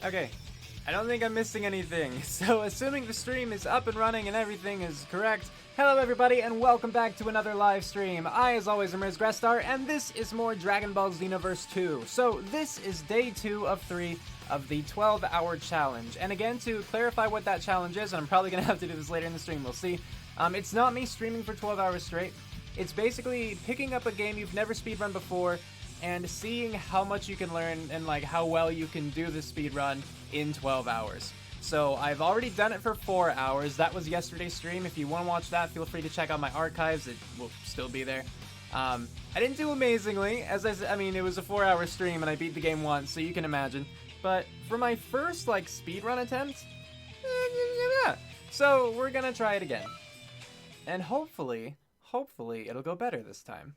Okay, I don't think I'm missing anything. So, assuming the stream is up and running and everything is correct, hello everybody and welcome back to another live stream. I, as always, am Grestar, and this is more Dragon Ball Xenoverse 2. So, this is day 2 of 3 of the 12-hour challenge. And again, to clarify what that challenge is, and I'm probably going to have to do this later in the stream, we'll see. It's not me streaming for 12 hours straight. It's basically picking up a game you've never speedrun before, and seeing how much you can learn and like how well you can do the speedrun in 12 hours. So I've already done it for 4 hours. That was yesterday's stream. If you want to watch that, feel free to check out my archives. It will still be there. I didn't do amazingly, as I mean, it was a 4-hour stream and I beat the game once, so you can imagine. But for my first like speedrun attempt, yeah. So we're gonna try it again. And hopefully it'll go better this time.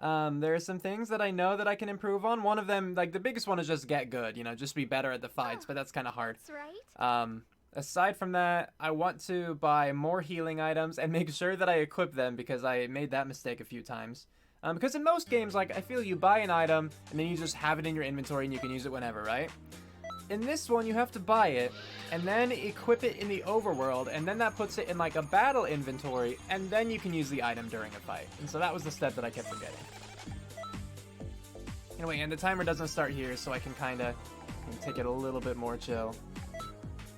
There are some things that I know that I can improve on. One of them, like the biggest one, is just get good, you know, just be better at the fights, but that's kind of hard. That's right. Aside from that, I want to buy more healing items and make sure that I equip them, because I made that mistake a few times. Because in most games, like, I feel you buy an item and then you just have it in your inventory and you can use it whenever, right? In this one, you have to buy it, and then equip it in the overworld, and then that puts it in, like, a battle inventory, and then you can use the item during a fight. And so that was the step that I kept forgetting. Anyway, and the timer doesn't start here, so I can kind of take it a little bit more chill.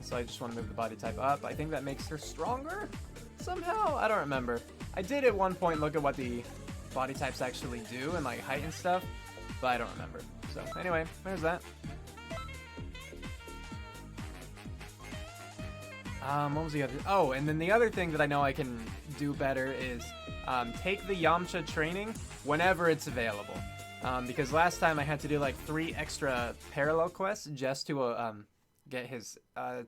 So I just want to move the body type up. I think that makes her stronger? Somehow? I don't remember. I did at one point look at what the body types actually do, and, like, height and stuff, but I don't remember. So, anyway, there's that. What was the other? Oh, and then the other thing that I know I can do better is take the Yamcha training whenever it's available. Because last time I had to do like 3 extra parallel quests just to get his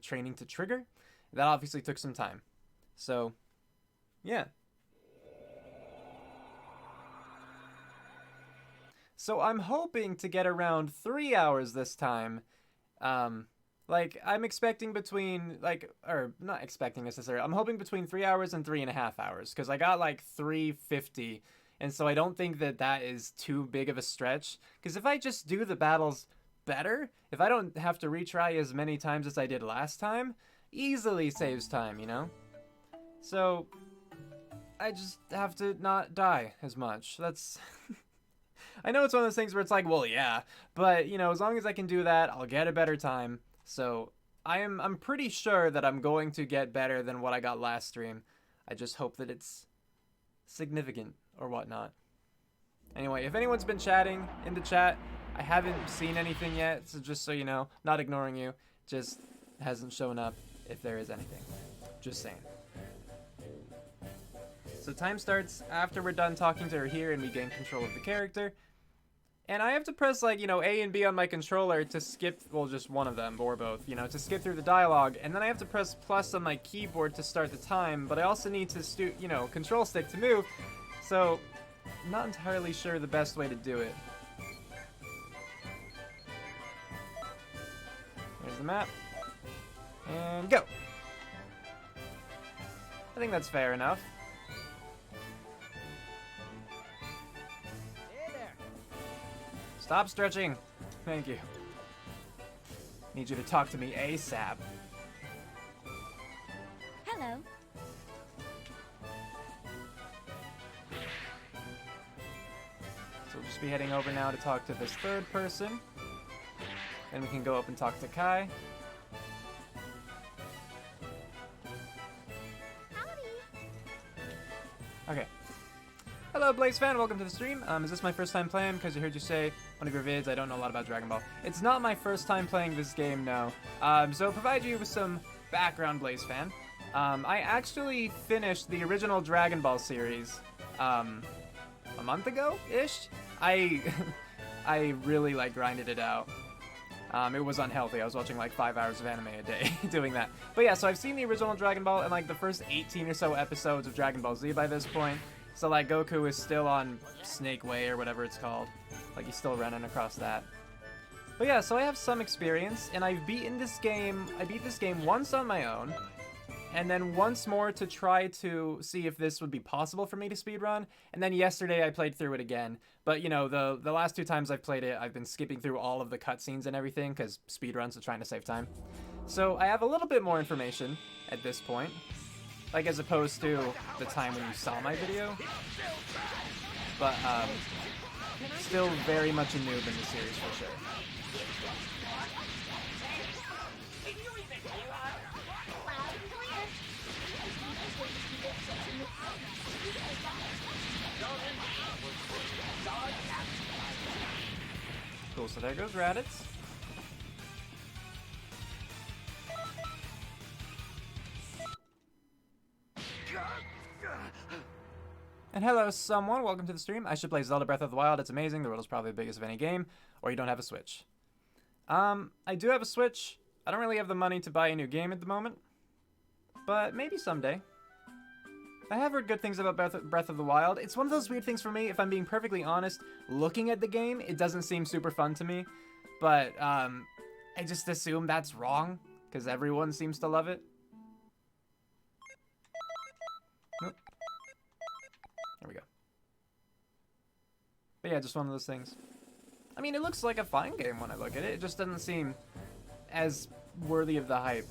training to trigger. That obviously took some time. So, yeah. So I'm hoping to get around 3 hours this time. Like, I'm expecting between, like, or not expecting necessarily, I'm hoping between 3 hours and 3.5 hours, because I got, like, 350, and so I don't think that that is too big of a stretch, because if I just do the battles better, if I don't have to retry as many times as I did last time, easily saves time, you know? So, I just have to not die as much. That's... I know it's one of those things where it's like, well, yeah, but, you know, as long as I can do that, I'll get a better time. So I'm pretty sure that I'm going to get better than what I got last stream. I just hope that it's significant or whatnot. Anyway, if anyone's been chatting in the chat, I haven't seen anything yet, so just so you know, not ignoring you, just hasn't shown up if there is anything. Just saying. So time starts after we're done talking to her here and we gain control of the character. And I have to press, like, you know, A and B on my controller to skip, well, just one of them, or both, you know, to skip through the dialogue. And then I have to press plus on my keyboard to start the time, but I also need to, you know, control stick to move. So, I'm not entirely sure the best way to do it. There's the map. And go! I think that's fair enough. Stop stretching. Thank you. Need you to talk to me ASAP. Hello. So we'll just be heading over now to talk to this third person. Then we can go up and talk to Kai. Howdy. Okay. Hello, Blaze fan. Welcome to the stream. Is this my first time playing? Because I heard you say one of your vids, I don't know a lot about Dragon Ball. It's not my first time playing this game, no. So to provide you with some background, Blaze fan, I actually finished the original Dragon Ball series a month ago-ish. I really, like, grinded it out. It was unhealthy. I was watching like 5 hours of anime a day doing that. But yeah, so I've seen the original Dragon Ball and like the first 18 or so episodes of Dragon Ball Z by this point. So like Goku is still on Snake Way or whatever it's called. Like he's still running across that. But yeah, so I have some experience and I've beaten this game. I beat this game once on my own. and then once more to try to see if this would be possible for me to speedrun, and then yesterday I played through it again. But, you know, the last 2 times I've played it, I've been skipping through all of the cutscenes and everything, because speedruns are trying to save time. So I have a little bit more information at this point, like as opposed to the time when you saw my video. But, still very much a noob in the series for sure. Cool, so there goes Raditz. And hello, someone. Welcome to the stream. I should play Zelda Breath of the Wild. It's amazing. The world is probably the biggest of any game. Or you don't have a Switch. I do have a Switch. I don't really have the money to buy a new game at the moment. But maybe someday. I have heard good things about Breath of the Wild. It's one of those weird things for me, if I'm being perfectly honest. Looking at the game, it doesn't seem super fun to me. But, I just assume that's wrong. Because everyone seems to love it. Nope. There we go. But yeah, just one of those things. I mean, it looks like a fine game when I look at it. It just doesn't seem as worthy of the hype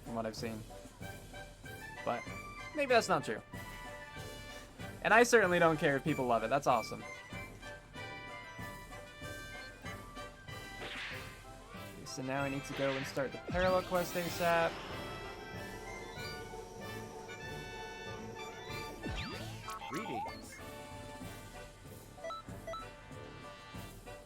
from what I've seen. But maybe that's not true. And I certainly don't care if people love it. That's awesome. Okay, so now I need to go and start the parallel quest ASAP. Greetings.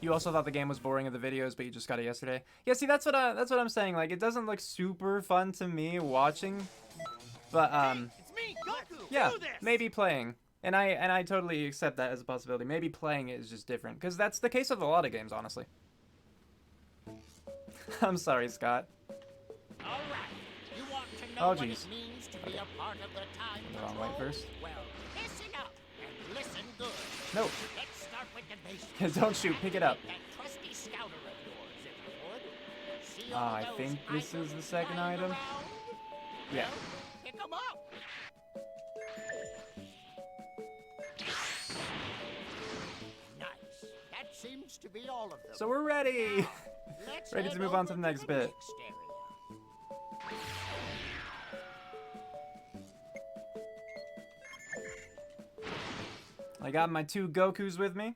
You also thought the game was boring in the videos, but you just got it yesterday. Yeah, see, that's what I'm saying. Like, it doesn't look super fun to me watching, but It's me, Goku. yeah, Do this. maybe playing, and I totally accept that as a possibility. Maybe playing it is just different, because that's the case with a lot of games, honestly. I'm sorry, Scott. All right. You want to know Oh, what jeez. it means to be a part of the time The wrong patrol? way first. Well, listen up and listen good. No, Let's start with the basics. don't shoot. Pick it up. That trusty scouter of yours, if you would. See Ah, all I those think this is items the second lying item. around? Yeah. Well, pick 'em up. Nice. That seems to be all of them. So we're ready. Let's ready to head move on to over the next bit. area. I got my 2 Gokus with me.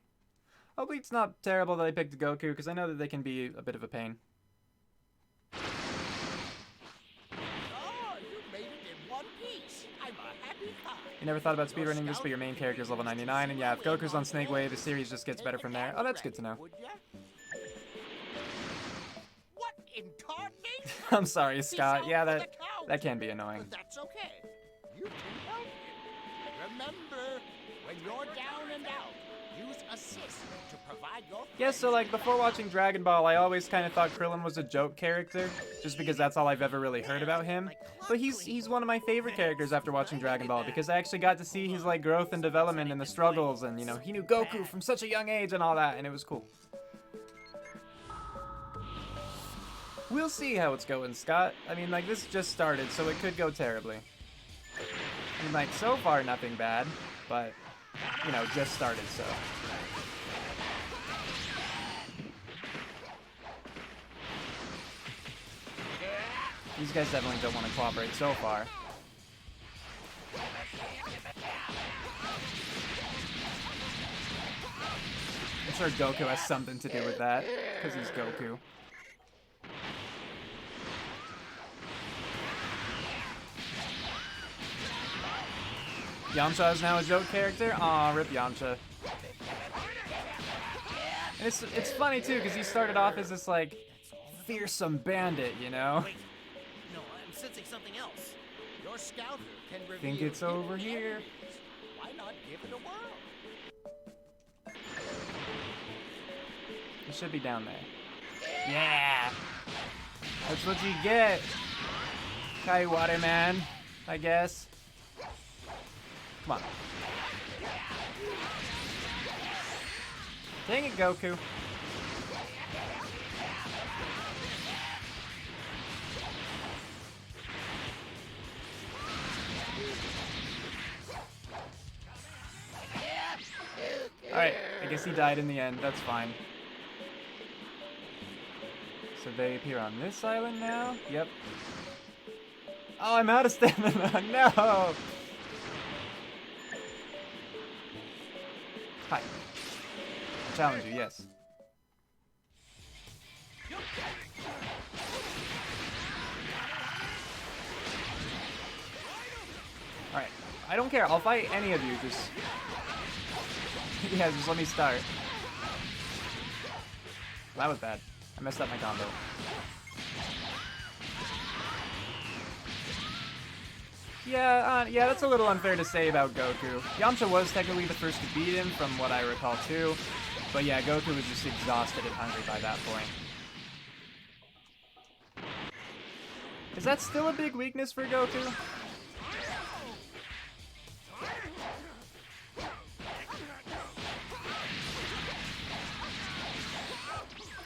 Hopefully it's not terrible that I picked a Goku, because I know that they can be a bit of a pain. Oh, you made it in one piece. I'm a happy guy. You never thought about speedrunning this, but your main character is level 99, and yeah, if Goku's on Snake Way, the series just gets better from there. Oh, that's good to know. Would ya? What incarnate? I'm sorry, He's Scott. out Yeah, for the that count. can be annoying. But that's okay. You can help him. Remember, when you're down and out, use assist to provide your Yeah, so like before watching Dragon Ball, I always kind of thought Krillin was a joke character, just because that's all I've ever really heard about him. But he's one of my favorite characters after watching Dragon Ball, because I actually got to see his like growth and development and the struggles, and you know, he knew Goku from such a young age and all that, and it was cool. We'll see how it's going, Scott. I mean, like, this just started, so it could go terribly. I mean, like, so far, nothing bad, but, you know, just started, so. These guys definitely don't want to cooperate so far. I'm sure Goku has something to do with that, because he's Goku. Yamcha is now a joke character? Aw, rip Yamcha. And it's funny too, because he started off as this like fearsome bandit, you know? Wait. No, I'm sensing something else. Your scouter can reveal Think it's hidden over here. enemies. Why not give it a whirl? It should be down there. Yeah! That's what you get! Kai Waterman, I guess. Come on. Dang it, Goku. he died in the end. That's fine. So they appear on this island now? Yep. Oh, I'm out of stamina. No! Hi. Challenge you, yes. Alright. I don't care. I'll fight any of you. Just... yeah, just let me start. That was bad. I messed up my combo. Yeah, that's a little unfair to say about Goku. Yamcha was technically the first to beat him, from what I recall too. But yeah, Goku was just exhausted and hungry by that point. Is that still a big weakness for Goku?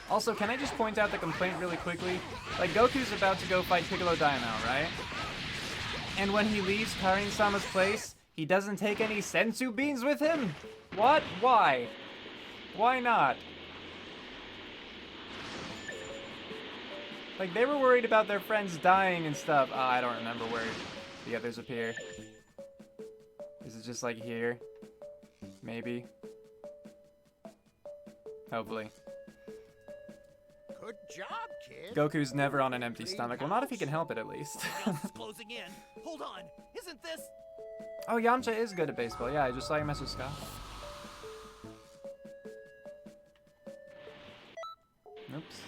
Also, can I just point out the complaint really quickly? Like, Goku's about to go fight Piccolo Daimao, right? And when he leaves Karin-sama's place, he doesn't take any senzu beans with him? What? Why? Why not? Like, they were worried about their friends dying and stuff. I don't remember where the others appear. Is it just like here? Maybe. Hopefully. Good job, kid. Goku's never on an empty stomach. Well, not if he can help it, at least. It's closing in. Hold on. Isn't this? Oh, Yamcha is good at baseball. Yeah, I just saw you mess with Scott. Oops.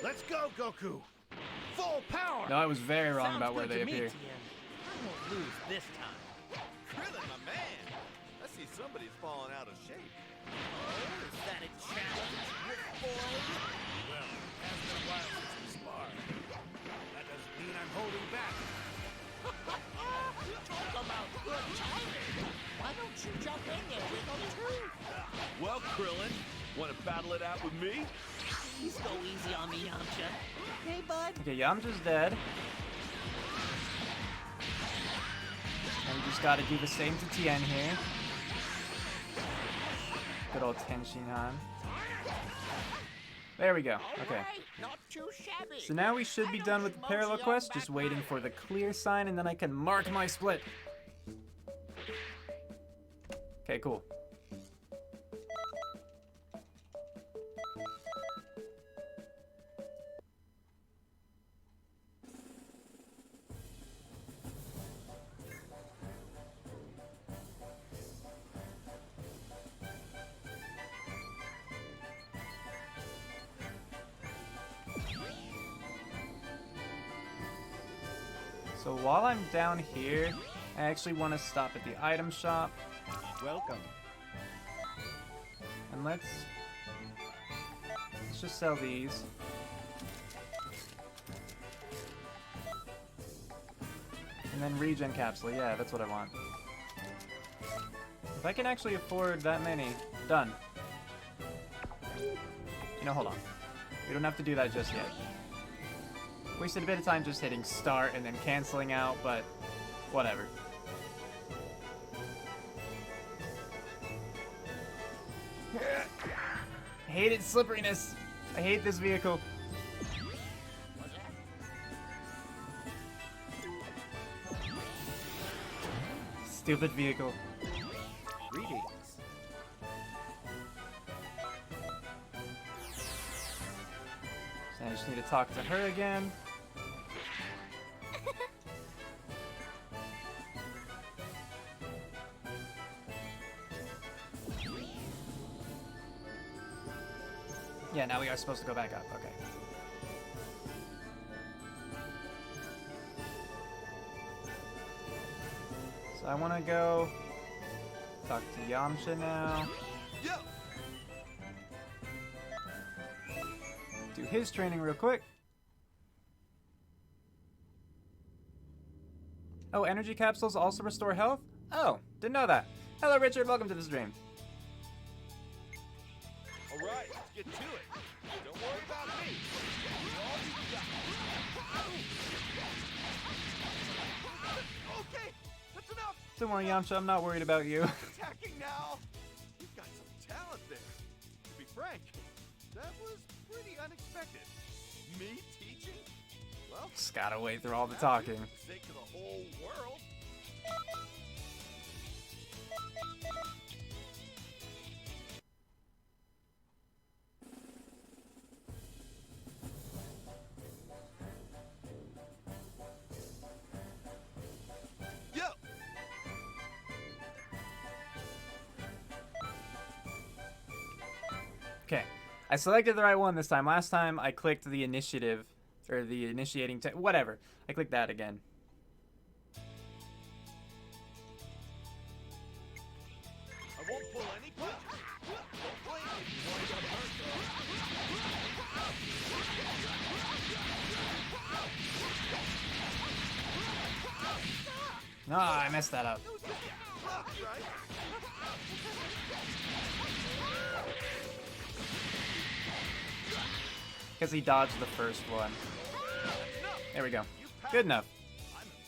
Let's go, Goku. Full power. No, I was very wrong Sounds about where good they to me, appear. Tien. I won't lose this time. Krillin, my man! I see somebody's falling out of shape. Oh, is that a challenge, Rick boy? Well, it has been a while since we sparred. That doesn't mean I'm holding back. Talk about good timing. Why don't you jump in there with them too? Well, Krillin, want to battle it out with me? Please go easy on me, Yamcha. Hey, bud. Okay, Yamcha's dead. And we just gotta do the same to Tien here. Good old Tenshinhan. There we go. Okay. Alright, not too shabby. So now we should be done with the parallel quest, just waiting for the clear sign, and then I can mark my split. Okay, cool. So while I'm down here, I actually want to stop at the item shop. Welcome. And let's just sell these. And then regen capsule, yeah, that's what I want. If I can actually afford that many, done. You know, hold on. We don't have to do that just yet. Wasted a bit of time just hitting start and then canceling out, but whatever. I hate its slipperiness. I hate this vehicle. Stupid vehicle. Greetings. So I just need to talk to her again. Yeah, now we are supposed to go back up. Okay. So I want to go talk to Yamcha now. Yep. Do his training real quick. Oh, energy capsules also restore health? Oh, didn't know that. Hello, Richard. Welcome to the stream. All right, let's get to it. Don't worry about me. All you got. Okay, that's enough. Don't worry, Yamcha, I'm not worried about you. Attacking now! You've got some talent there. To be frank, that was pretty unexpected. Me teaching? Well, Just gotta wait through all the talking. for the sake of the whole world. Yo! Okay, I selected the right one this time. Last time I clicked the initiative, or the initiating, whatever. I clicked that again. I won't pull any punches. Don't blame me if you want to get hurt, No, I messed that up. though. Sucks, right? Because he dodged the first one. There we go. Good enough.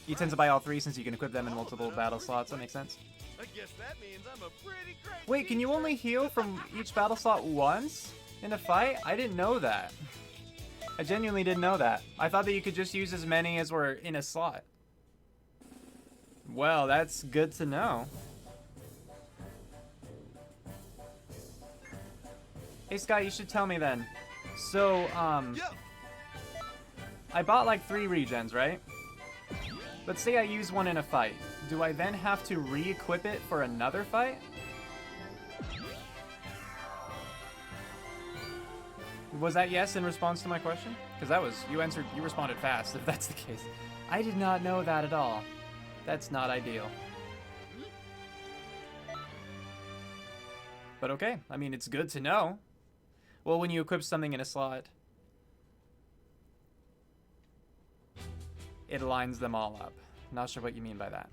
You tend to buy all three since you can equip them in multiple battle slots. That makes sense. I guess that means I'm a pretty great Wait, can you teacher. only heal from each battle slot once in a fight? I didn't know that. I genuinely didn't know that. I thought that you could just use as many as were in a slot. Well, that's good to know. Hey, Scott, you should tell me then. So, Yo! I bought like 3 regens, right? Let's say I use one in a fight. Do I then have to re-equip it for another fight? Was that yes in response to my question? Because that was, you responded fast, if that's the case. I did not know that at all. That's not ideal. But okay, I mean, it's good to know. Well, when you equip something in a slot, it lines them all up. Not sure what you mean by that.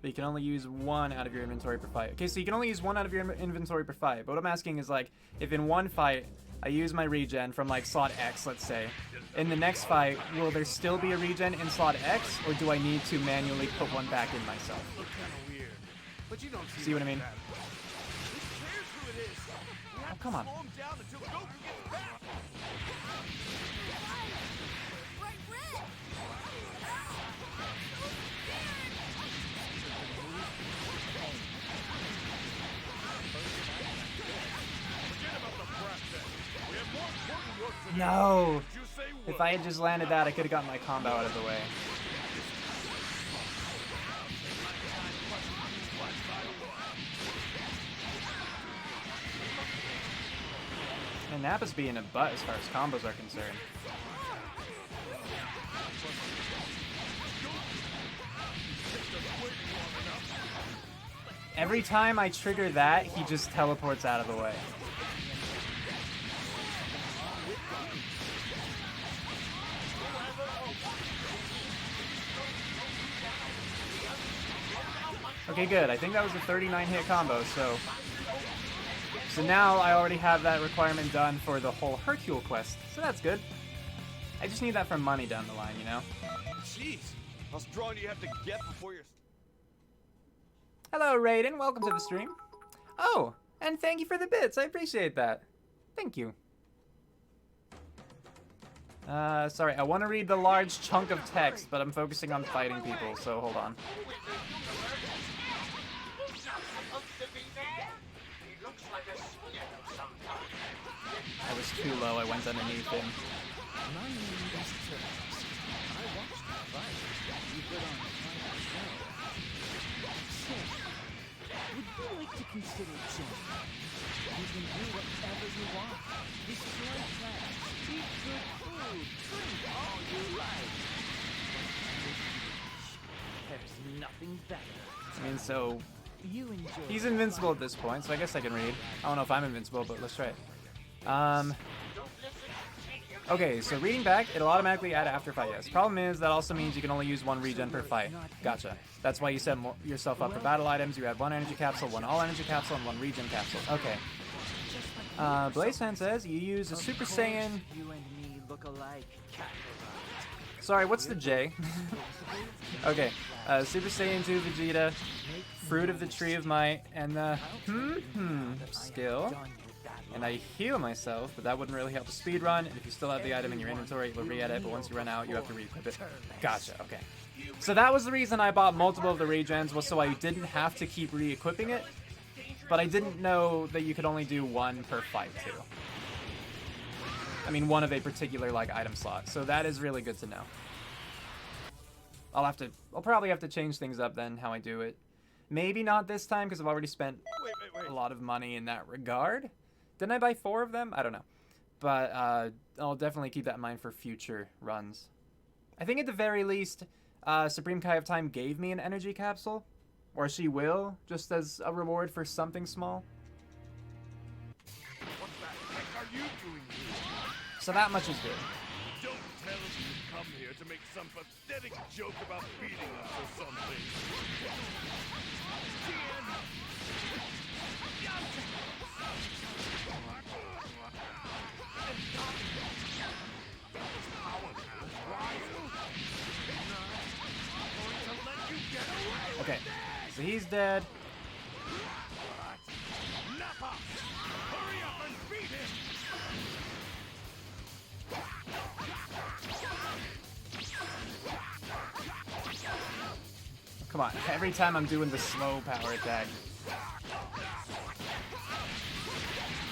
But you can only use one out of your inventory per fight. Okay, so you can only use one out of your inventory per fight. But what I'm asking is, like, if in one fight I use my regen from, like, slot X, let's say, in the next fight, will there still be a regen in slot X, or do I need to manually put one back in myself? Look kind of weird. But you don't See what I mean? like that. Who cares who it is? We have Oh, come to on. slow him down until Goku gets back. Bright red! Forget about the brat then. We have more important work to do. No! Did you say If what? I had just landed that, I could have gotten my combo out of the way. And Nappa's being a butt as far as combos are concerned. Every time I trigger that, he just teleports out of the way. Okay, good. I think that was a 39 hit combo, so now I already have that requirement done for the whole Hercule quest, so that's good. I just need that for money down the line, you know? Jeez, how strong do you have to get before you're... Hello, Raiden. Welcome to the stream. Oh, and thank you for the bits. I appreciate that. Thank you. Sorry, I want to read the large chunk of text, but I'm focusing on fighting people, so hold on. I was too low. I went underneath him. My name is Turks. I watched the fight you put on the show. So, would you like to consider joining? You can do whatever you want. Destroy trash, eat good food, drink all you like. There's nothing better. I mean, so You enjoy he's the invincible fun. at this point, so I guess I can read. I don't know if I'm invincible, but let's try it. Okay, so reading back, it'll automatically add after fight, yes. Problem is, that also means you can only use one regen per fight. Gotcha. That's why you set yourself up for battle items. You add one energy capsule, one all energy capsule, and one regen capsule. Okay. Blazehan says you use a Super Saiyan. You and me look alike, Sorry, what's the J? Okay, Super Saiyan 2 Vegeta, Fruit of the Tree of Might, and the skill. And I heal myself, but that wouldn't really help a speed run. And if you still have the item in your inventory, you'll re-edit, but once you run out, you have to re-equip it. Gotcha, okay. So that was the reason I bought multiple of the regens, was so I didn't have to keep re-equipping it. But I didn't know that you could only do one per fight, too. I mean, one of a particular, like, item slot. So that is really good to know. I'll probably have to change things up then, how I do it. Maybe not this time, because I've already spent a lot of money in that regard. Didn't I buy 4 of them? I don't know. But I'll definitely keep that in mind for future runs. I think at the very least, Supreme Kai of Time gave me an energy capsule. Or she will, just as a reward for something small. What the heck are you doing here? So that much is good. Don't tell me you come here to make some pathetic joke about beating us or something. Okay, so he's dead. Nappa! Hurry up and beat him! Come on, every time I'm doing the slow power attack.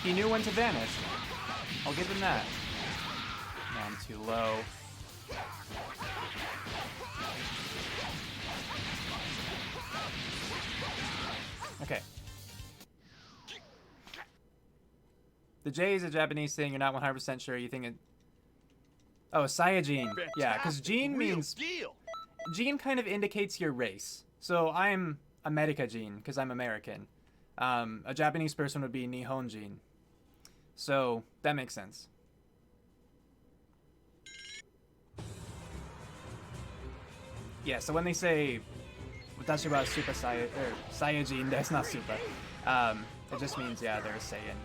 He knew when to vanish. I'll give him that. No, I'm too low. Okay. The J is a Japanese thing. You're not 100% sure. You think it... Oh, Saiyajin. Yeah, because Jin means... Jin kind of indicates your race. So I'm America Jin, because I'm American. A Japanese person would be Nihonjin. So that makes sense. Yeah, so when they say Watashi wa Super Saiyajin, that's not Super. It just means, yeah, they're a Saiyan.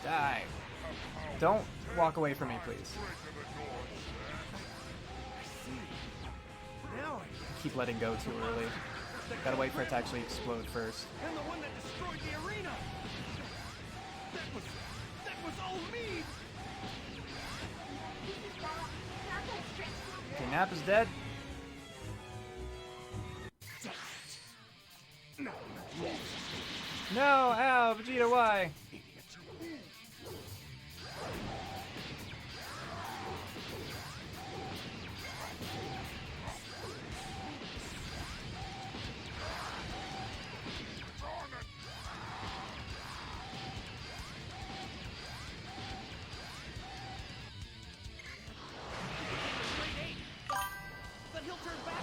Die. Don't walk away from me, please. Keep letting go too early. Gotta wait for it to actually explode first. And the one that destroyed the arena! That was all me! Okay, Nap is dead. No, ow, Vegeta, why?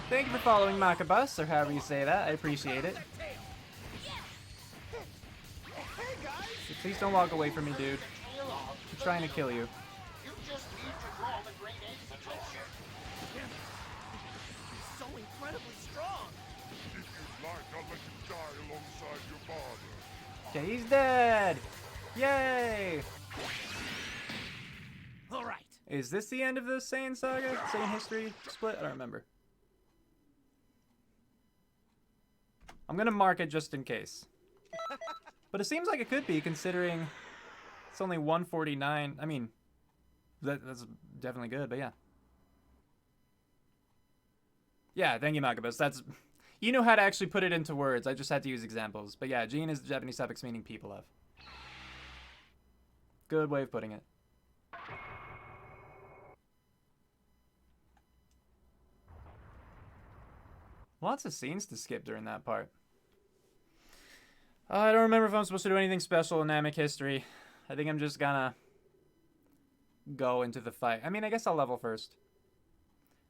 Thank you for following Makabus, or however you say that. I appreciate it. Please don't walk away from me, dude. I'm trying to kill you. You just need to draw the Great Ape's attention. He's so incredibly strong. If you'd like, I'll let you die alongside your father. Okay, he's dead! Yay! Alright. Is this the end of the Saiyan saga? Saiyan history split? I don't remember. I'm gonna mark it just in case. But it seems like it could be, considering it's only 149. I mean, that's definitely good, but yeah. Yeah, thank you, Makabus. That's... You know how to actually put it into words. I just had to use examples. But yeah, Jin is the Japanese suffix meaning people of. Good way of putting it. Lots of scenes to skip during that part. I don't remember if I'm supposed to do anything special in Namek history. I think I'm just gonna go into the fight. I mean, I guess I'll level first.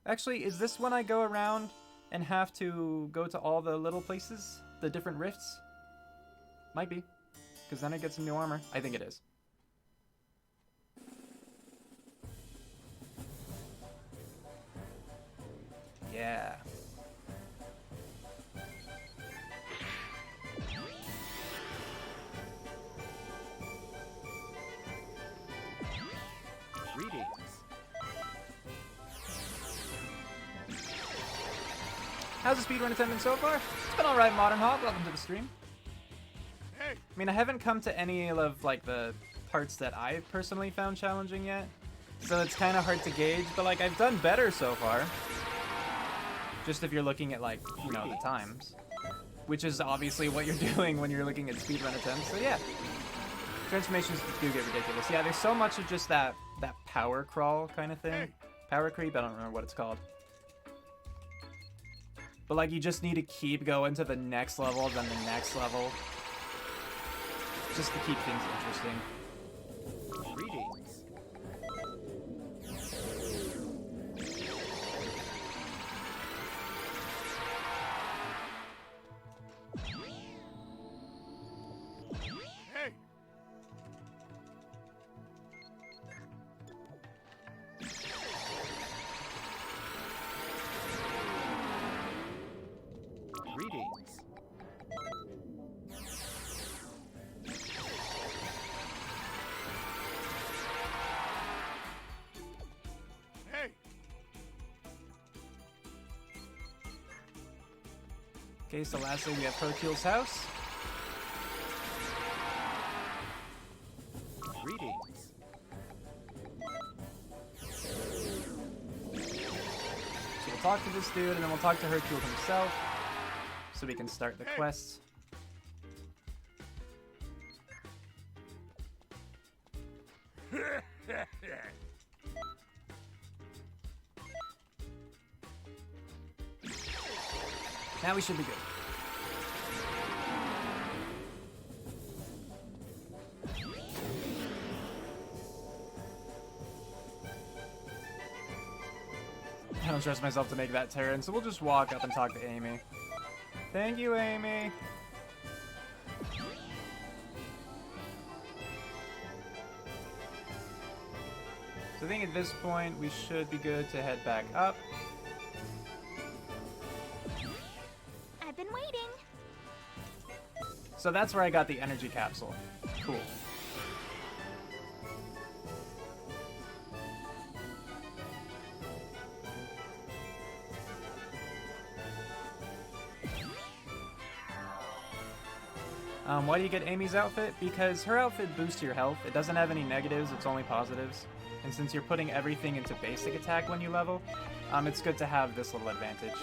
Actually, is this when I go around and have to go to all the little places? The different rifts? Might be. Because then I get some new armor. I think it is. Yeah. Greetings. How's the speedrun attempt been so far? It's been alright, Modern Hawk. Welcome to the stream. Hey, I mean, I haven't come to any of, like, the parts that I've personally found challenging yet. So it's kind of hard to gauge, but, like, I've done better so far. Just if you're looking at, like, you know, the times. Which is obviously what you're doing when you're looking at speedrun attempts, so yeah. Transformations do get ridiculous. Yeah, there's so much of just that power crawl kind of thing. Hey. Power creep, I don't remember what it's called. But, like, you just need to keep going to the next level, then the next level. Just to keep things interesting. Greetings. Hey. Greetings. Hey. Okay, so lastly we have Hercule's house. Greetings. So we'll talk to this dude, and then we'll talk to Hercule himself, so we can start the quests. Now we should be good. I don't trust myself to make that turn, so we'll just walk up and talk to Amy. Thank you, Amy. So I think at this point we should be good to head back up. I've been waiting. So that's where I got the energy capsule. Cool. Why do you get Amy's outfit? Because her outfit boosts your health. It doesn't have any negatives, it's only positives. And since you're putting everything into basic attack when you level, it's good to have this little advantage.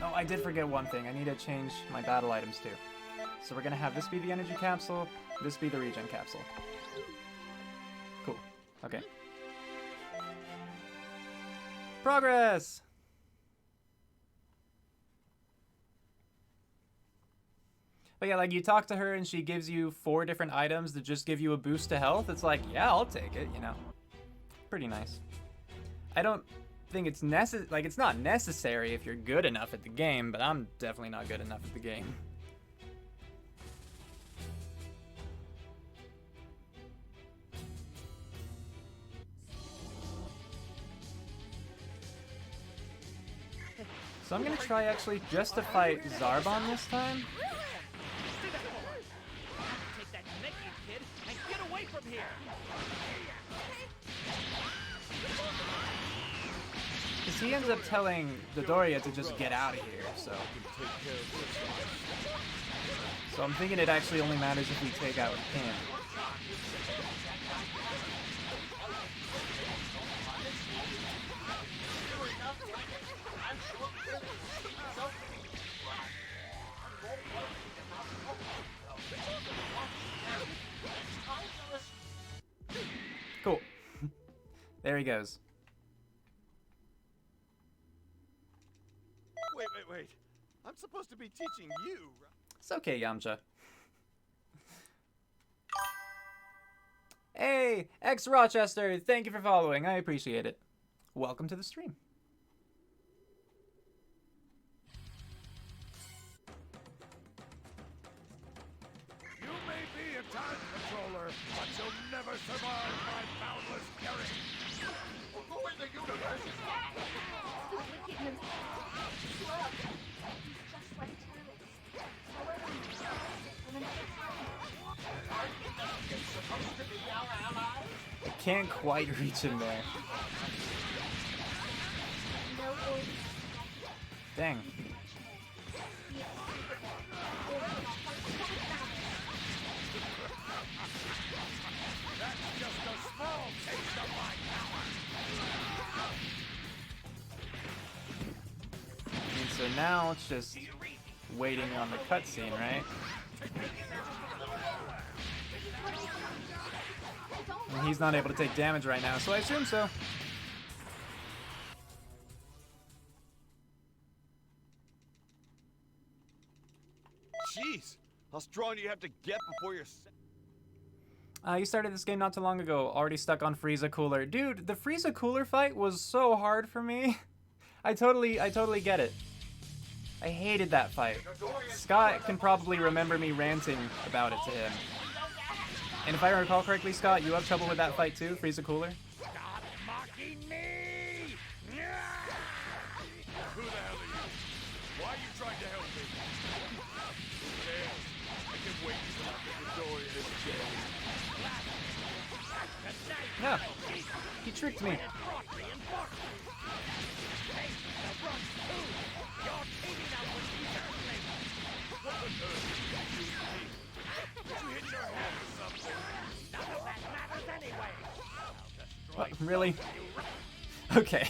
Oh, I did forget one thing. I need to change my battle items too. So we're gonna have this be the energy capsule, this be the regen capsule. Cool. Okay. Progress! But yeah, like, you talk to her and she gives you 4 different items that just give you a boost to health. It's like, yeah, I'll take it, you know. Pretty nice. I don't think it's it's not necessary if you're good enough at the game, but I'm definitely not good enough at the game. So I'm gonna try actually just to fight Zarbon this time. Take that Mickey, kid, and get away from here! Because he ends up telling Dodoria to just get out of here, so. So I'm thinking it actually only matters if we take out him. Cool. There he goes. Wait. I'm supposed to be teaching you. It's okay, Yamcha. Hey, X Rochester, thank you for following. I appreciate it. Welcome to the stream. You may be a time controller, but you'll never survive my boundless I can't quite reach him there. Dang. That's just a small taste of my power. And so now it's just waiting on the cutscene, right? And he's not able to take damage right now, so I assume so. Jeez, how strong do you have to get before you're set? You started this game not too long ago, already stuck on Frieza Cooler. Dude, the Frieza Cooler fight was so hard for me. I totally get it. I hated that fight. Scott can probably remember me ranting about it to him. And if I recall correctly, Scott, you have trouble with that fight too, Frieza Cooler? Stop mocking me! Who the hell are you? Why are you trying to help me? Who cares? I can wait until after the door is dead. No. He tricked me. What, really? Okay.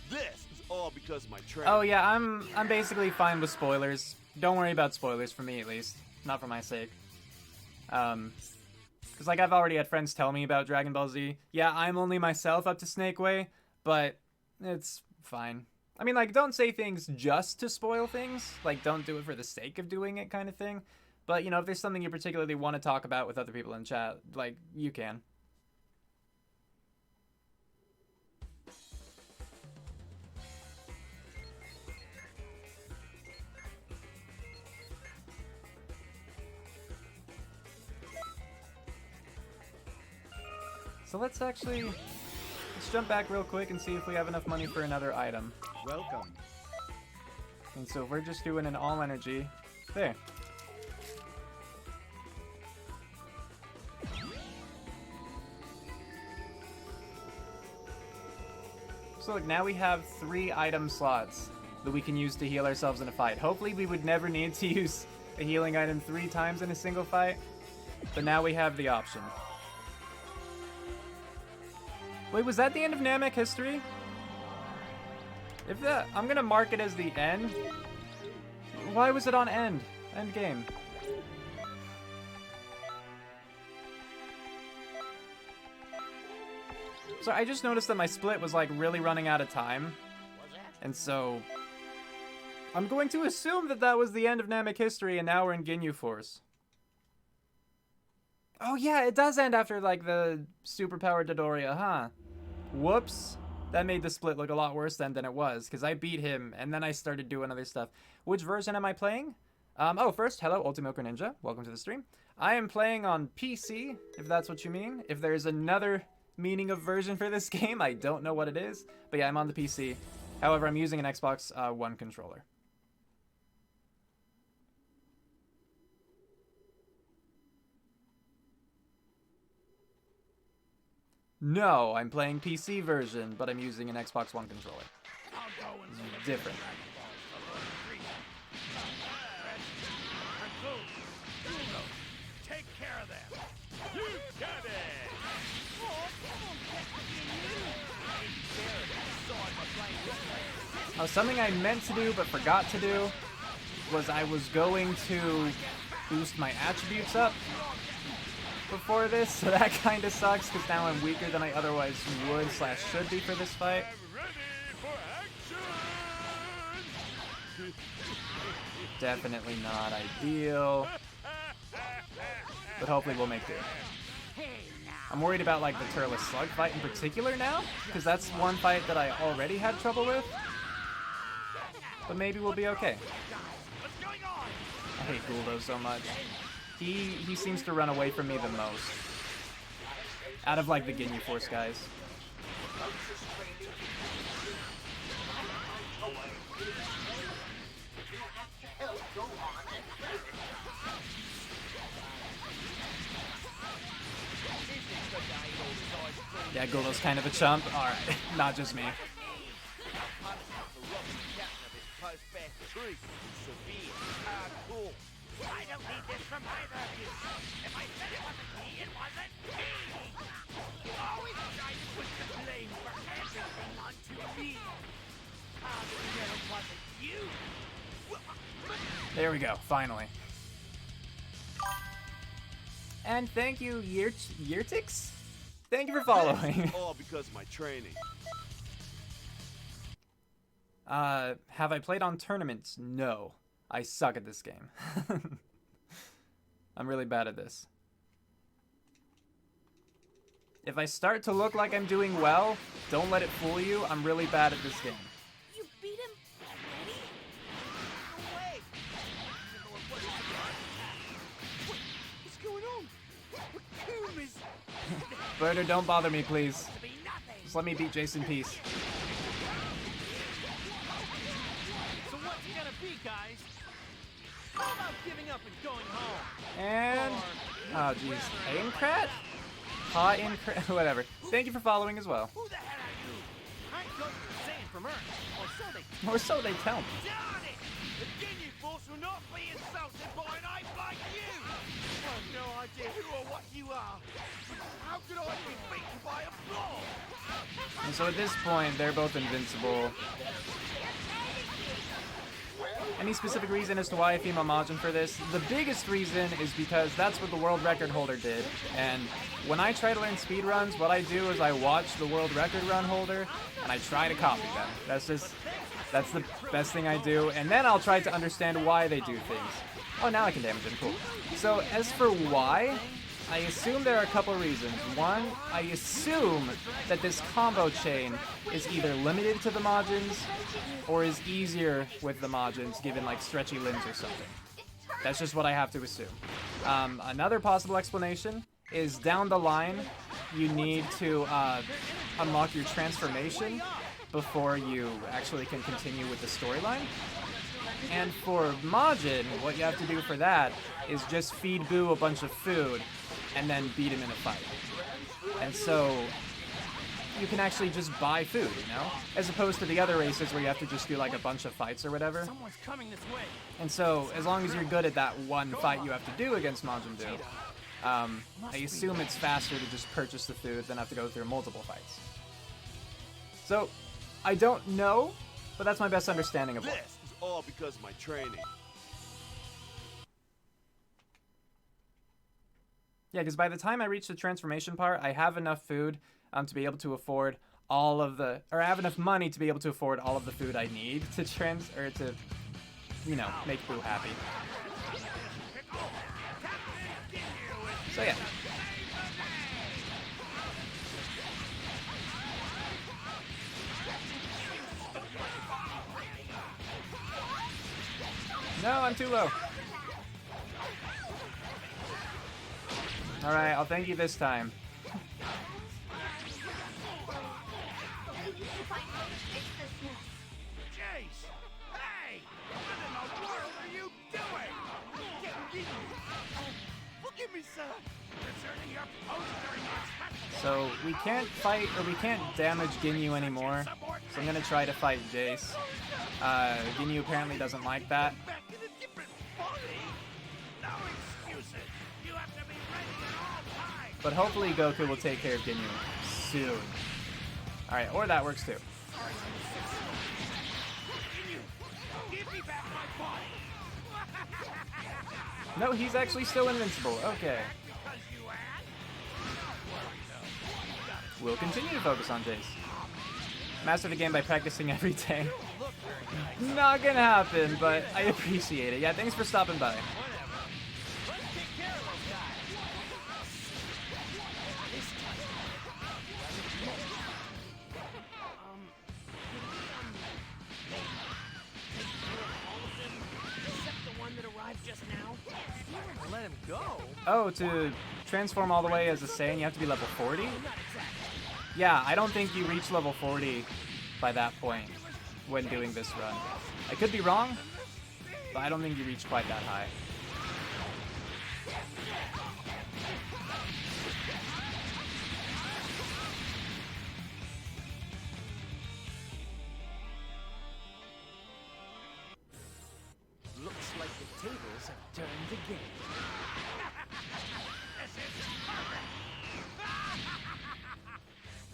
This is all because of my train. Oh yeah, I'm basically fine with spoilers. Don't worry about spoilers for me, at least. Not for my sake. Because, like, I've already had friends tell me about Dragon Ball Z. Yeah, I'm only myself up to Snake Way, but it's fine. I mean, like, don't say things just to spoil things. Like, don't do it for the sake of doing it kind of thing. But, you know, if there's something you particularly want to talk about with other people in chat, like, you can. So let's jump back real quick and see if we have enough money for another item. Welcome. And so we're just doing an all energy. There. So look, now we have 3 item slots that we can use to heal ourselves in a fight. Hopefully we would never need to use a healing item 3 times in a single fight, but now we have the option. Wait, was that the end of Namek history? If that, I'm gonna mark it as the end. Why was it on end? End game. So I just noticed that my split was like really running out of time. And so I'm going to assume that that was the end of Namek history and now we're in Ginyu Force. Oh yeah, it does end after like the superpowered Dodoria, huh? Whoops. That made the split look a lot worse then than it was, because I beat him and then I started doing other stuff. Which version am I playing? Oh, first, hello, Ultimilker Ninja. Welcome to the stream. I am playing on PC, if that's what you mean. If there's another meaning of version for this game, I don't know what it is. But yeah, I'm on the PC. However, I'm using an Xbox One controller. No, I'm playing PC version, but I'm using an Xbox One controller. It's different. Take care of them. You got it! Oh, something I meant to do but forgot to do was I was going to boost my attributes up before this, so that kind of sucks because now I'm weaker than I otherwise would / should be for this fight. Ready for action! Definitely not ideal, but hopefully we'll make it. I'm worried about like the Turles Slug fight in particular now, because that's one fight that I already had trouble with, but maybe we'll be okay. I hate Guldo so much. He seems to run away from me the most. Out of, like, the Ginyu Force guys. Yeah, Guldo's kind of a chump. Alright, not just me. I don't need this from either of you. If I said it wasn't me, it wasn't me. You always try to put the blame for everything onto me. How do you know it wasn't you? There we go, finally. And thank you, Yurtix? Thank you for following. All because of my training. Have I played on tournaments? No. I suck at this game. I'm really bad at this. If I start to look like I'm doing well, don't let it fool you. I'm really bad at this game. You beat him already? No way. What's going on? What is... Birder, don't bother me, please. To be nothing. Just let me beat Jason Peace. So what's it gonna be, guys? How about giving up and going home? And... oh, jeez. Aincrat? Ha-Incrat? Whatever. Thank you for following as well. Who the hell are you? I'm Goku Saiyan from Earth, Or so they tell me. Darn it! The Ginyu Force will not be insulted by an ape like you! I have no idea who or what you are. How could I be beaten by a blob? And so at this point, they're both invincible. Any specific reason as to why I theme on Majin for this? The biggest reason is because that's what the world record holder did. And when I try to learn speedruns, what I do is I watch the world record run holder and I try to copy them. That's the best thing I do. And then I'll try to understand why they do things. Oh, now I can damage him. Cool. So as for why, I assume there are a couple reasons. One, I assume that this combo chain is either limited to the Majins or is easier with the Majins given like stretchy limbs or something. That's just what I have to assume. Another possible explanation is down the line you need to unlock your transformation before you actually can continue with the storyline. And for Majin, what you have to do for that is just feed Boo a bunch of food and then beat him in a fight. And so you can actually just buy food, you know? As opposed to the other races where you have to just do like a bunch of fights or whatever. Someone's coming this way. And so as long as you're good at that one fight you have to do against Majin Buu, I assume it's faster to just purchase the food than have to go through multiple fights. So I don't know, but that's my best understanding of it. This is all because of my training. Yeah, because by the time I reach the transformation part, I have enough food to be able to afford all of the, or I have enough money to be able to afford all of the food I need to you know, make Boo happy. So yeah. No, I'm too low. Alright, I'll thank you this time. Jace! Hey! What in the world are you doing? Forgive me, sir. Deserting your post during your special. So we can't fight, or we can't damage Ginyu anymore. So I'm gonna try to fight Jace. Ginyu apparently doesn't like that. Back in a different body. No excuses. You have to be ready at all times. But hopefully Goku will take care of Ginyu soon. Alright, or that works too. Give me back my body. No, he's actually still invincible. Okay. Because you asked. We'll continue to focus on Jace. Master the game by practicing every day. Not gonna happen, but I appreciate it. Yeah, thanks for stopping by. Let's take care of those guys. Except the one that arrived just now. Let him go? Oh, to transform all the way as a Saiyan, you have to be level 40? Yeah, I don't think you reach level 40 by that point when doing this run. I could be wrong, but I don't think you reach quite that high. Looks like the tables have turned again. This is perfect!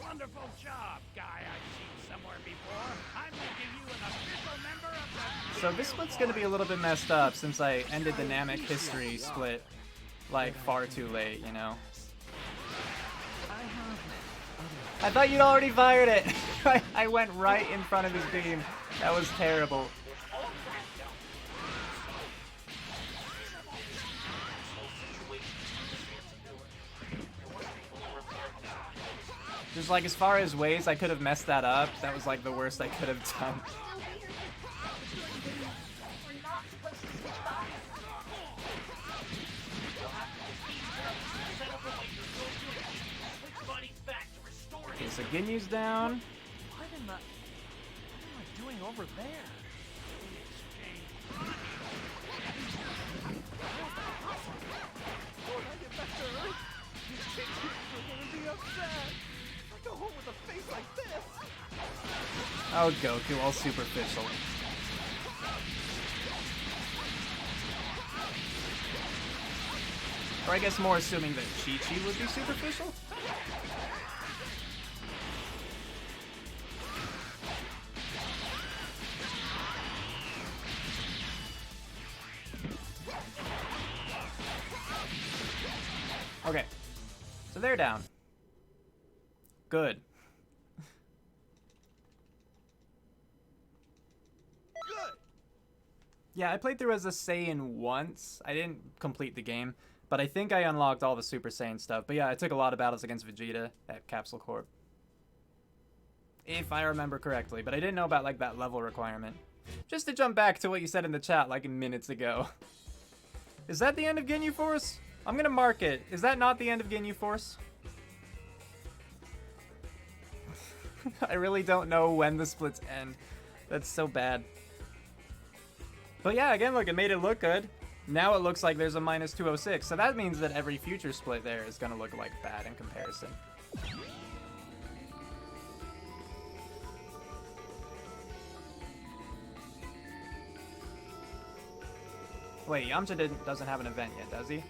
Wonderful job, guy I've seen somewhere before. I'm making you an official member of the... So this split's gonna be a little bit messed up since I ended the Namek history split like far too late, you know? I thought you'd already fired it! I went right in front of his beam. That was terrible. Just like as far as ways I could have messed that up, that was like the worst I could have done. Okay, so Ginyu's down. What am I doing over there? When I get back to Earth, these teachers are gonna be upset. I go home with a face like this. Oh, Goku, all superficial. Or I guess more assuming that Chi-Chi would be superficial? Okay, so they're down. Good. Good. Yeah, I played through as a Saiyan once. I didn't complete the game, but I think I unlocked all the Super Saiyan stuff. But yeah, I took a lot of battles against Vegeta at Capsule Corp. If I remember correctly, but I didn't know about like that level requirement. Just to jump back to what you said in the chat like minutes ago. Is that the end of Ginyu Force? I'm gonna mark it. Is that not the end of Ginyu Force? I really don't know when the splits end. That's so bad. But yeah, again, look, it made it look good. Now it looks like there's a minus 206, so that means that every future split there is gonna look like bad in comparison. Wait, Yamcha doesn't have an event yet, does he?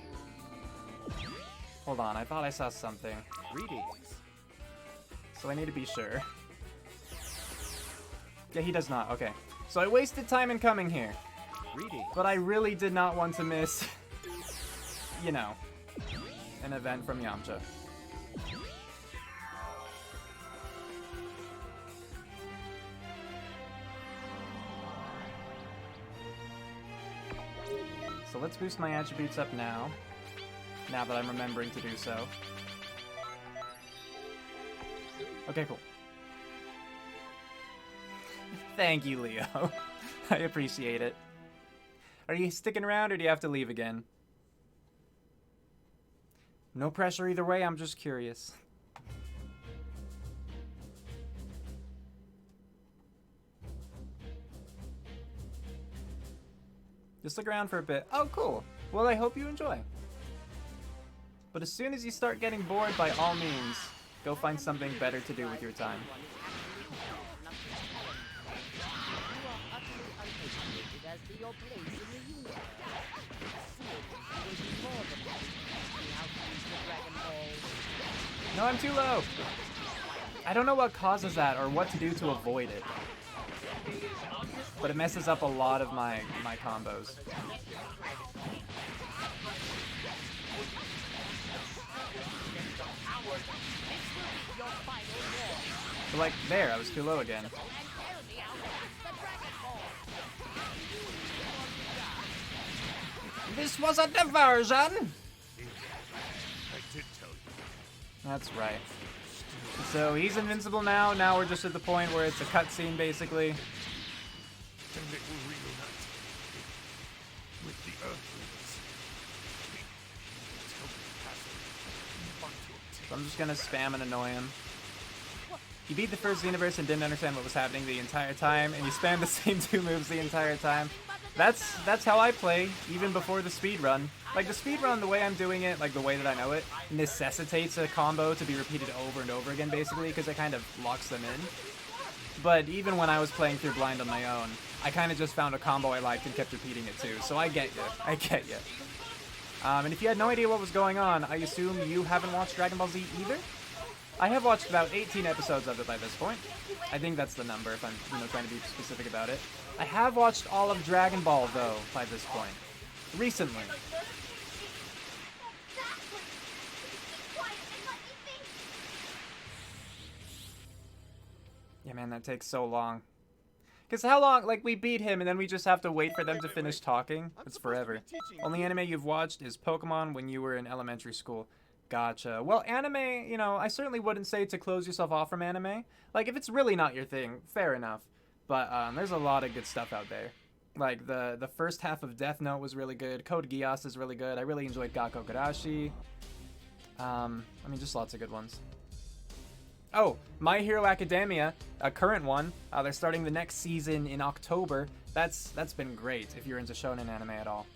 Hold on, I thought I saw something. Greetings. So I need to be sure. Yeah, he does not. Okay. So I wasted time in coming here. Greetings. But I really did not want to miss, you know, an event from Yamcha. So let's boost my attributes up now that I'm remembering to do so. Okay, cool. Thank you, Leo. I appreciate it. Are you sticking around or do you have to leave again? No pressure either way, I'm just curious. Just look around for a bit. Oh, cool. Well, I hope you enjoy. But as soon as you start getting bored, by all means, go find something better to do with your time. No, I'm too low. I don't know what causes that or what to do to avoid it. But it messes up a lot of my combos. So like, there, I was too low again. This was a diversion! I did tell you. That's right. So he's invincible now. Now we're just at the point where it's a cutscene, basically. And it will reunite with the Earthlings. So I'm just gonna spam and annoy him. You beat the first Xenoverse and didn't understand what was happening the entire time, and you spammed the same 2 moves the entire time. That's how I play, even before the speedrun. Like, the speedrun, the way I'm doing it, like the way that I know it, necessitates a combo to be repeated over and over again, basically, because it kind of locks them in. But even when I was playing through blind on my own, I kind of just found a combo I liked and kept repeating it too, so I get you. I get you. And if you had no idea what was going on, I assume you haven't watched Dragon Ball Z either? I have watched about 18 episodes of it by this point. I think that's the number if I'm, trying to be specific about it. I have watched all of Dragon Ball, though, by this point. Recently. Yeah, man, that takes so long. Because how long, like, we beat him and then we just have to wait for them to finish talking? It's forever. Only anime you've watched is Pokemon when you were in elementary school. Gotcha. Well, anime, I certainly wouldn't say to close yourself off from anime. Like, if it's really not your thing, fair enough. But there's a lot of good stuff out there. Like, the first half of Death Note was really good. Code Geass is really good. I really enjoyed Gakko Garashi. Just lots of good ones. Oh, My Hero Academia, a current one. They're starting the next season in October. That's been great if you're into shonen anime at all.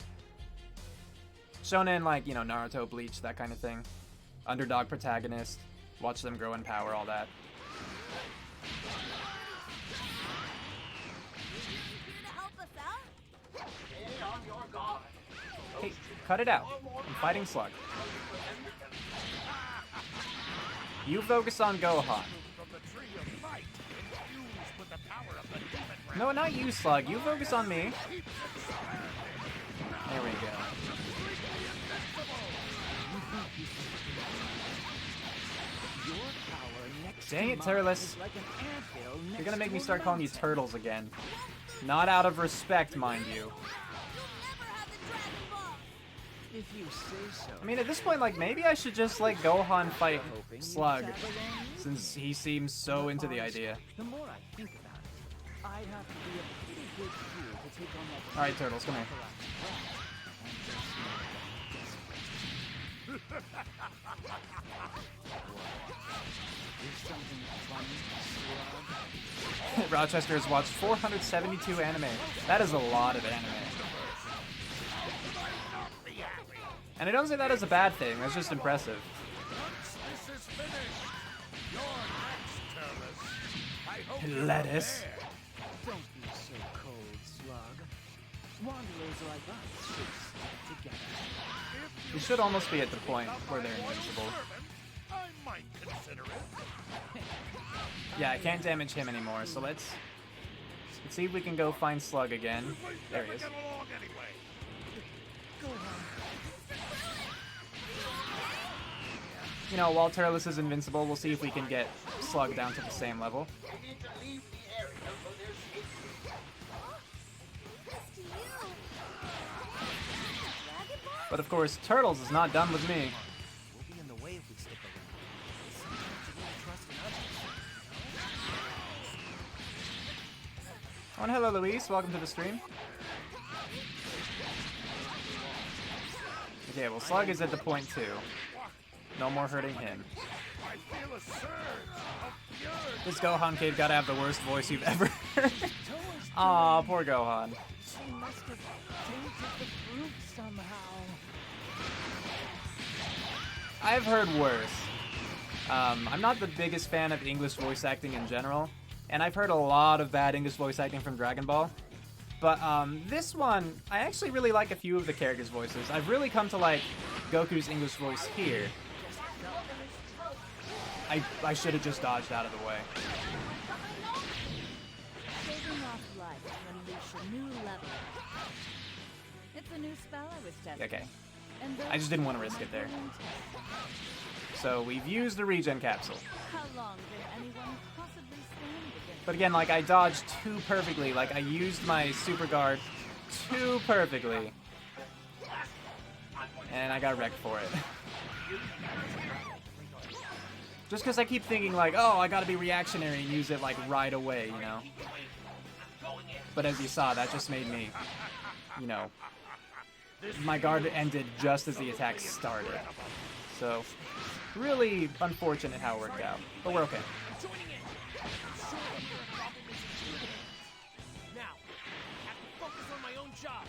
Shonen, like, Naruto, Bleach, that kind of thing. Underdog protagonist. Watch them grow in power, all that. Hey, cut it out. I'm fighting Slug. You focus on Gohan. No, not you, Slug. You focus on me. There we go. Dang it, Turles. You're gonna make me start calling you Turtles again. Not out of respect, mind you. If you say so. I mean, at this point, like, maybe I should just let Gohan fight Slug, since he seems so into the idea. The more I think about it, I'd have to be a pretty good fool to take on that. Alright, Turtles, come here. Rochester has watched 472 anime. That is a lot of anime. And I don't say that as a bad thing, that's just impressive. Lettuce. Don't be so cold, Slug. Wanderers like us should stick together. You should almost be at the point where they're invincible. I might consider it. Yeah, I can't damage him anymore, so let's see if we can go find Slug again. There he is. While Turles is invincible, we'll see if we can get Slug down to the same level. But of course, Turtles is not done with me. We'll be in the way if we stick around. Trust in others. Oh, and hello, Luis. Welcome to the stream. Okay, well, Slug is at the point 2. No more hurting him. This Gohan kid gotta have the worst voice you've ever heard. Aw, poor Gohan. She must have tainted the fruit somehow. I've heard worse. I'm not the biggest fan of English voice acting in general, and I've heard a lot of bad English voice acting from Dragon Ball. But this one, I actually really like a few of the characters' voices. I've really come to like Goku's English voice here. I should have just dodged out of the way. Saving off life to unleash a new level. It's a new spell I was testing. Okay. And I just didn't want to risk it there. So we've used the regen capsule. How long can anyone possibly stand against? But again, like, I dodged too perfectly. Like, I used my super guard too perfectly. And I got wrecked for it. Just because I keep thinking, like, oh, I gotta be reactionary and use it, like, right away, But as you saw, that just made me, my guard ended just as the attack started. So, Really unfortunate how it worked out, but we're okay. Joining in. I'm sure that your problem is in good hands. Now, I have to focus on my own job.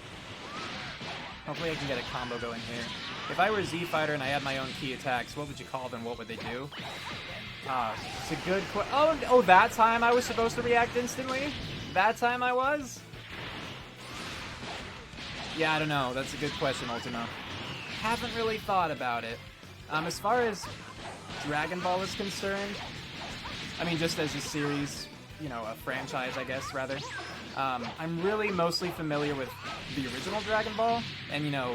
Hopefully I can get a combo going here. If I were Z Fighter and I had my own key attacks, what would you call them? What would they do? It's a good oh, that time I was supposed to react instantly? That time I was? Yeah, I don't know. That's a good question, Ultima. Haven't really thought about it. As far as Dragon Ball is concerned, I mean, just as a series, you know, a franchise, I guess, rather, I'm really mostly familiar with the original Dragon Ball, and, you know,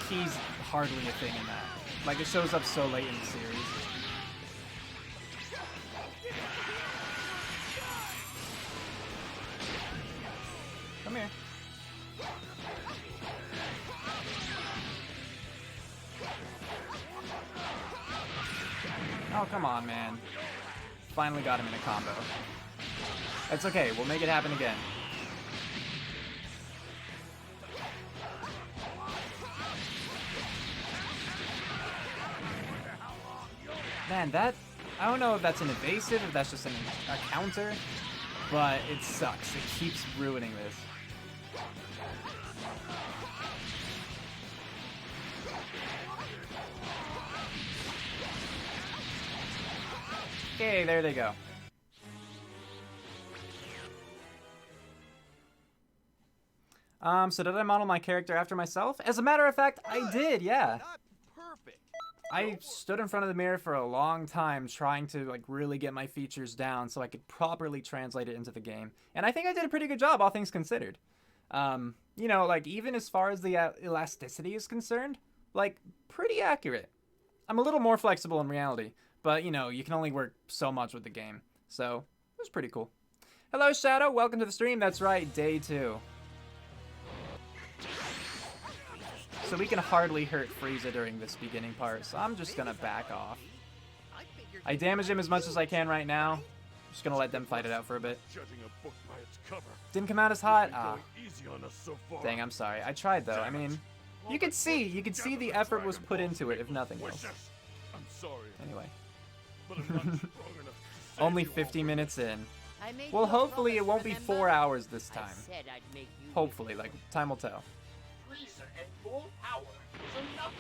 Ki's hardly a thing in that. Like, it shows up so late in the series. Come here. Oh, come on, man. Finally got him in a combo. That's okay, we'll make it happen again. Man, that... I don't know if that's an evasive, if that's just a counter, but it sucks. It keeps ruining this. Okay, there they go. So did I model my character after myself? As a matter of fact, I did, yeah. Not perfect. I stood in front of the mirror for a long time trying to like really get my features down so I could properly translate it into the game. And I think I did a pretty good job, all things considered. You know, like even as far as the elasticity is concerned, like pretty accurate. I'm a little more flexible in reality, but you know, you can only work so much with the game. So it was pretty cool. Hello, Shadow. Welcome to the stream. That's right, day 2. So we can hardly hurt Frieza during this beginning part, so I'm just gonna back off. I damage him as much as I can right now. I'm just gonna let them fight it out for a bit. Judging a book by its cover. Didn't come out as hot? Ah. Going easy on us so far. Dang, I'm sorry. I tried though. I mean, you could see the effort was put into it, if nothing else. I'm sorry, Anyway, but I'm not strong enough to save only you all. 50 minutes in. I made Well, you a hopefully it promise, won't be remember? 4 hours this I time. said I'd make you Hopefully, like, time will tell. Frieza at full power is enough.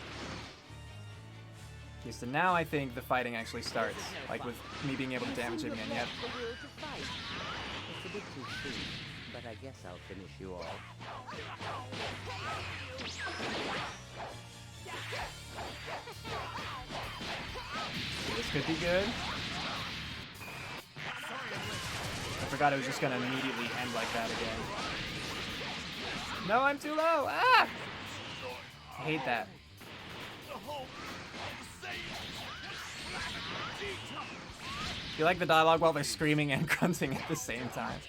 Okay, so now I think the fighting actually starts, like with me being able to damage him again yet. The will to fight. It's a bit too soon, but I guess I'll finish you all. This could be good. I forgot it was just gonna immediately end like that again. No, I'm too low! Ah! I hate that. You like the dialogue while they're screaming and grunting at the same time.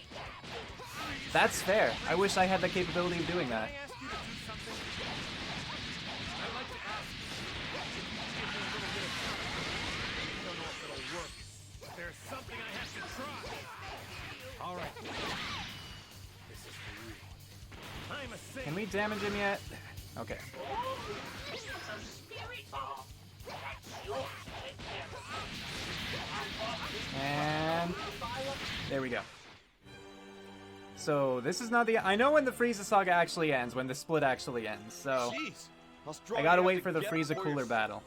That's fair. I wish I had the capability of doing that. Can I ask you to do something? I'd like to ask if you give me a little bit of time. I don't know if it'll work. But there's something I have to try. All right. This is for real. I'm a saint. Can we damage him yet? Okay. And there we go. So this is not the... I know when the Frieza saga actually ends, when the split actually ends, so Jeez, how strong I gotta you have wait to for the get Frieza before Cooler you're- battle.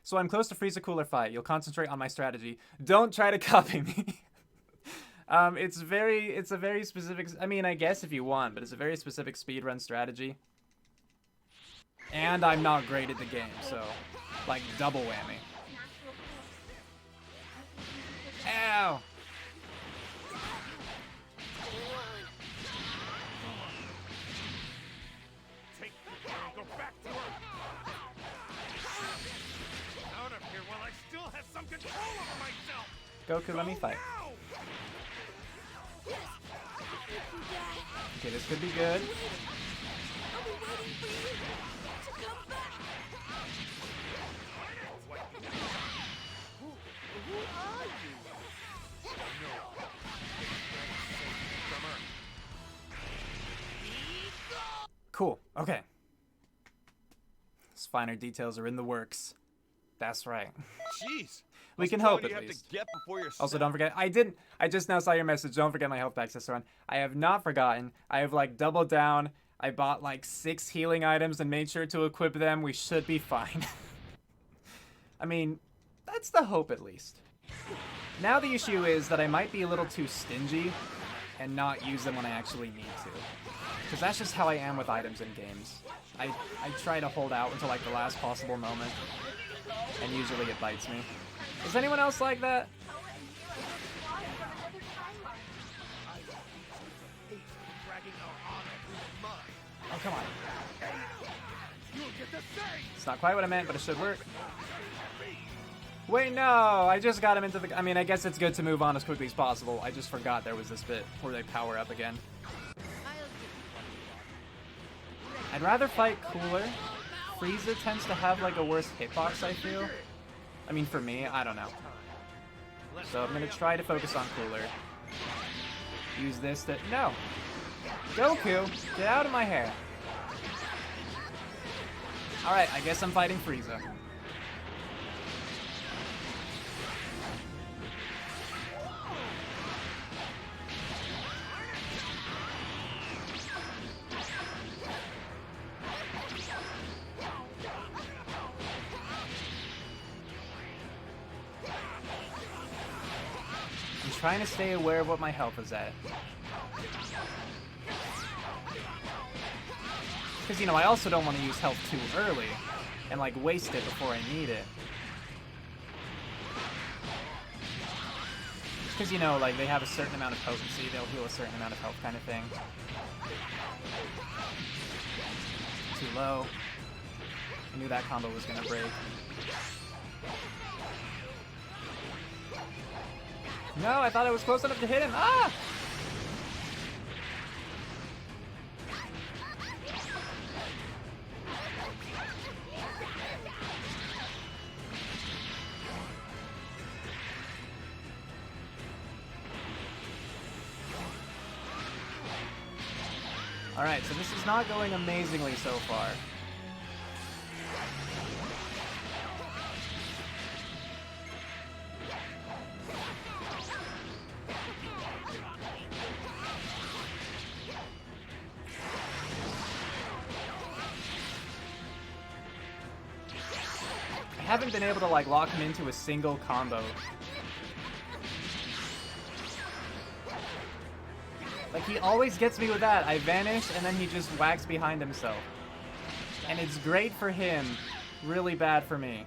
So I'm close to Frieza Cooler fight. You'll concentrate on my strategy. Don't try to copy me. It's a very specific... I mean, I guess if you want, but it's a very specific speedrun strategy. And I'm not great at the game, so like double whammy. Ow! Take the and go back to work. Out of here while I still have some control over myself. Goku, let me fight. Now! Okay, this could be good. Cool, okay. These finer details are in the works. That's right. Jeez. We Must can tell hope you at have least. to get before you're Also, set. don't forget, I just now saw your message. Don't forget my health pack, Sister Run. I have not forgotten. I have, like, doubled down. I bought, like, 6 healing items and made sure to equip them. We should be fine. I mean, that's the hope, at least. Now the issue is that I might be a little too stingy and not use them when I actually need to. Because that's just how I am with items in games. I try to hold out until, like, the last possible moment. And usually it bites me. Is anyone else like that? Oh, come on. It's not quite what I meant, but it should work. Wait, no! I just got him into the... I mean, I guess it's good to move on as quickly as possible. I just forgot there was this bit where they power up again. I'd rather fight Cooler. Frieza tends to have, like, a worse hitbox, I feel. I mean, for me, I don't know. So I'm gonna try to focus on Cooler. Use this to... No! Goku! Get out of my hair! Alright, I guess I'm fighting Frieza. I'm trying to stay aware of what my health is at. Because, you know, I also don't want to use health too early and, like, waste it before I need it. Because, you know, like, they have a certain amount of potency, they'll heal a certain amount of health kind of thing. Too low. I knew that combo was going to break. No, I thought I was close enough to hit him. Ah! Alright, so this is not going amazingly so far. I haven't been able to, like, lock him into a single combo. Like, he always gets me with that. I vanish, and then he just whacks behind himself. And it's great for him, really bad for me.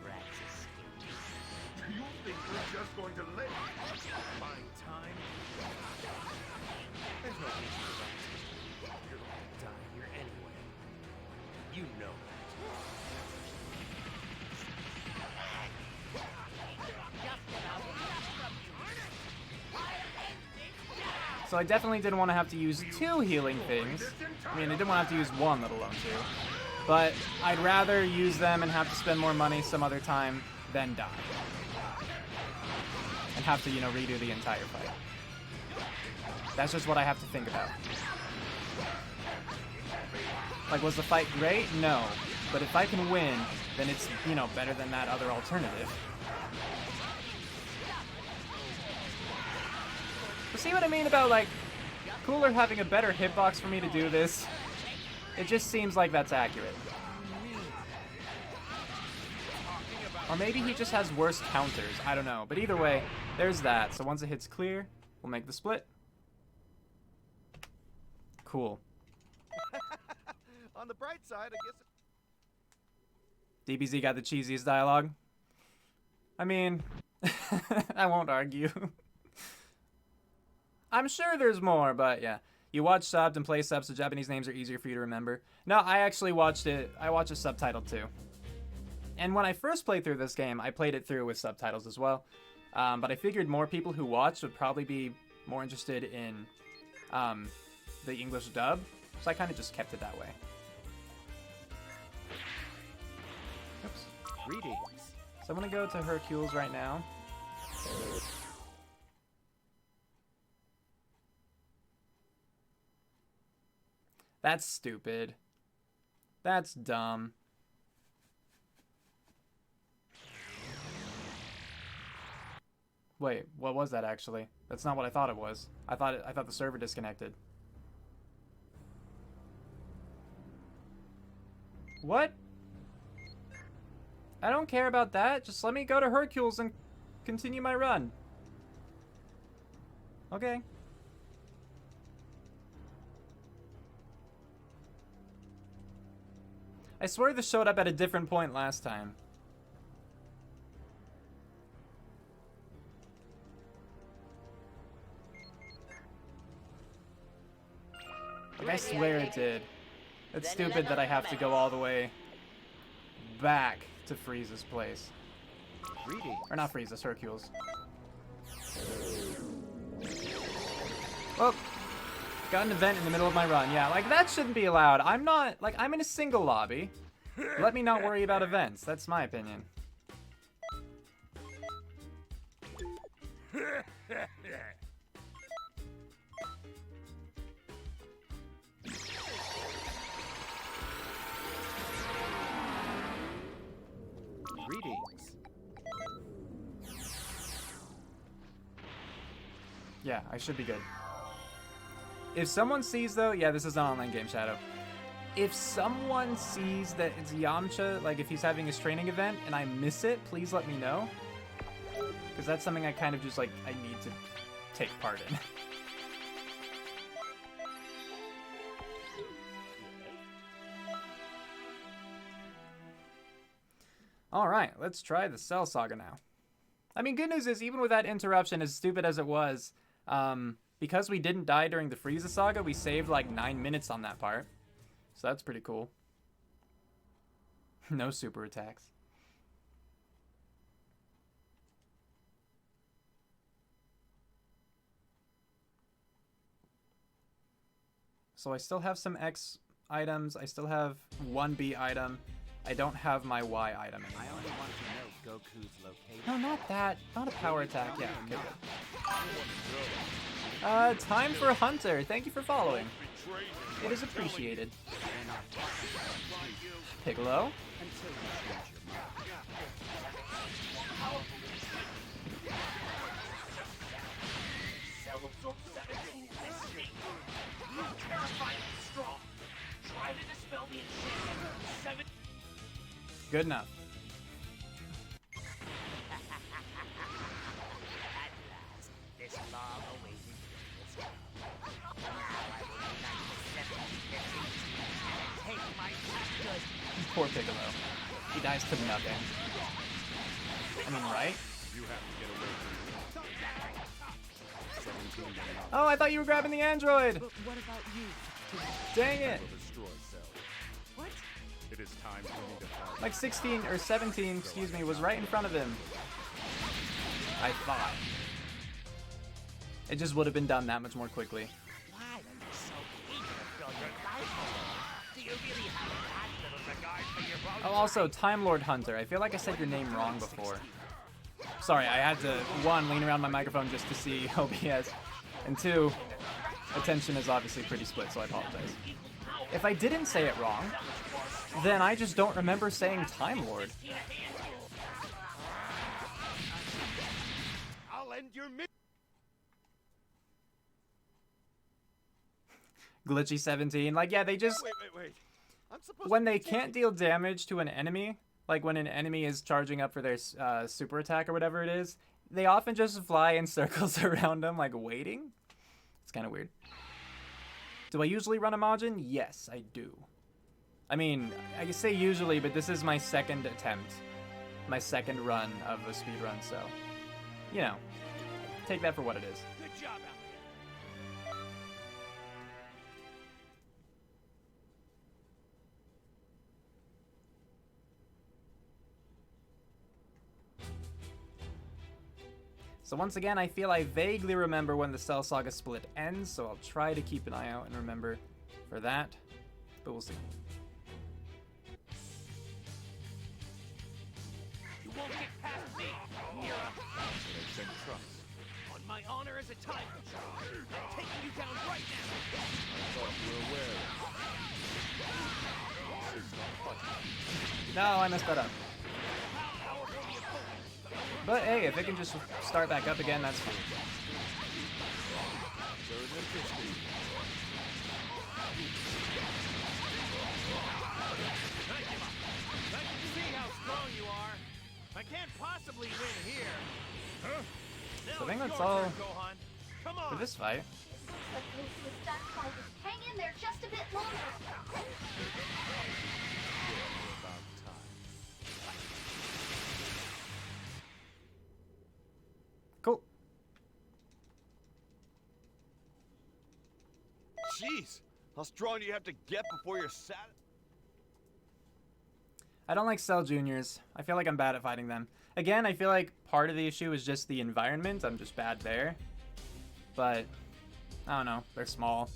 You think we're just going to live? Find time? There's no reason for that. You're going to die here anyway. You know So I definitely didn't want to have to use 2 healing things. I mean, I didn't want to have to use 1, let alone 2. But I'd rather use them and have to spend more money some other time than die. And have to, you know, redo the entire fight. That's just what I have to think about. Like, was the fight great? No. But if I can win, then it's, you know, better than that other alternative. But see what I mean about, like, Cooler having a better hitbox for me to do this? It just seems like that's accurate. Or maybe he just has worse counters. I don't know. But either way, there's that. So once it hits clear, we'll make the split. Cool. On the bright side, I guess. DBZ got the cheesiest dialogue. I mean, I won't argue. I'm sure there's more, but yeah. You watch subbed and play subs, so Japanese names are easier for you to remember. No, I actually watched it. I watched it subtitled too. And when I first played through this game, I played it through with subtitles as well. But I figured more people who watched would probably be more interested in the English dub, so I kind of just kept it that way. Oops. Greetings. So I'm gonna go to Hercules right now. That's stupid. That's dumb. Wait, what was that actually? That's not what I thought it was. I thought the server disconnected. What? I don't care about that. Just let me go to Hercules and continue my run. Okay. I swear this showed up at a different point last time. Like, I swear it did. It's stupid that I have to go all the way back to Frieza's place. Greetings. Or not Frieza's, Hercules. Oh, got an event in the middle of my run. Yeah, like, that shouldn't be allowed. I'm not, like, I'm in a single lobby. Let me not worry about events. That's my opinion. Greetings. Yeah, I should be good. If someone sees, though, yeah, this is an online game, Shadow. If someone sees that it's Yamcha, like if he's having his training event and I miss it, please let me know. Because that's something I kind of just, like, I need to take part in. Alright, let's try the Cell Saga now. I mean, good news is, even with that interruption, as stupid as it was, because we didn't die during the Frieza Saga, we saved like 9 minutes on that part. So that's pretty cool. No super attacks. So I still have some X items. I still have one B item. I don't have my Y item anymore. I only want to know Goku's location. No, not that. Not a power attack. Yeah, okay, good. Time for Hunter. Thank you for following. It is appreciated. Piccolo. Good enough. This long-awaited day has come. Now I will unite the 70 and take my captors. Poor Piccolo. He dies to nothing. I mean, right? You have to get away from me. Oh, I thought you were grabbing the android! But what about you? Dang it! Destroy Cell. What? It is time for me to fight. Like 16 or 17, excuse me, was right in front of him. I thought. It just would have been done that much more quickly. Why are you so eager to fill your life away? Do you really have that little regard for your own Oh, also, Time Lord Hunter. I feel like I said your name wrong before. Sorry, I had to, 1, lean around my microphone just to see OBS, and 2, attention is obviously pretty split, so I apologize. If I didn't say it wrong, then I just don't remember saying Time Lord. I'll end your mission. Glitchy 17, like, yeah, they just, Wait. I'm supposed when to they be can't deal damage to an enemy, like when an enemy is charging up for their super attack or whatever it is, they often just fly in circles around them, like waiting. It's kind of weird. Do I usually run a Majin? Yes, I do. I mean, I say usually, but this is my second attempt. My second run of a speedrun, so, you know, take that for what it is. Good job out there. So once again, I feel I vaguely remember when the Cell Saga split ends, so I'll try to keep an eye out and remember for that, but we'll see. You won't get past me, Mira. Send trust. On my honor as a time control, I'm taking you down right now. I thought you were aware of it. No, I messed that up. How powerful the opponent, but But hey, if it can just start back up again, that's cool. See how strong you are. I can't possibly win here. Huh? So I think that's all Gohan. Come on. for this fight. Hang in there just a bit longer. Cool. Jeez, how strong do you have to get before you're sat? I don't like Cell Juniors. I feel like I'm bad at fighting them. Again, I feel like part of the issue is just the environment. I'm just bad there. But, I don't know. They're small.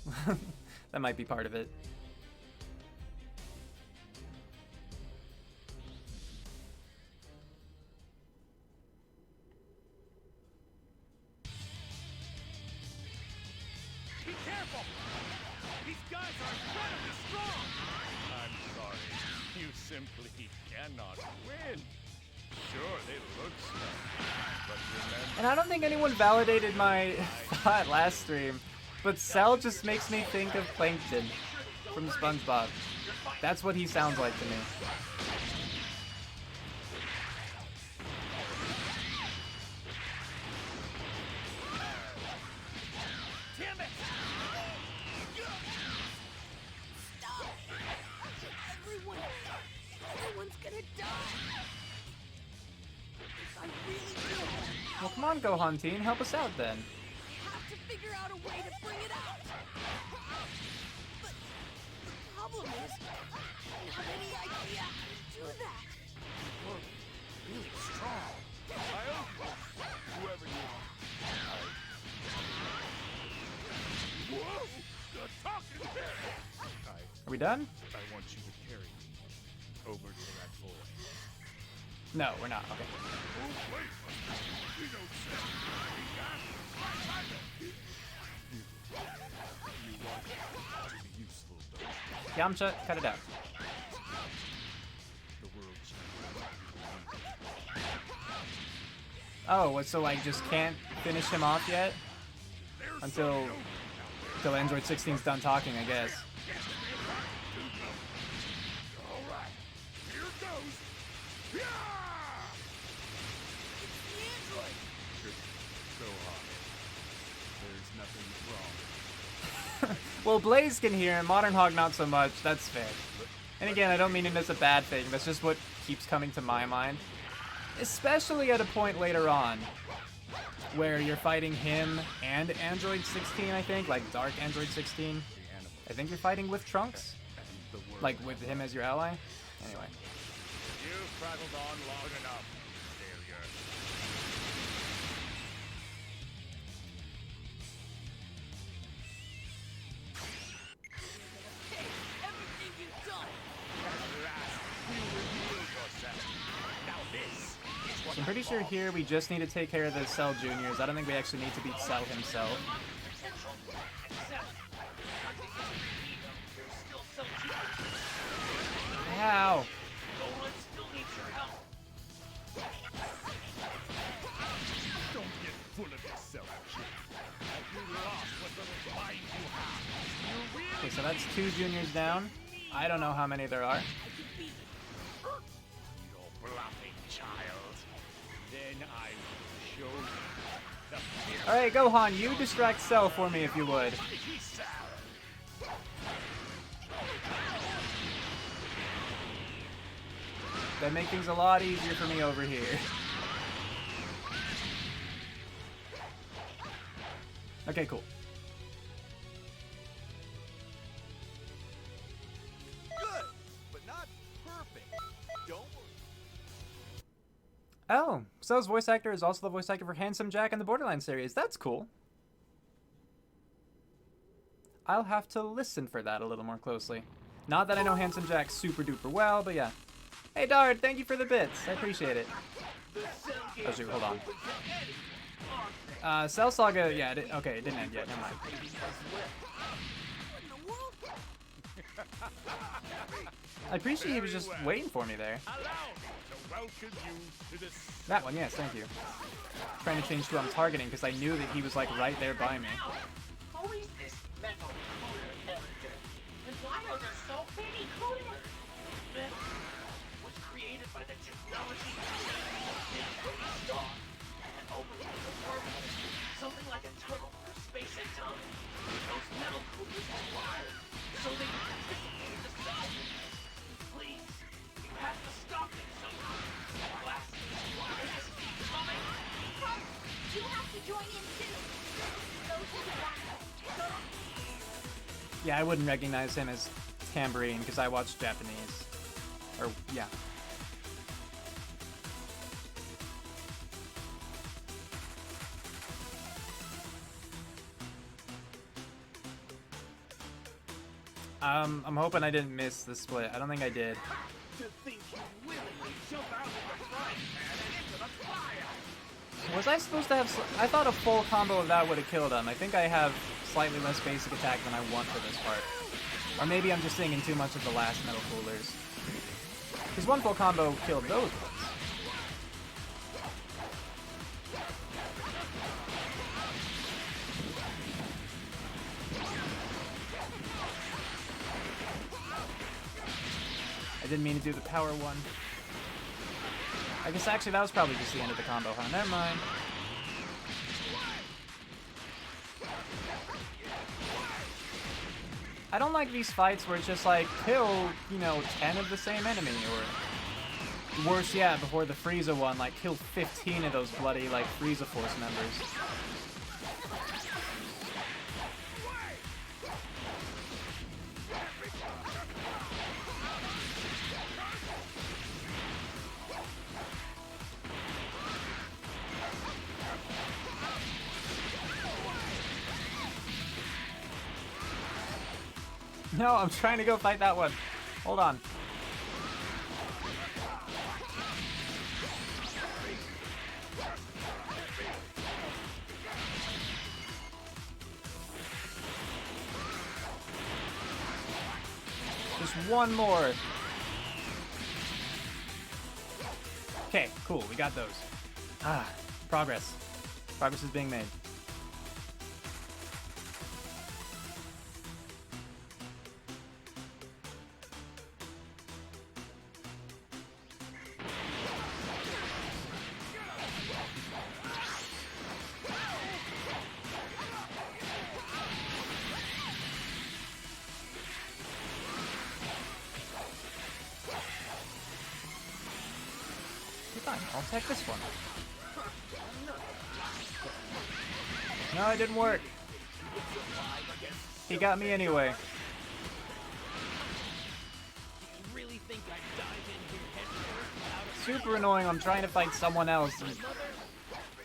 That might be part of it. Be careful. These guys are incredibly strong. I'm sorry. You simply cannot win. Sure, they look strong, but remember... And I don't think anyone validated my thought last stream, but Cell just makes me think of Plankton from SpongeBob. That's what he sounds like to me. Damn it! Stop! Everyone's gonna die! I really do! Well, come on, Gohan Teen, help us out then. Have to figure out a way to bring it out! But the problem is, I don't have any idea how to do that! You're really strong. I owe you, whoever you are. Whoa! The talking bear! Are we done? I want you to carry me over to that boy. No, we're not. Okay. Oh, wait! You don't say. You want to be useful, don't you? Yamcha, cut it out. The world Oh, what, so I just can't finish him off yet? Until Android 16's done talking, I guess. Alright, here goes! Yeah! Go on. There's nothing wrong. Well, Blaze can hear him, Modern Hog not so much, that's fair. And again, I don't mean it as a bad thing, that's just what keeps coming to my mind. Especially at a point later on, where you're fighting him and Android 16, I think, like Dark Android 16. I think you're fighting with Trunks, like with him as your ally. Anyway. You've prattled on long enough, failure. Hey, everything you've done! At last, you revealed yourself. Now this is what So I'm pretty sure here we just need to take care of the Cell Juniors. I don't think we actually need to beat Cell himself. Ow! Don't get full of yourself, kid. Have you lost what little mind you have? You really Okay, so that's 2 juniors down. I don't know how many there are. You're bluffing, child. Then I will show you the fear. Alright, Gohan, you distract Cell for me if you would. That'd make things a lot easier for me over here. Okay, cool. Good, but not perfect. Don't worry. Oh, Cell's voice actor is also the voice actor for Handsome Jack in the Borderlands series. That's cool. I'll have to listen for that a little more closely. Not that I know Handsome Jack super duper well, but yeah. Hey Dard, thank you for the bits. I appreciate it. Oh shoot, hold on. Cell Saga, yeah, okay, it didn't end yet. Never mind. What in the world? I appreciate he was just waiting for me there. Allow me to welcome you to the That one, yes, thank you. Trying to change who I'm targeting because I knew that he was like right there by me. Who is this metal cooler character? And why are there so many coolers? Metal was created by the technology Tony Stark and opened the wormhole, something like a tunnel for space and time. Those metal coolers are wired so they can participate in the cell. Please, you have to stop it somehow. Glass is coming. You have to join in too. Go to the back. Yeah, I wouldn't recognize him as Tambourine because I watched Japanese. Or, yeah. I'm hoping I didn't miss the split. I don't think I did. To think you willingly jump out of the frying pan and into the fire! Was I supposed to have... I thought a full combo of that would have killed him. I think I have slightly less basic attack than I want for this part. Or maybe I'm just thinking too much of the last metal coolers. Because one full combo killed those ones. I didn't mean to do the power one. I guess actually that was probably just the end of the combo, huh? Never mind. I don't like these fights where it's just like, kill, you know, 10 of the same enemy, or worse yet, before the Frieza one, like kill 15 of those bloody, like, Frieza Force members. No, I'm trying to go fight that one. Hold on. Just one more. Okay, cool. We got those. Ah, progress. Progress is being made. Fine, I'll take this one. No, it didn't work. He got me anyway. Super annoying. I'm trying to fight someone else and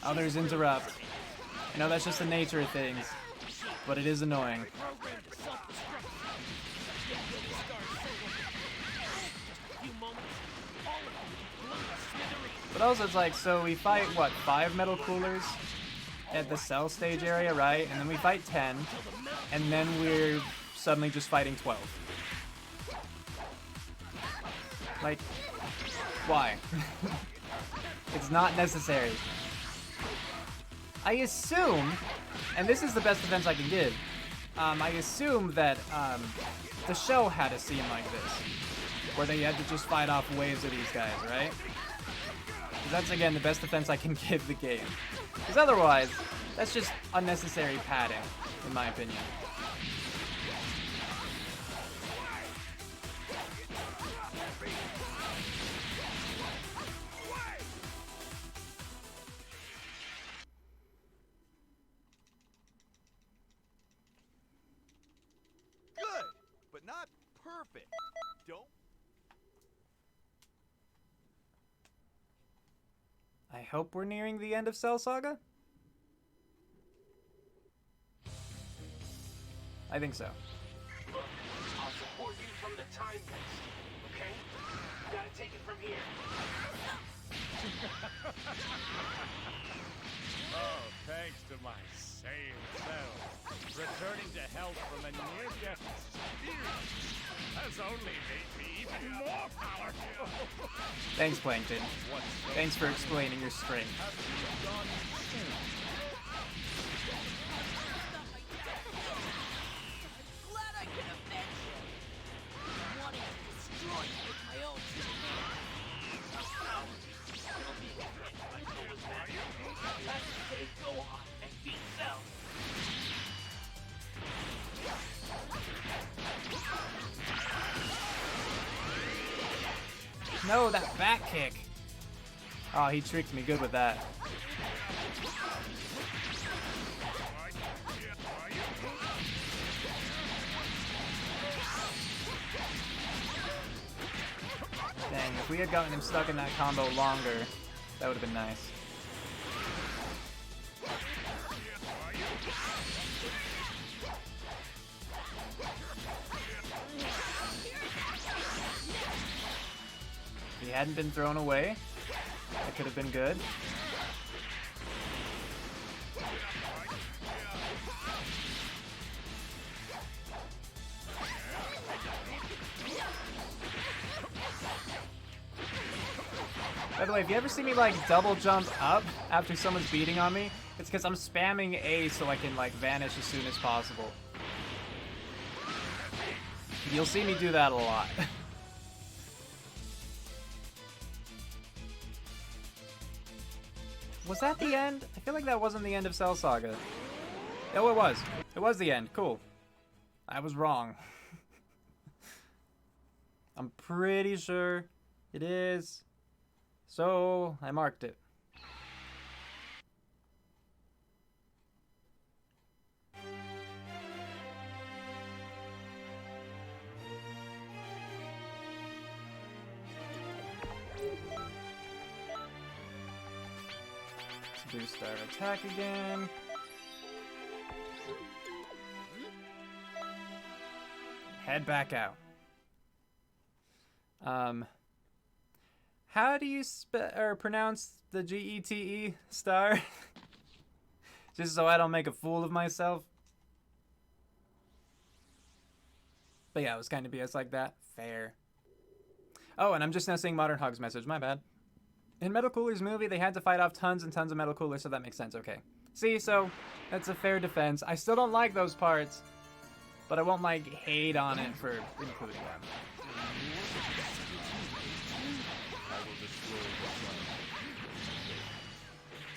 others interrupt. I know that's just the nature of things, but it is annoying. But also it's like, so we fight, what, 5 metal coolers at the cell stage area, right? And then we fight 10, and then we're suddenly just fighting 12. Like, why? It's not necessary. I assume, and this is the best defense I can give, I assume that the show had a scene like this, where they had to just fight off waves of these guys, right? That's, again, the best defense I can give the game. Because otherwise, that's just unnecessary padding, in my opinion. Good, but not perfect. Don't. I hope we're nearing the end of Cell Saga? I think so. Look, I'll support you from the time waste, okay? You gotta take it from here. Oh, thanks to my sane self, returning to health from a near-death experience has only made me even more powerful. Thanks, Plankton. Thanks for explaining your strength. Have you gone insane? I'm glad I could avenge him. I'm wanting to destroy you with my own two hands. Go on and be self. No, that back kick. Oh, he tricked me good with that. Dang, if we had gotten him stuck in that combo longer, that would have been nice. If he hadn't been thrown away, that could have been good. By the way, if you ever see me like double jump up after someone's beating on me, it's because I'm spamming A so I can like vanish as soon as possible. You'll see me do that a lot. Was that the end? I feel like that wasn't the end of Cell Saga. Oh, it was. It was the end. Cool. I was wrong. I'm pretty sure it is. So, I marked it. Boost our attack again. Head back out. How do you pronounce the G-E-T-E star? Just so I don't make a fool of myself. But yeah, it was kind of BS like that. Fair. Oh, and I'm just now seeing Modern Hog's message. My bad. In Metal Cooler's movie, they had to fight off tons and tons of Metal Coolers, so that makes sense. Okay. See, so that's a fair defense. I still don't like those parts, but I won't, like, hate on it for including them.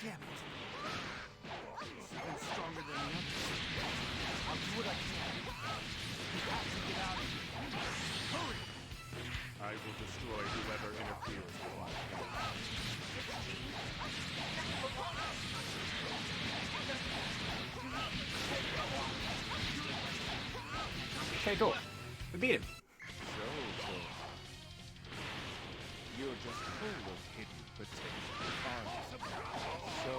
Damn it. Even stronger than the others. I'll do what I can. You have to get out of here. Hurry! I will destroy whoever interferes with my plan. Okay, cool. We beat him. You're just full of hidden potential. So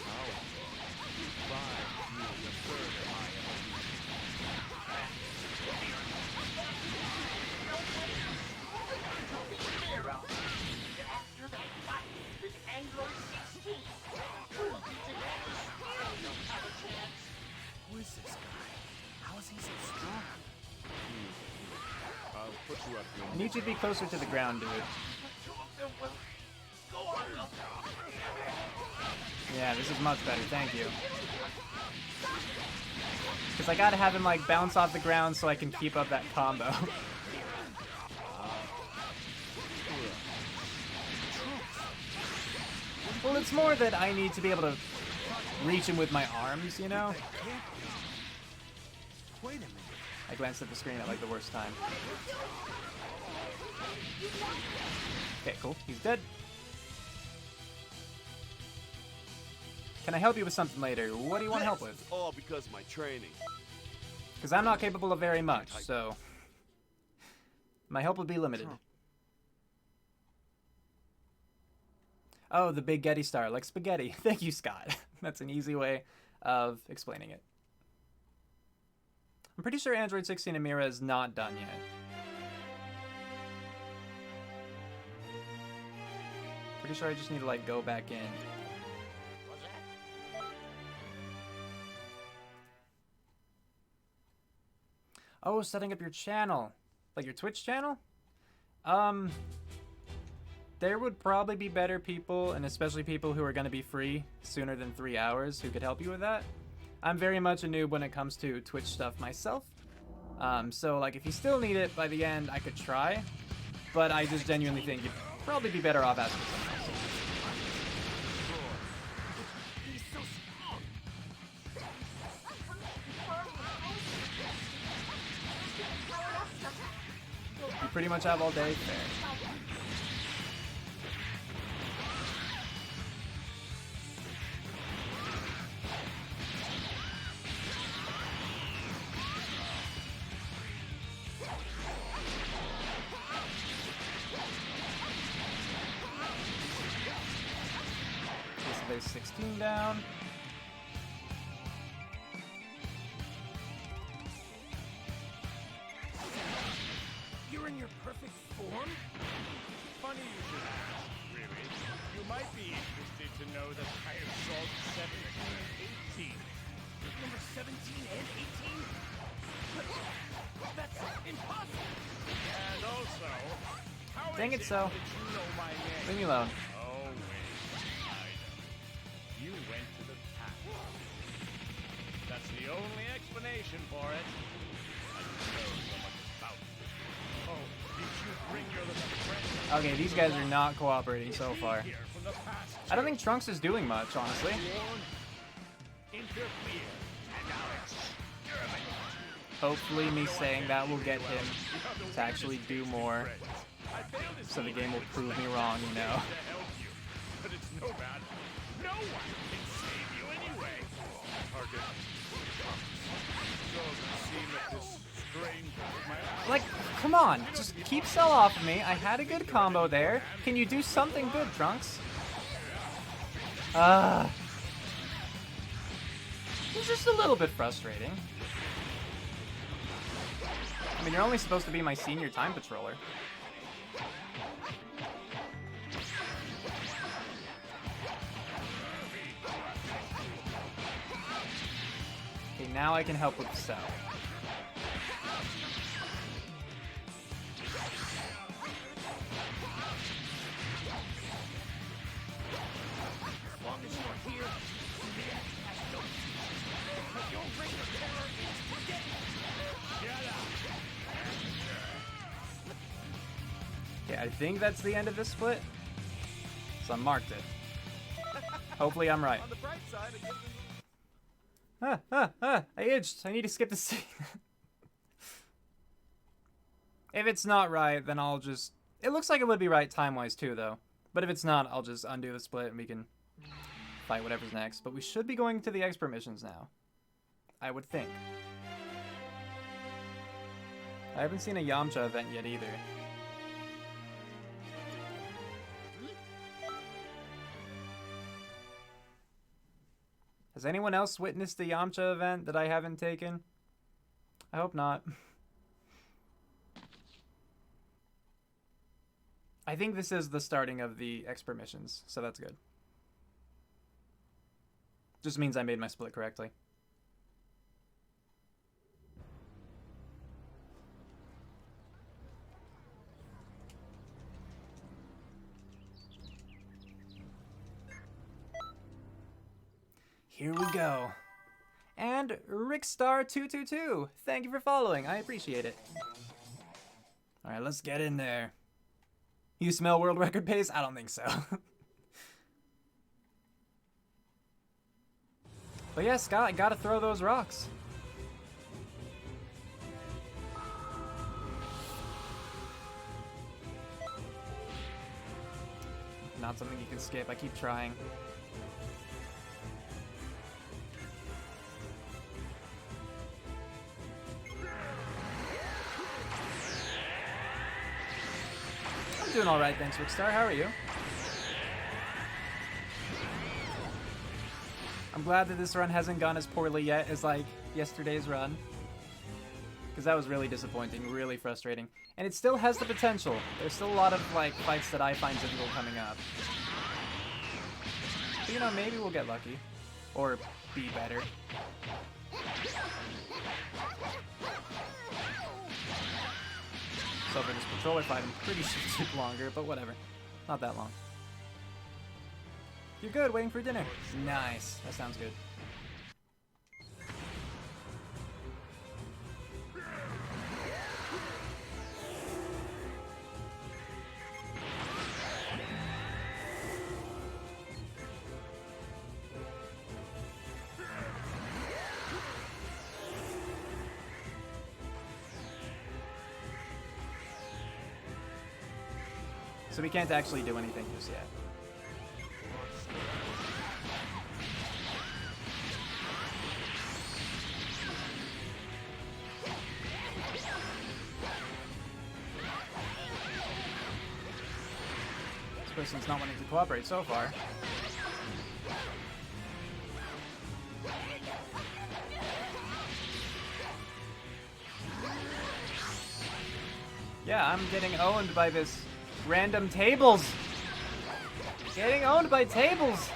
powerful. By you the third of my After that fight with Android 16, who will be together? Don't have a chance. Who is this guy? How is he so strong? I'll put you up here. I need you to be closer to the ground, dude. Two of them will go on. Yeah, this is much better. Thank you. Because I gotta have him, like, bounce off the ground so I can keep up that combo. Well, it's more that I need to be able to reach him with my arms, you know? Wait a minute. I glanced at the screen at, like, the worst time. Okay, cool. He's dead. Can I help you with something later? What do you want help with? All because of my training. Because I'm not capable of very much, so my help would be limited. Oh, the big Getty star, like spaghetti. Thank you, Scott. That's an easy way of explaining it. I'm pretty sure Android 16 Amira is not done yet. Pretty sure I just need to, like, go back in. What's that? Oh, setting up your channel. Like your Twitch channel? There would probably be better people, and especially people who are going to be free sooner than 3 hours, who could help you with that. I'm very much a noob when it comes to Twitch stuff myself. So, like, if you still need it by the end, I could try. But I just genuinely think you'd probably be better off asking someone else. He's so strong. You pretty much have all day. Fair. Base 16 down. You're in your perfect form? Funny you should ask, really. You might be interested to know that I have solved 17, 18. Number 17 and 18? But that's impossible. And also, how Dang is it, so. that you know my name? Leave me alone. Oh, wait. I know. You went to the past. That's the only explanation for it. I don't know so much about it. Oh, did you bring your little friend? Okay, these guys are not cooperating so far. Here from the past. I don't think Trunks is doing much, honestly. Interfere. And now exterminate. Hopefully me saying that will get him to actually do more, so the game will prove me wrong, you know. To help you, but it's no bad. No one can save you anyway. Target. Doesn't seem that this stranger might. Like, come on, just keep Cell off of me. I had a good combo there. Can you do something good, Trunks? It's just a little bit frustrating. I mean, you're only supposed to be my senior time patroller. Okay, now I can help with Cell. As long as you're here, man has no future. Because your reign of terror is today. Get out. Okay, I think that's the end of this split. So I marked it. Hopefully I'm right. On the bright side, it gives them I itched. I need to skip the scene. If it's not right, then I'll just... It looks like it would be right time-wise too, though. But if it's not, I'll just undo the split and we can fight whatever's next. But we should be going to the expert missions now. I would think. I haven't seen a Yamcha event yet either. Has anyone else witnessed the Yamcha event that I haven't taken? I hope not. I think this is the starting of the expert missions, so that's good. Just means I made my split correctly. Here we go. And Rickstar222, thank you for following. I appreciate it. All right, let's get in there. You smell world record pace? I don't think so. But yeah, Scott, I gotta throw those rocks. Not something you can skip. I keep trying. I'm doing all right, thanks, Rickstar. How are you? I'm glad that this run hasn't gone as poorly yet as, like, yesterday's run. Because that was really disappointing, really frustrating. And it still has the potential. There's still a lot of, like, fights that I find difficult coming up. But, you know, maybe we'll get lucky. Or be better. So for this controller fight, I'm pretty sure it took longer, but whatever. Not that long. You're good, waiting for dinner. Nice. That sounds good. So we can't actually do anything just yet. This person's not wanting to cooperate so far. Yeah, I'm getting owned by this random tables. Getting owned by tables.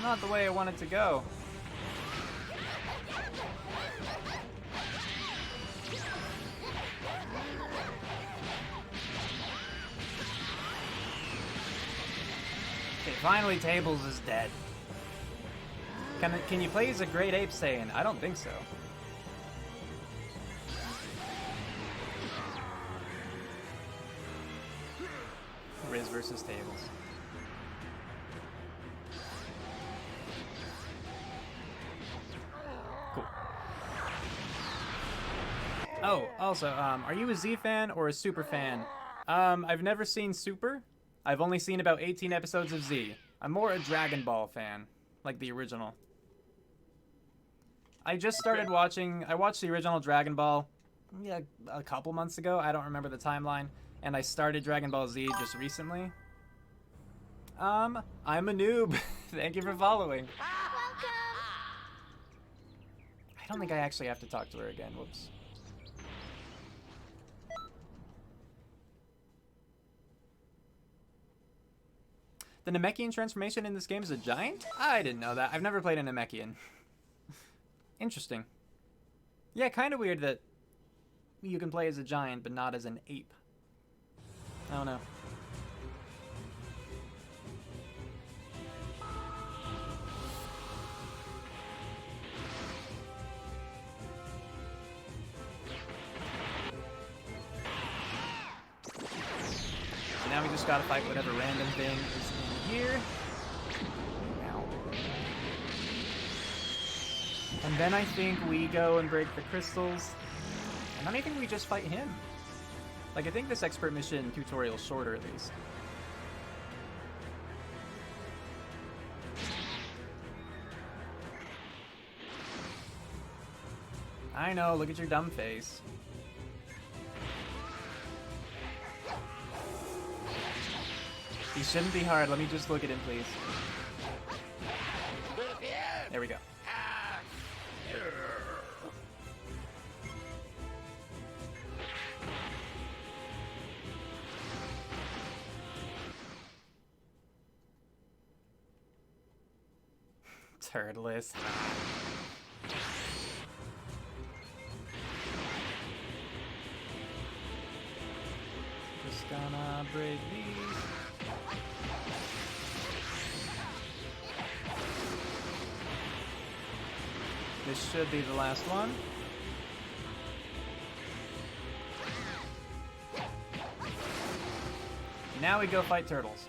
Not the way I want it to go. Okay, finally Tables is dead. Can you play as a Great Ape Saiyan? I don't think so. Riz versus Tables. Cool. Oh, also, are you a Z fan or a Super fan? I've never seen Super. I've only seen about 18 episodes of Z. I'm more a Dragon Ball fan, like the original. I just started watching, I watched the original Dragon Ball a couple months ago. I don't remember the timeline. And I started Dragon Ball Z just recently. I'm a noob. Thank you for following. Welcome. I don't think I actually have to talk to her again. Whoops. The Namekian transformation in this game is a giant? I didn't know that. I've never played a Namekian. Interesting. Yeah, kind of weird that you can play as a giant, but not as an ape. I don't know. So now we just gotta fight whatever random thing is in here. Ow. And then I think we go and break the crystals. And then I think we just fight him. Like, I think this expert mission tutorial is shorter, at least. I know, look at your dumb face. He shouldn't be hard. Let me just look at him, please. There we go. Turtlist. Just gonna break these. This should be the last one. Now we go fight turtles.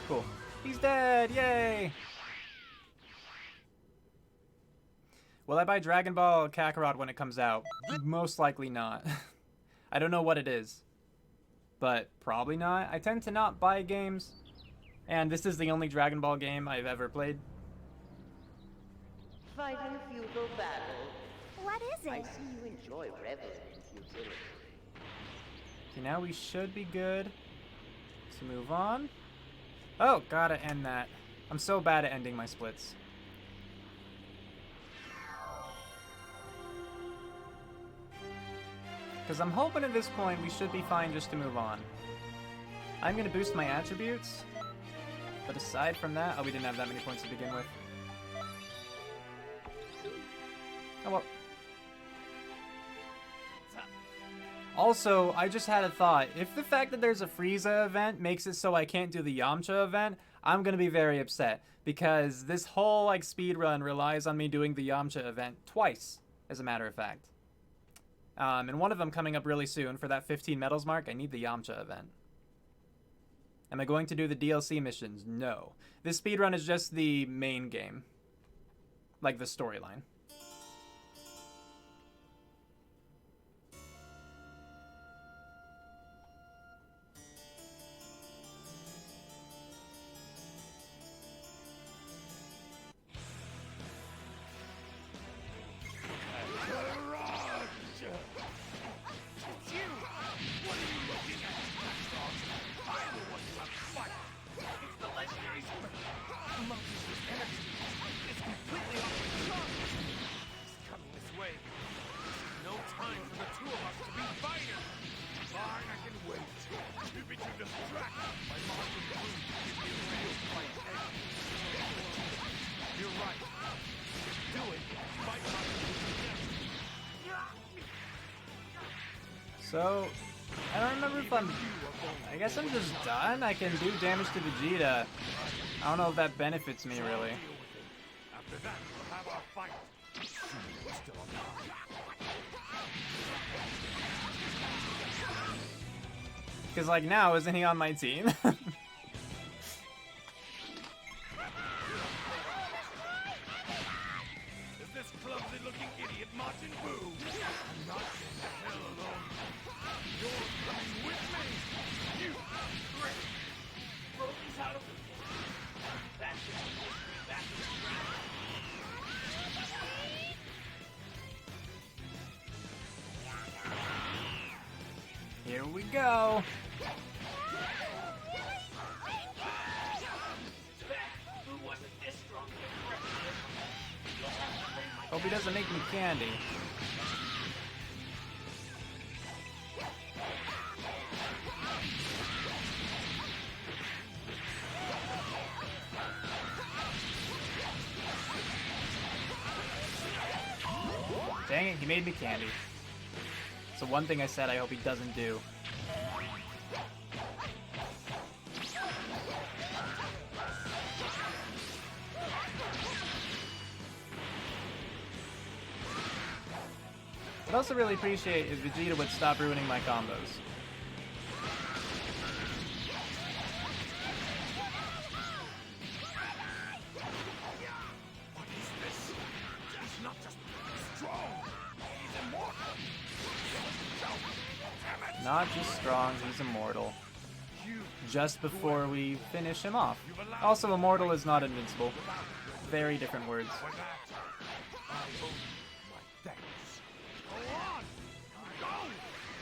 Cool. He's dead! Yay! Will I buy Dragon Ball Kakarot when it comes out? Most likely not. I don't know what it is. But probably not. I tend to not buy games. And this is the only Dragon Ball game I've ever played. Fighting futile battle. What is I it? see you enjoy reveling in futility. Okay, now we should be good to move on. Oh, gotta end that. I'm so bad at ending my splits. Because I'm hoping at this point we should be fine just to move on. I'm going to boost my attributes. But aside from that, oh, we didn't have that many points to begin with. Oh well. Also, I just had a thought. If the fact that there's a Frieza event makes it so I can't do the Yamcha event, I'm going to be very upset. Because this whole, like, speedrun relies on me doing the Yamcha event twice, as a matter of fact. And one of them coming up really soon. For that 15 medals mark, I need the Yamcha event. Am I going to do the DLC missions? No. This speedrun is just the main game. Like the storyline. So, I don't remember if I guess I'm just done. I can do damage to Vegeta. I don't know if that benefits me, really. After that, we'll have our fight. Because, like, now, isn't he on my team? Is this clumsy-looking idiot Martin Boo? I'm not getting the hell alone. You're coming with me. You, Rick. Broken's out of the That's it. Back to the ground. Here we go. Hope he doesn't make me candy. Dang it, he made me candy. So one thing I said I hope he doesn't do. I'd also really appreciate if Vegeta would stop ruining my combos. What is this? He's not just strong. He's immortal. Damn it. Not just strong, he's immortal. Just before we finish him off. Also, immortal is not invincible. Very different words. For that, I owe you my thanks. Go on. Go.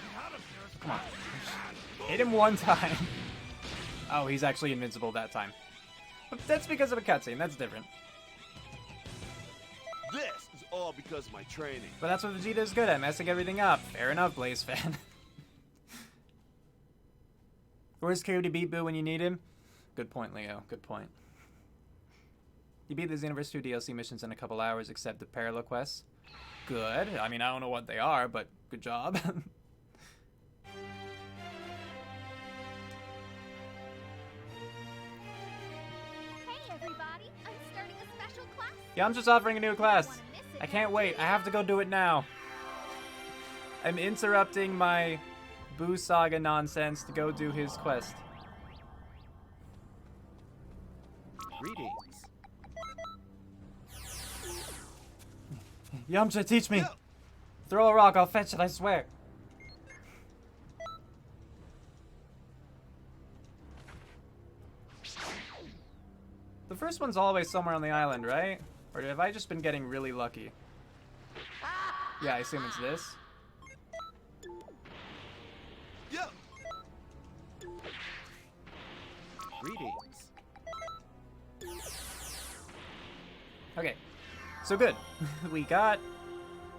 Get out of here. Come on. Hit him one time. Oh, he's actually invincible that time. But that's because of a cutscene. That's different. This is all because of my training. But that's what Vegeta is good at, messing everything up. Fair enough, Blaze fan. Where's Kiryu to beat Boo when you need him? Good point, Leo. Good point. You beat the Xenoverse 2 DLC missions in a couple hours, except the parallel quests. Good. I mean, I don't know what they are, but good job. Hey everybody, I'm starting a special class. Yeah, I'm just offering a new class. I can't wait. I have to go do it now. I'm interrupting my Boo Saga nonsense to go do his quest. Greetings. Yamcha, teach me. Throw a rock, I'll fetch it, I swear. The first one's always somewhere on the island, right? Or have I just been getting really lucky? Yeah, I assume it's this. Yeah. Okay, so good. We got...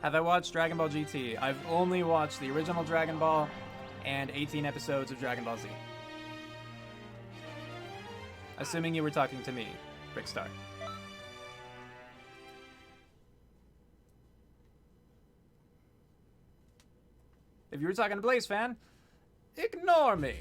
Have I watched Dragon Ball GT? I've only watched the original Dragon Ball and 18 episodes of Dragon Ball Z. Assuming you were talking to me, Brickstar. If you were talking to Blaze Fan, ignore me.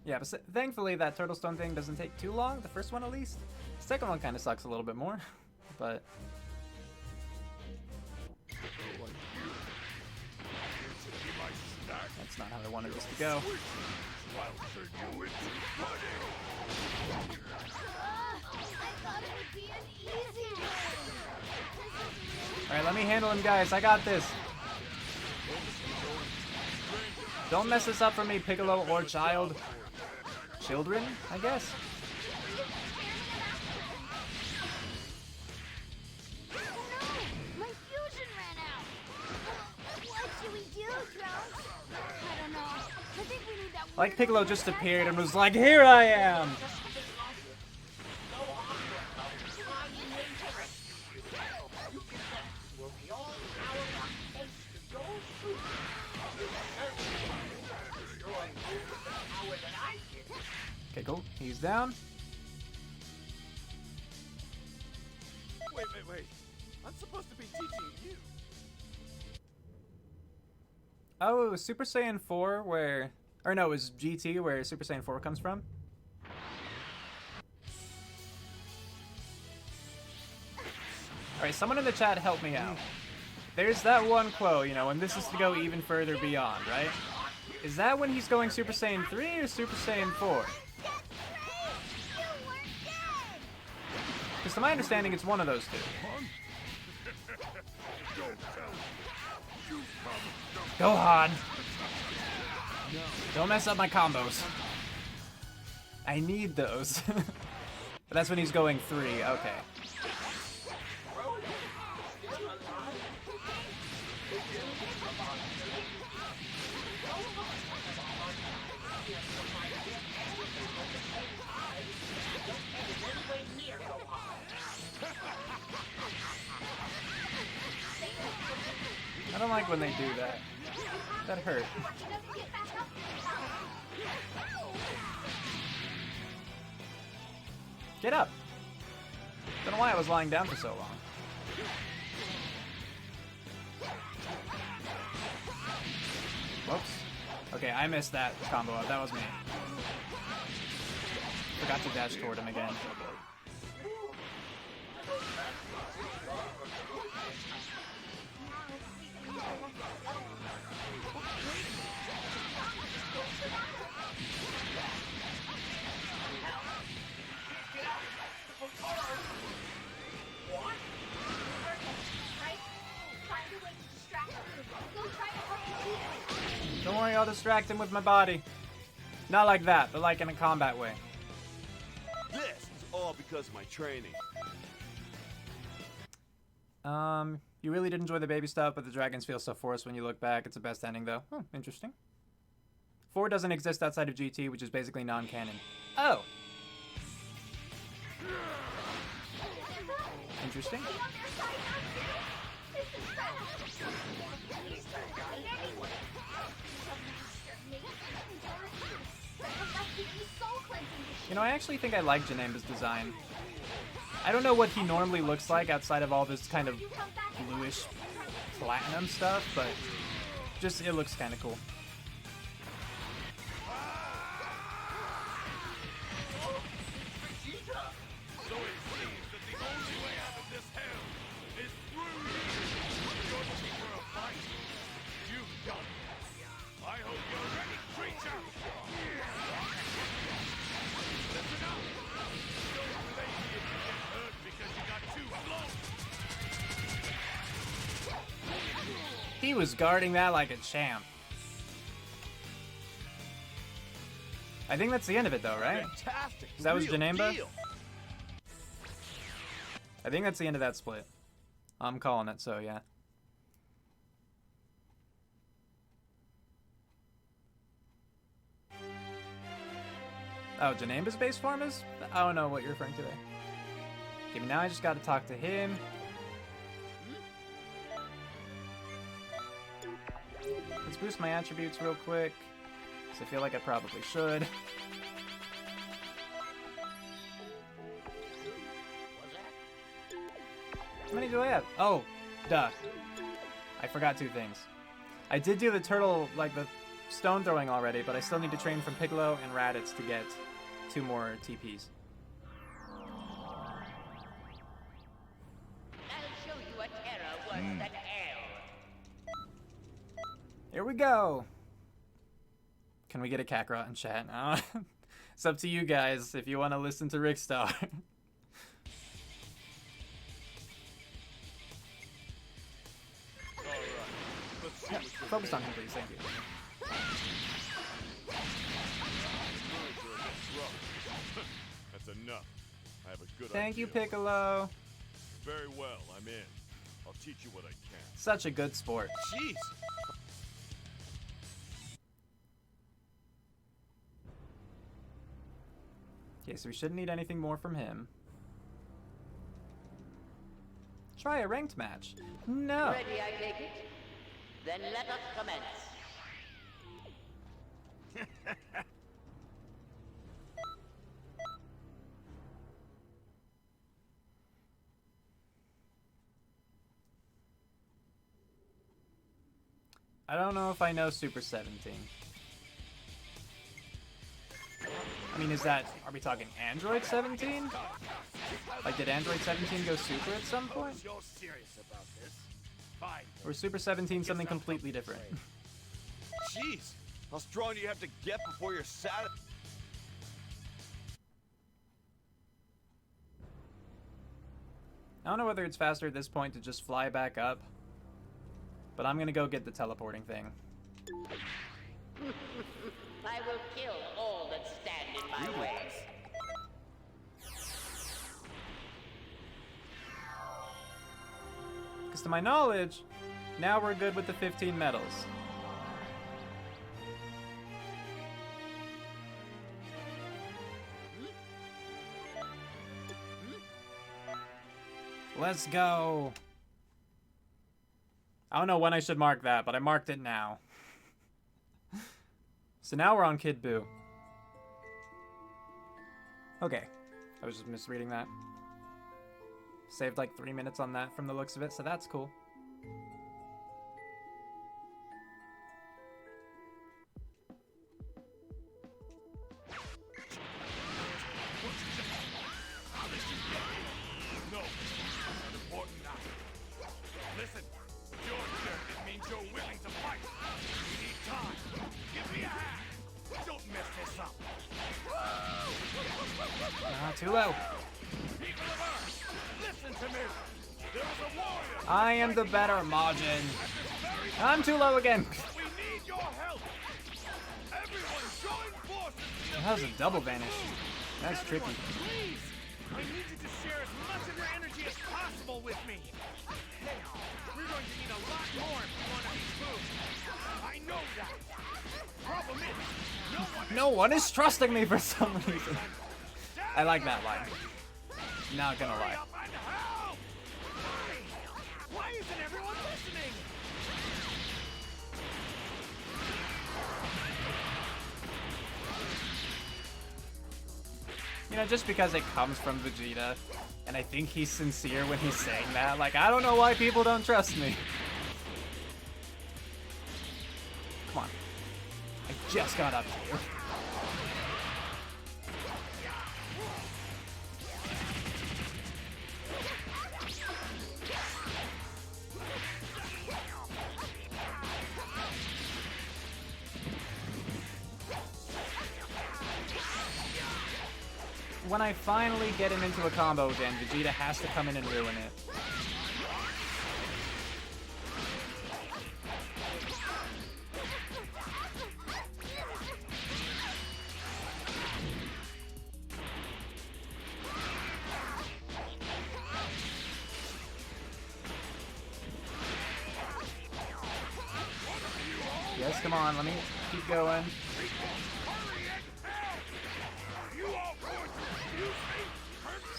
Yeah, but thankfully that turtle stone thing doesn't take too long, the first one at least. The second one kind of sucks a little bit more, but... That's not how I wanted this to go. Alright, let me handle him, guys. I got this. Don't mess this up for me, Piccolo or Child. Children, I guess? My fusion ran out. What should we do, Trunks? I don't know. I think we need that. Like Piccolo just appeared and was like, here I am! Okay, cool. He's down. Wait. I'm supposed to be teaching you. Oh, it was Super Saiyan 4 where... Or no, it was GT where Super Saiyan 4 comes from. Alright, someone in the chat help me out. There's that one quote, you know, when this is to go even further beyond, right? Is that when he's going Super Saiyan 3 or Super Saiyan 4? Because to my understanding, it's one of those two. Gohan! Don't mess up my combos. I need those. But that's when he's going 3, okay. I don't like when they do that. That hurt. Get up! Don't know why I was lying down for so long. Whoops. Okay, I missed that combo up. That was me. Forgot to dash toward him again. Don't worry, I'll distract him with my body. Not like that, but like in a combat way. This is all because of my training. You really did enjoy the baby stuff, but the dragons feel so forced when you look back. It's the best ending, though. Oh, interesting. 4 doesn't exist outside of GT, which is basically non-canon. Oh! Interesting. You know, I actually think I like Janemba's design. I don't know what he normally looks like outside of all this kind of bluish platinum stuff, but just it looks kind of cool. So it seems that the only way out of this hell is through you. You're looking for a fight. You've got it. I hope you're ready, creature. Listen up. Don't blame me if you get hurt because you got too close. He was guarding that like a champ. I think that's the end of it, though, right? Fantastic. So that was Real Janemba? deal. I think that's the end of that split. I'm calling it, so yeah. Oh, Janemba's base form is? I don't know what you're referring to there. Okay, now I just gotta talk to him. Let's boost my attributes real quick, because I feel like I probably should. How many do I have? Oh, duh. I forgot 2 things. I did do the turtle, like the stone throwing already, but I still need to train from Piccolo and Raditz to get 2 more TPs. I'll show you a terror worse than hell. Here we go. Can we get a Kakarot in chat now? It's up to you guys if you want to listen to Rickstar. Yeah, focus on him, please. Thank you. That's enough. I have a good Thank you, idea. Piccolo. Very well, I'm in. I'll teach you what I can. Such a good sport. Jeez! Okay, so we shouldn't need anything more from him. Try a ranked match. No. Ready, I take it? Then let us commence. I don't know if I know Super 17. I mean, is that... Are we talking Android 17? Like, did Android 17 go Super at some point? You're serious about this? Fine. Or Super 17 something completely different? Jeez! How strong do you have to get before you're sad? I don't know whether it's faster at this point to just fly back up, but I'm gonna go get the teleporting thing. I will kill all that stand in my way. Because to my knowledge, now we're good with the 15 medals. Let's go. I don't know when I should mark that, but I marked it now. So now we're on Kid Buu. Okay. I was just misreading that. Saved like 3 minutes on that from the looks of it, so that's cool. No, not important now. Listen, your turn. It means you're willing to fight. We need time. Give me a hand. Don't mess this up. Too low. People of Earth, listen to me. There is a warrior. I am the better Majin. I'm too low again. We need your help. Everyone join forces. How's a double vanish? That's tricky. Please! I need you to share as much of your energy as possible with me. Hey, we're going to need a lot more if we want to be smooth. I know that. Problem is, No one is trusting me for some reason. I like that line. Not gonna lie. up and help! Why isn't everyone listening? You know, just because it comes from Vegeta, and I think he's sincere when he's saying that, like, I don't know why people don't trust me. Come on. I just got up to you. When I finally get him into a combo again, Vegeta has to come in and ruin it. Yes, come on, let me keep going.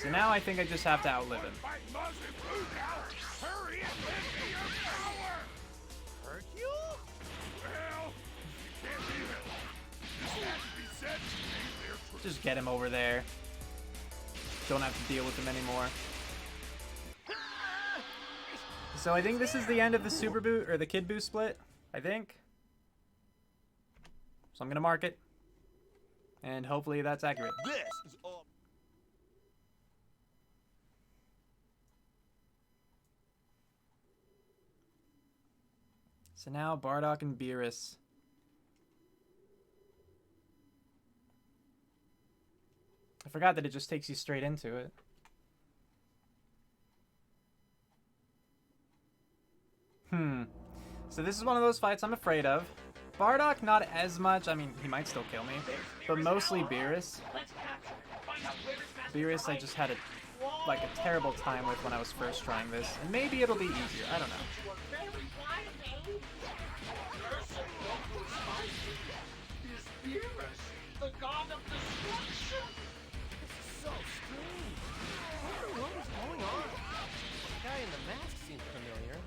So now I think I just have to outlive him. My mother's food now! Hurry and lend me your power! Hurt you? Well, you can't leave it. This has to be said to save their truth. Just get him over there. Don't have to deal with him anymore. So I think this is the end of the Super Boo, or the Kid Boo split, I think. So I'm gonna mark it. And hopefully that's accurate. This is all. So now Bardock and Beerus. I forgot that it just takes you straight into it. So this is one of those fights I'm afraid of. Bardock, not as much. I mean, he might still kill me. But mostly Beerus. Beerus I just had a terrible time with when I was first trying this. And maybe it'll be easier. I don't know. The god of destruction! This is so strange. I wonder what is going on. The guy in the mask seems familiar.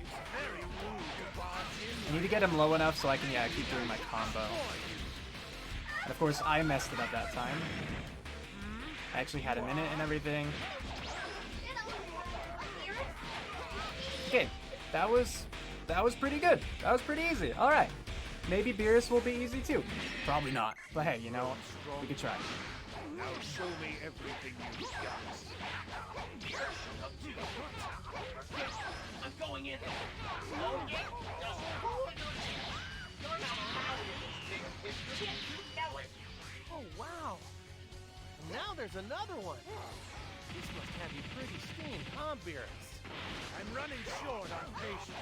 It's very rude to barge in. I need to get him low enough so I can, yeah, keep doing my combo. And of course, I messed it up that time. I actually had him in it and everything. Okay, that was pretty good. That was pretty easy. All right. Maybe Beerus will be easy too. Probably not. But hey, you know, we could try. Now show me everything you've got. I'm going in. Okay? Just hold on. You're not allowed in this thing. You know it. Oh, wow. And now there's another one. This must have you pretty steamed, huh, Beerus? I'm running short on patience.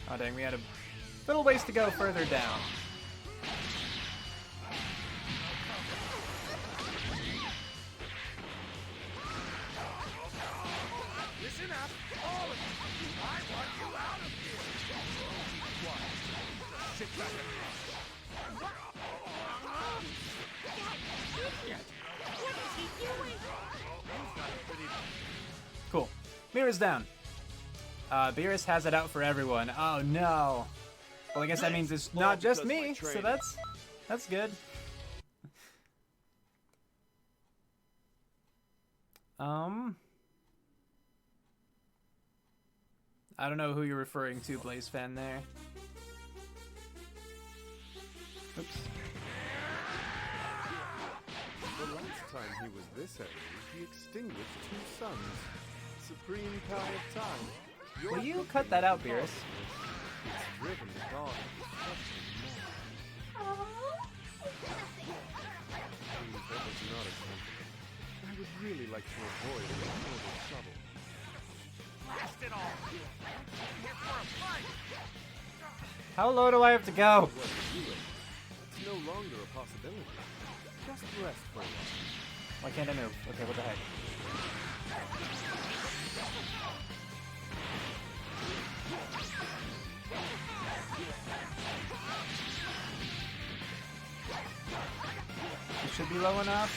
Oh dang, we had a little ways to go further down. Listen up, all of you. I want you out of here. Keep quiet. Just sit back and run. What is he doing? Cool. Mirror's down. Beerus has it out for everyone. Oh no. Well, I guess that means it's not just me, so that's good. I don't know who you're referring to, Blaze fan there. Oops. The last time he was this angry, he extinguished 2 suns. Supreme power of time. Will you cut that out, Beerus? It's driven the god of destruction mad. That was not a compliment. I would really like to avoid any further trouble. Blast it all. I'm here for a fight. How low do I have to go? What do it? It's no longer a possibility. Just rest for a while. Why can't I move? Okay, what the heck? It should be low enough.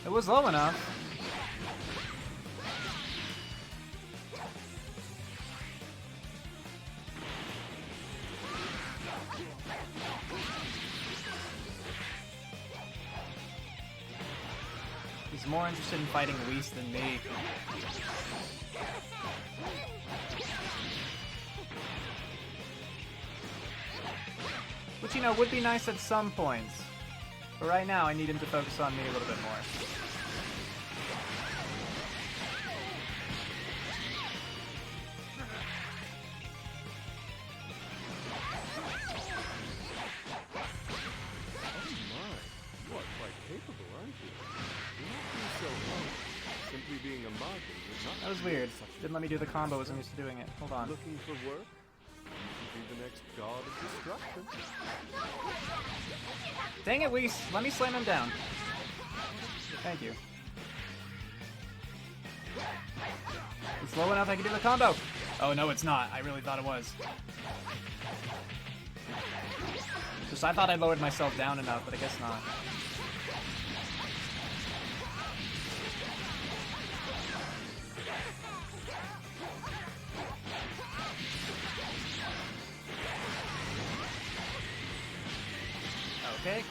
It was low enough. He's more interested in fighting Whis than me. Which, you know, would be nice at some points. But right now, I need him to focus on me a little bit more. That was weird. Didn't let me do the combo as I'm used to doing it. Hold on. Looking for work? You could be the next god of destruction. Dang it, Whis. Let me slam him down. Thank you. It's low enough I can do the combo. Oh, no, it's not. I really thought it was. Just I thought I lowered myself down enough, but I guess not. Okay.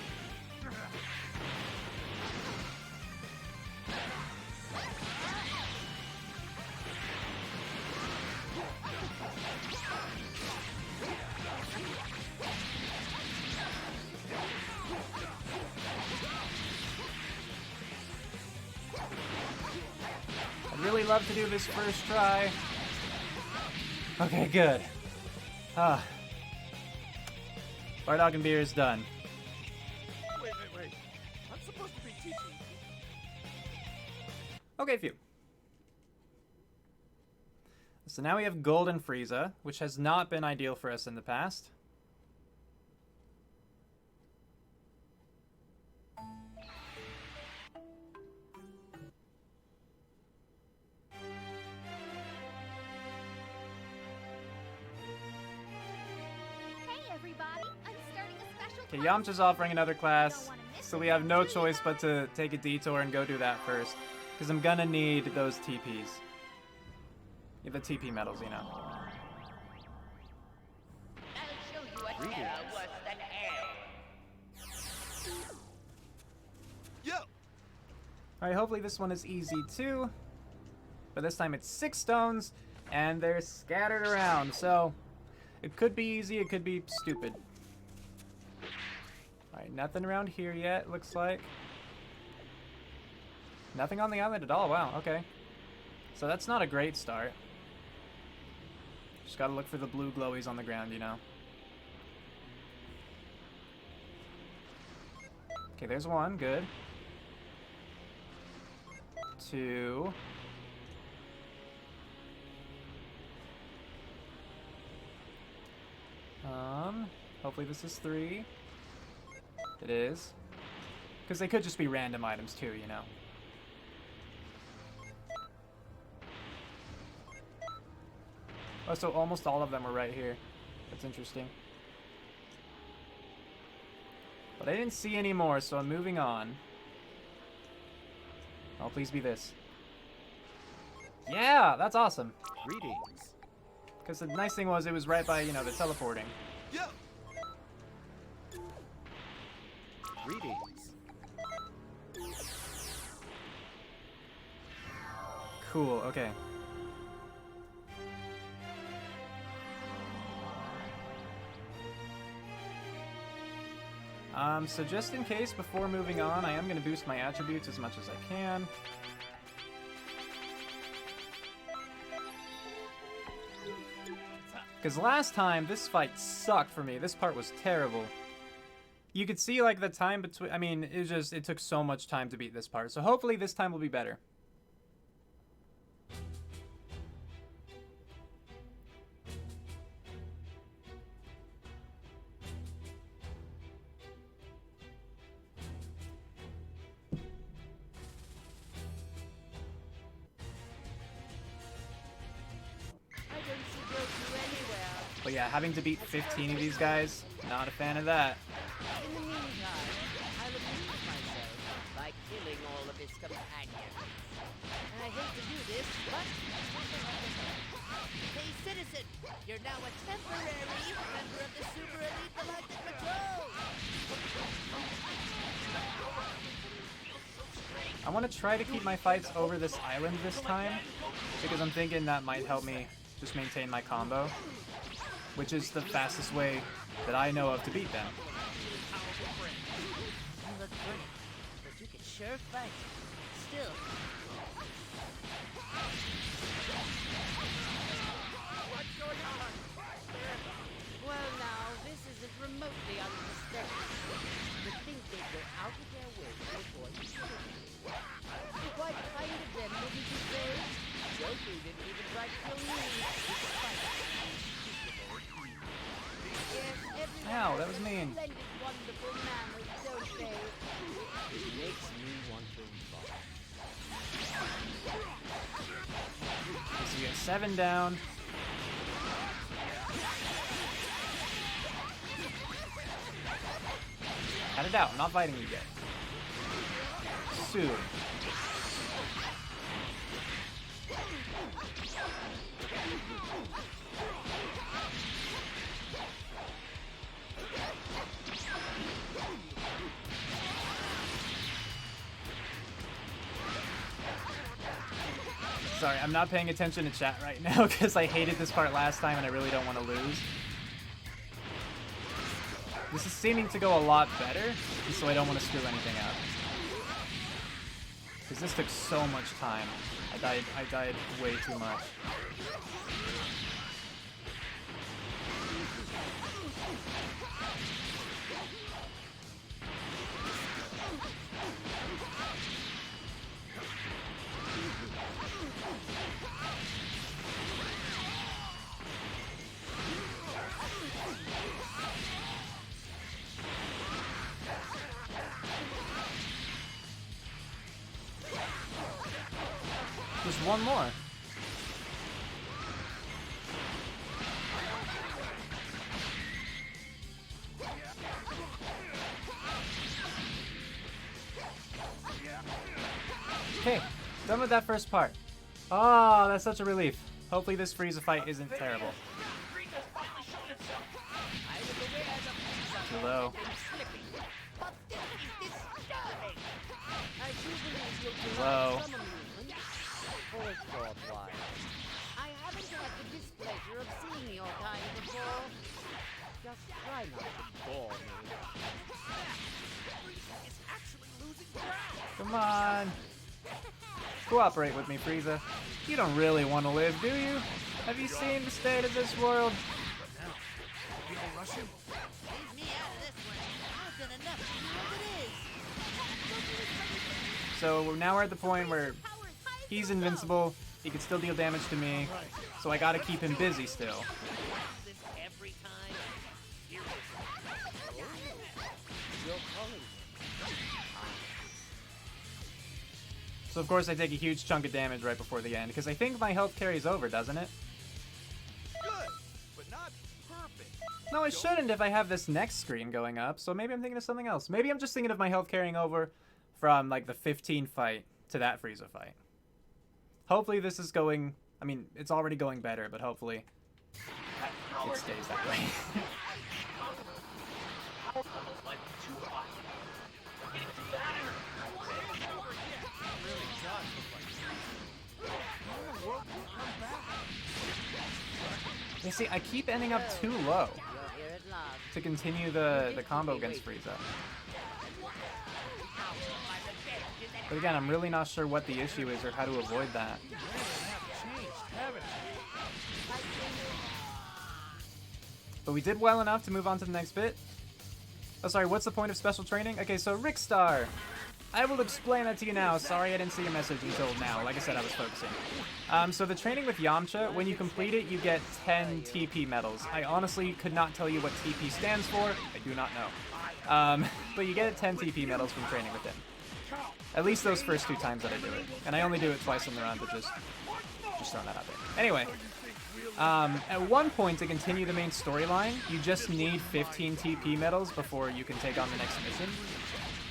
I'd really love to do this first try. Okay, good. Bardock and Beer is done. Wait. I'm supposed to be teaching. Okay, phew. So now we have Golden Frieza, which has not been ideal for us in the past. Hey everybody, I'm starting a special Okay, class. Yamcha's offering another class, Don't wanna miss so it. we have no See you choice but guys. to take a detour and go do that first. Because I'm gonna need those TPs. Yeah, the TP medals, you know. I'll show you a terror worse than hell. Yo! Alright, hopefully this one is easy too. But this time it's 6 stones, and they're scattered around, so it could be easy, it could be stupid. Alright, nothing around here yet, looks like. Nothing on the island at all, wow, okay. So that's not a great start. Just gotta look for the blue glowies on the ground, you know. Okay, there's one, good. 2. Hopefully this is 3. It is. Because they could just be random items too, you know. Oh, so almost all of them are right here. That's interesting. But I didn't see any more, so I'm moving on. Oh, please be this. Yeah, that's awesome. Greetings. Because the nice thing was it was right by, you know, the teleporting. Yo! Greetings. Cool, okay. So just in case, before moving on, I am going to boost my attributes as much as I can. Because last time, this fight sucked for me. This part was terrible. You could see, like, the time between... I mean, it took so much time to beat this part. So hopefully this time will be better. But yeah, having to beat 15 of these guys, not a fan of that. In the meantime, I'll amuse myself by killing all of his companions. And I hate to do this, but... Hey, citizen! You're now a temporary member of the Super Elite Galactic Patrol! I want to try to keep my fights over this island this time, because I'm thinking that might help me just maintain my combo, which is the fastest way that I know of to beat them. You look great, but you can sure fight. Still. What's going on? Well now, this isn't remotely unsuspected. To think they'd go out of their way to avoid killing me. Quite kind of them, wouldn't you say? Goku didn't even try to kill me, despite yes, Ow, that was mean. splendid, wonderful manners, don't they? It makes me want to vomit. So we got 7 down. Had it out. I'm not fighting you yet. Soon. Sorry, I'm not paying attention to chat right now because I hated this part last time and I really don't want to lose. This is seeming to go a lot better, so I don't want to screw anything up. Because this took so much time. I died way too much. Just one more. Okay, done with that first part. Oh, that's such a relief. Hopefully this Frieza fight isn't terrible. Too low. Too low. I haven't had the displeasure of seeing your kind before. Just try not to bore me. Come on. Cooperate with me, Frieza. You don't really want to live, do you? Have you seen the state of this world? So now we're at the point where he's invincible. He can still deal damage to me. So I gotta keep him busy still. So of course I take a huge chunk of damage right before the end, because I think my health carries over, doesn't it? Good, but not perfect. No, it shouldn't if I have this next screen going up, so maybe I'm thinking of something else. Maybe I'm just thinking of my health carrying over from, like, the 15 fight to that Frieza fight. Hopefully this is going... I mean, it's already going better, but hopefully it stays that way. You see, I keep ending up too low to continue the combo against Frieza. But again, I'm really not sure what the issue is or how to avoid that. But we did well enough to move on to the next bit. Oh, sorry, what's the point of special training? Okay, so Rick Star. I will explain that to you now. Sorry I didn't see your message until now. Like I said, I was focusing. So the training with Yamcha, when you complete it, you get 10 TP medals. I honestly could not tell you what TP stands for. I do not know. But you get 10 TP medals from training with him. At least those first 2 times that I do it. And I only do it twice in the run, but just throwing that out there. Anyway. At one point, to continue the main storyline, you just need 15 TP medals before you can take on the next mission.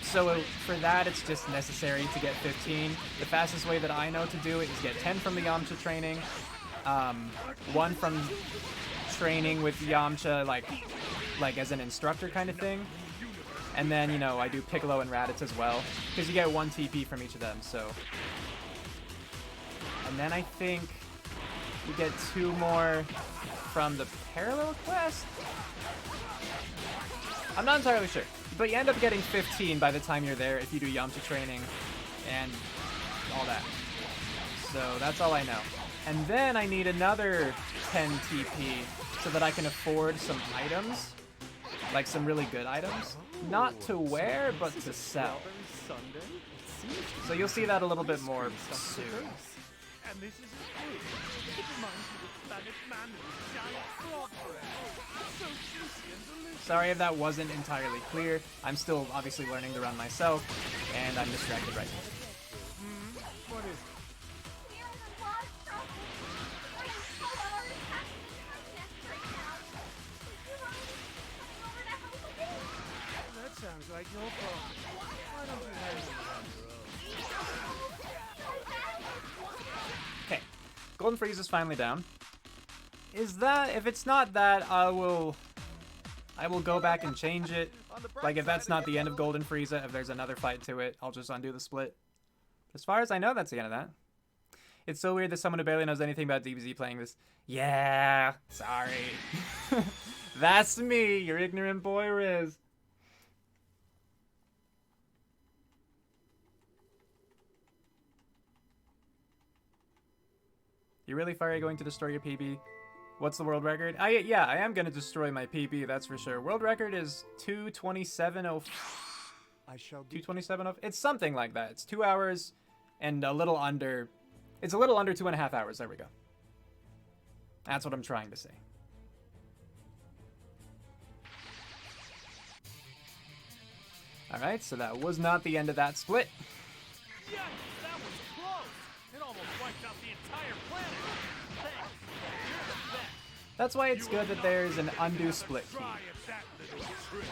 So for that, it's just necessary to get 15. The fastest way that I know to do it is get 10 from the Yamcha training, 1 from training with Yamcha, like as an instructor kind of thing. And then, you know, I do Piccolo and Raditz as well, because you get 1 TP from each of them, so. And then I think you get 2 more from the parallel quest? I'm not entirely sure. But you end up getting 15 by the time you're there if you do Yamcha training and all that. So that's all I know. And then I need another 10 TP so that I can afford some items. Like some really good items. Not to wear, but to sell. So you'll see that a little bit more soon. And this is it reminds me of Planet Mandarin's giant frog bread. It's so juicy and delicious. Sorry if that wasn't entirely clear. I'm still obviously learning to run myself, and I'm distracted right now. What is it? That sounds sounds like your fault. Why don't you handle it on your own? Okay, Golden Freeze is finally down. Is that, if it's not that, I will go back and change it. Like, if that's not the end of Golden Frieza, if there's another fight to it, I'll just undo the split. As far as I know, that's the end of that. It's so weird that someone who barely knows anything about DBZ playing this. Yeah, sorry. That's me, your ignorant boy Riz. You really far going to destroy your PB? What's the world record? Yeah, I am gonna destroy my PB, that's for sure. World record is 2:27:05. I shall 2:27:05. It's something like that. It's 2 hours and a little under. It's a little under 2.5 hours. There we go. That's what I'm trying to say. All right, so that was not the end of that split. Yes, that was close. It almost wiped out the entire planet. Thanks. You're the best. That's why it's good that there's an undo split key. Try at that little trick.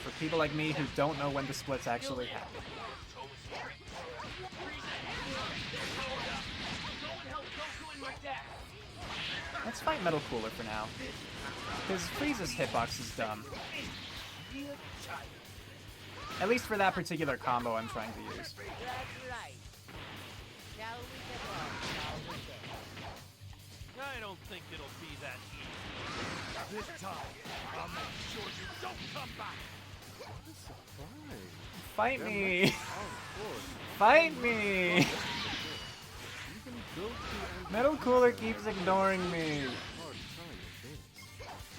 For people like me who don't know when the splits actually happen. Let's fight Metal Cooler for now. Because Frieza's hitbox is dumb. At least for that particular combo I'm trying to use. That's right. Shall we get on, shall we get? I don't think it'll be that easy. This time, I'll make sure you don't come back. Surprise. Fight me! Oh, Fight me! even Goku and Metal Cooler keeps ignoring me. hard time at this.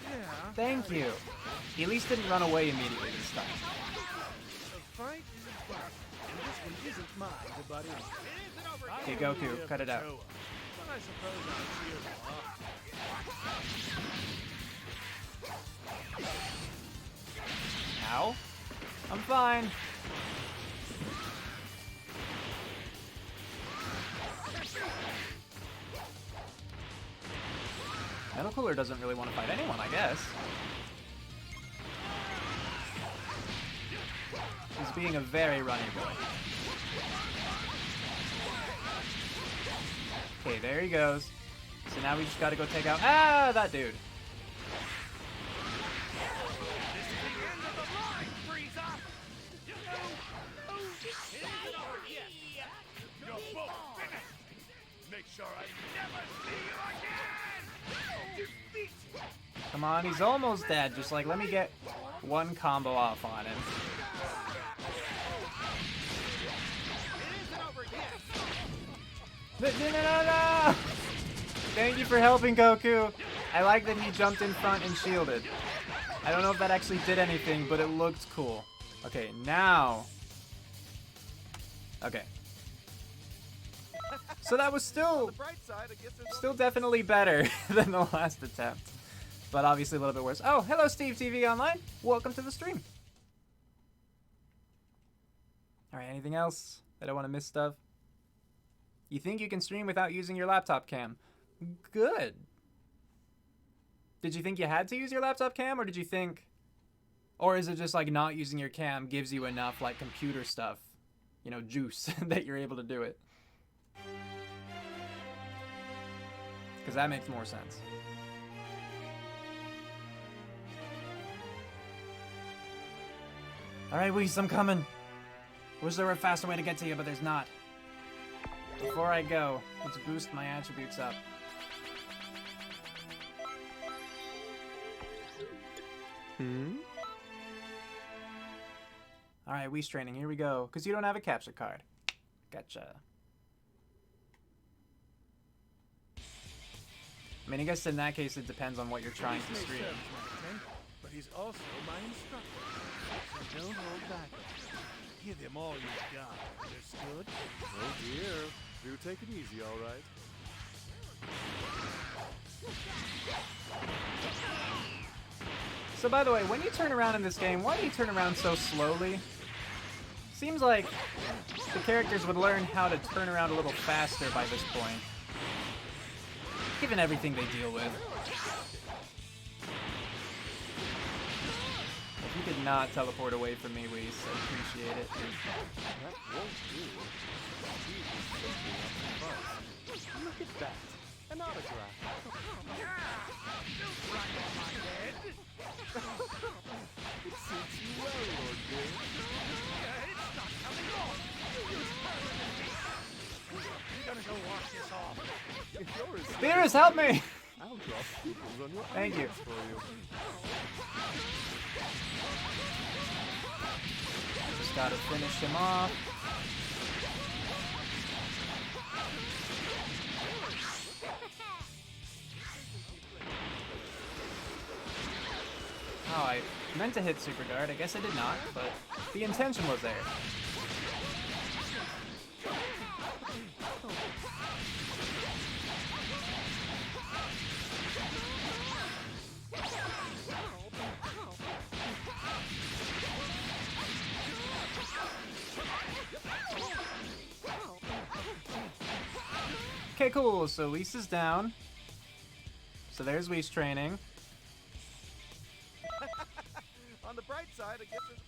Yeah, Thank you. He at least didn't run away immediately this time. a fight is a fight, and this one isn't mine to butt in. Okay, Goku, cut it out. But I suppose I'll cheer them on. Ow. I'm fine. Metal Cooler doesn't really want to fight anyone, I guess. He's being a very runny boy. Okay, there he goes. So now we just gotta go take out that dude. This is the end of the line, Frieza! You're both finished! Make sure I never see you again! Defeat! Come on, he's almost dead. Just like, let me get one combo off on him. No! Thank you for helping, Goku. I like that he jumped in front and shielded. I don't know if that actually did anything, but it looked cool. Okay, now. Okay. So that was still definitely better than the last attempt. But obviously a little bit worse. Oh, hello Steve TV Online. Welcome to the stream. Alright, anything else? I don't want to miss stuff. You think you can stream without using your laptop cam? Good. Did you think you had to use your laptop cam, or did you think... Or is it just like not using your cam gives you enough like computer stuff, you know, juice, that you're able to do it? Because that makes more sense. Alright, Whis, I'm coming. Wish there were a faster way to get to you, but there's not. Before I go, let's boost my attributes up. Alright, Whis training, here we go. Because you don't have a capture card. Gotcha. I mean, I guess in that case it depends on what you're trying to stream. But he's also my instructor. So don't hold back. Give him all you've got. Understood? Oh dear. Do take it easy, all right? So by the way, when you turn around in this game, why do you turn around so slowly? Seems like the characters would learn how to turn around a little faster by this point. Given everything they deal with. You did not teleport away from me, Whis. I appreciate it. That won't do. Steve is simply up to buzz. Look at that. An autograph. Don't run on my head. It suits you well, Lord Good. It's not coming off. It's permanently. I'm gonna go wash this off. If you're as Beerus, help me! I'll drop pupils on your Thank you. eyelids for you. Just gotta finish him off. Oh, I meant to hit Super Guard. I guess I did not, but the intention was there. Okay, cool. So Lisa's down. So there's Whis training. On the bright side, I guess it's...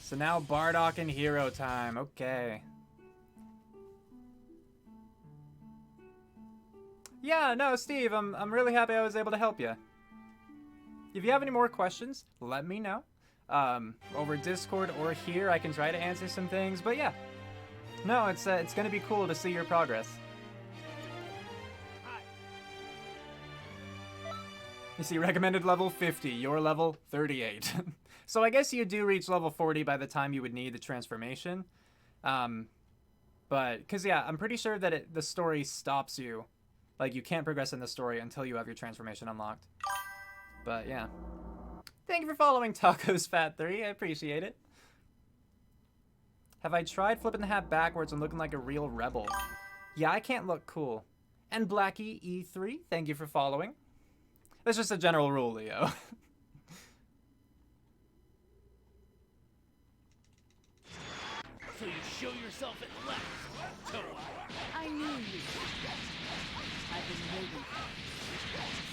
So now Bardock and hero time. Okay. Yeah, no, Steve, I'm really happy I was able to help you. If you have any more questions, let me know. Over Discord or here, I can try to answer some things. But yeah, no, it's gonna be cool to see your progress. You see, recommended level 50, your level 38. So I guess you do reach level 40 by the time you would need the transformation. But, because yeah, I'm pretty sure that the story stops you. Like, you can't progress in the story until you have your transformation unlocked. But yeah. Thank you for following Tacos Fat 3, I appreciate it. Have I tried flipping the hat backwards and looking like a real rebel? Yeah, I can't look cool. And Blackie E3, thank you for following. That's just a general rule, Leo. So you show yourself at last, Toa. I knew you. I've been waiting.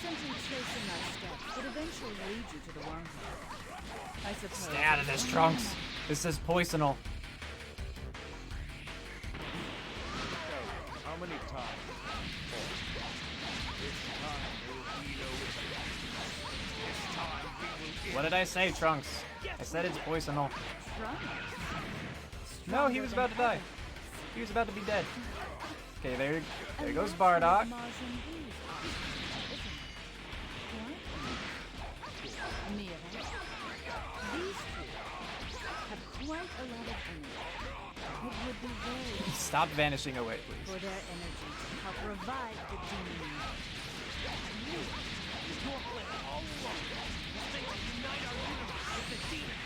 Simply tracing my steps would eventually lead you to the wormhole. I suppose. Stay out of this, Trunks. This is poisonal. So, how many times? This time there will be no repeat. This time we will get... What did I say, Trunks? I said it's poisonal. Trunks. No, he was about to die. He was about to be dead. Okay, there goes Bardock. Mira, these two have quite a lot of energy. It would be very Stop vanishing away, please. for their energy to help revive the demon. Your plan all along was meant to unite our universe with the demon.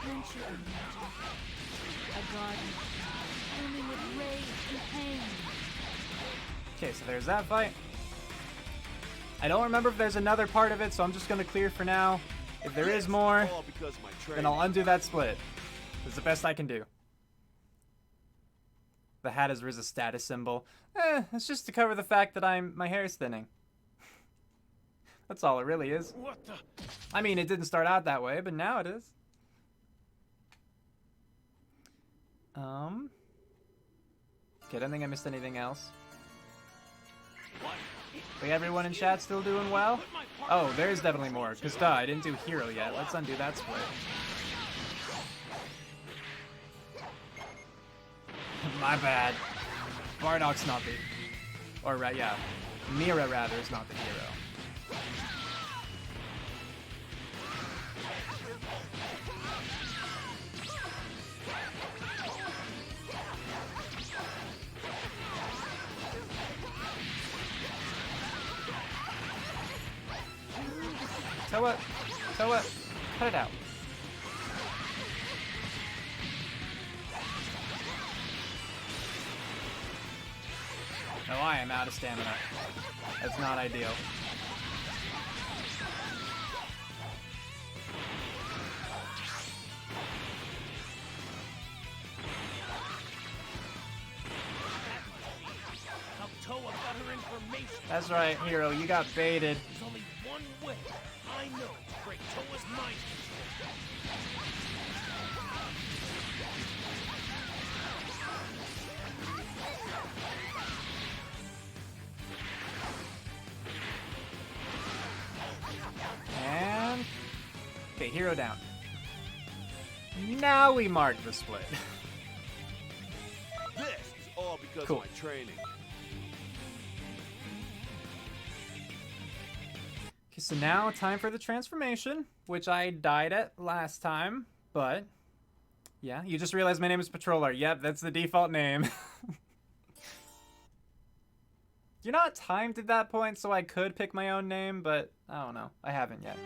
Can't you imagine? A garden blooming with rage and pain. Okay, so there's that fight. I don't remember if there's another part of it, so I'm just gonna clear for now. If there is more, All because my then I'll undo that split. It's the best I can do. The hat is a status symbol. It's just to cover the fact that my hair is thinning. That's all it really is. What the? I mean, it didn't start out that way, but now it is. Okay, I don't think I missed anything else. Wait, everyone in chat still doing well? Oh, there's definitely more, because duh, I didn't do hero yet. Let's undo that split. My bad. Bardock's not the... Or, yeah. Mira, rather, is not the hero. Toa, cut it out. Oh, I am out of stamina. That's not ideal. How Toa got her information. That's right, Hero, you got baited. There's only one way I know to break Toa's mind control. And... okay, Hero down. Now we mark the split. This is all because Cool. of my training. Okay, so now time for the transformation, which I died at last time, but... yeah, you just realized my name is Patroller. Yep, that's the default name. You're not timed at that point, so I could pick my own name, but I don't know. I haven't yet.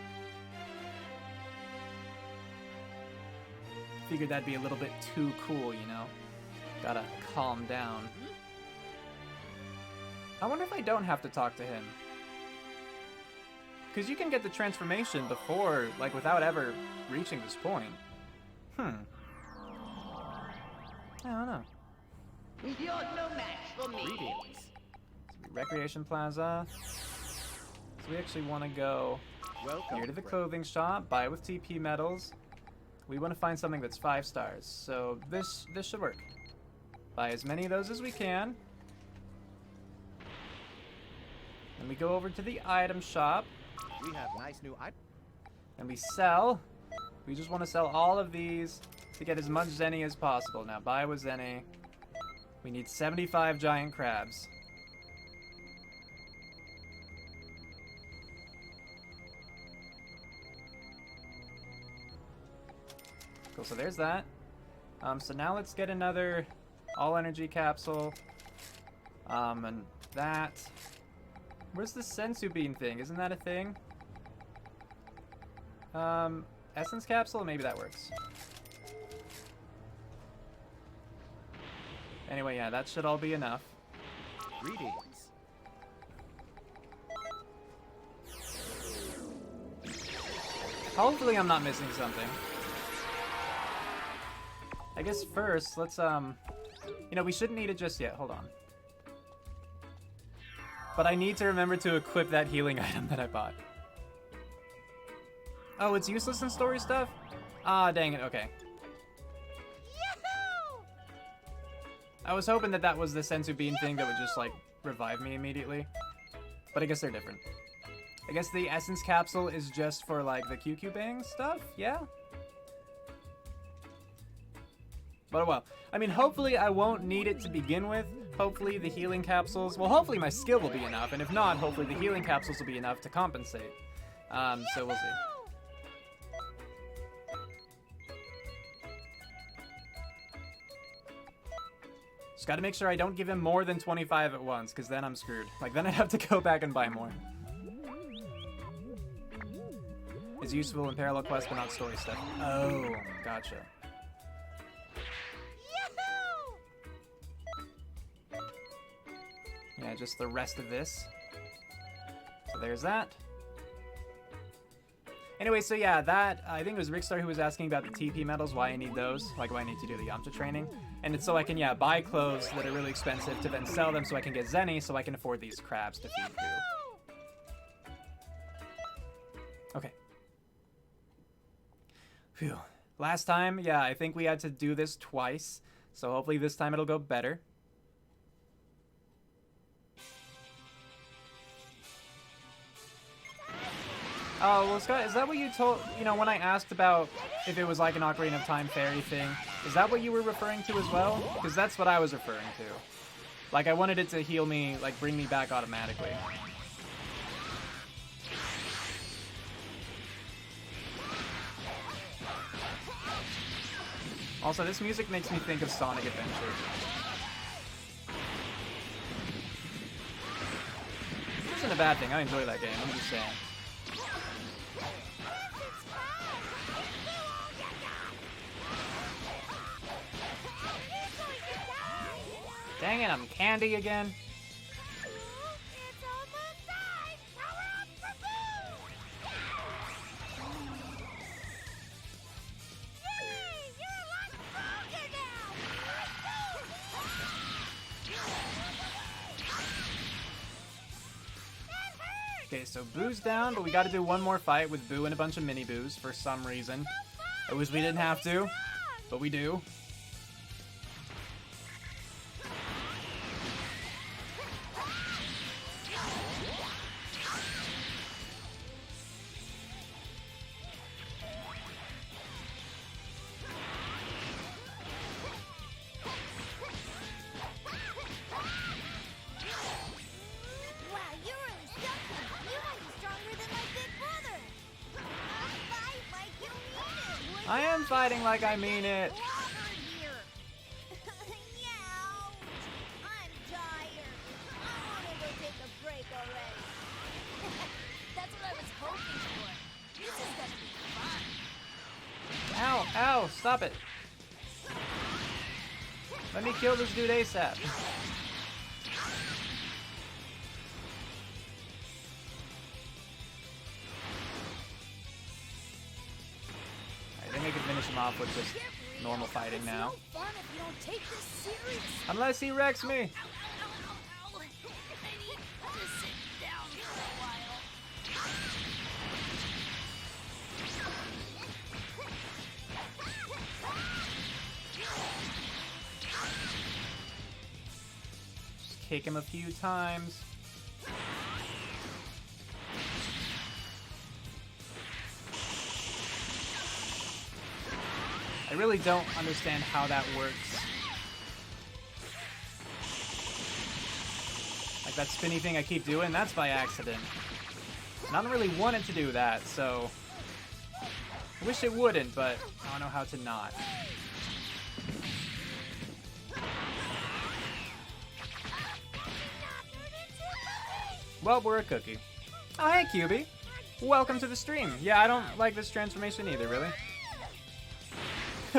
Figured that'd be a little bit too cool, you know? Gotta calm down. I wonder if I don't have to talk to him. Because you can get the transformation before, like, without ever reaching this point. I don't know. You're no match for me. Greetings. Recreation Plaza. So we actually want to go Welcome. here to the clothing shop, buy with TP medals. We want to find something that's 5 stars, so this should work. Buy as many of those as we can. Then we go over to the item shop, We have nice new items. and we sell. We just want to sell all of these to get as much Zenny as possible. Now, buy with Zenny. We need 75 giant crabs. Cool, so there's that. So now let's get another all energy capsule. And that. Where's the sensu bean thing? Isn't that a thing? Essence capsule? Maybe that works. Anyway, yeah, that should all be enough. Greetings. Hopefully I'm not missing something. I guess first, let's, you know, we shouldn't need it just yet. Hold on. But I need to remember to equip that healing item that I bought. Oh, it's useless in story stuff? Ah, dang it, okay. Yahoo! I was hoping that that was the sensu bean thing that would just, like, revive me immediately. But I guess they're different. I guess the essence capsule is just for, like, the QQ bang stuff? Yeah? But well, I mean, hopefully I won't need it to begin with. Hopefully the healing capsules, well, hopefully my skill will be enough, and if not, hopefully the healing capsules will be enough to compensate. So we'll see. Just gotta make sure I don't give him more than 25 at once, because then I'm screwed. Like, then I'd have to go back and buy more. It's useful in parallel quests, but not story stuff. Oh, gotcha. Yeah, just the rest of this. So there's that. Anyway, so yeah, that, I think it was Rickstar who was asking about the TP medals, why I need those, like why I need to do the Yamcha training. And it's so I can, yeah, buy clothes that are really expensive to then sell them so I can get Zenny so I can afford these crabs to feed Pooh. Okay. Phew. Last time, yeah, I think we had to do this twice, so hopefully this time it'll go better. Oh, well, Scott, is that what you told, you know, when I asked about if it was like an Ocarina of Time fairy thing, is that what you were referring to as well? Because that's what I was referring to. Like, I wanted it to heal me, like, bring me back automatically. Also, this music makes me think of Sonic Adventure. This isn't a bad thing, I enjoy that game, I'm just saying. Dang it, I'm Candy again. It's almost time! Power up for Boo! Yay! You're a lot stronger now! Okay, so Boo's down, but we gotta do one more fight with Boo and a bunch of mini Boos for some reason. I wish we didn't have to, but we do. I am fighting like I mean it. I'm tired. I want to go take a break already. That's what I was hoping for. This is gonna be fun. Ow, ow, stop it. Let me kill this dude ASAP. I think I can finish him off with just normal fighting now. It's no fun if you don't take this serious. Unless he wrecks me. Ow, ow, ow. I need to sit down for a while. Just kick him a few times. I really don't understand how that works. Like that spinny thing I keep doing, that's by accident. And I don't really want it to do that, so... I wish it wouldn't, but I don't know how to not. Well, we're a cookie. Oh, hey, QB. Welcome to the stream. Yeah, I don't like this transformation either, really.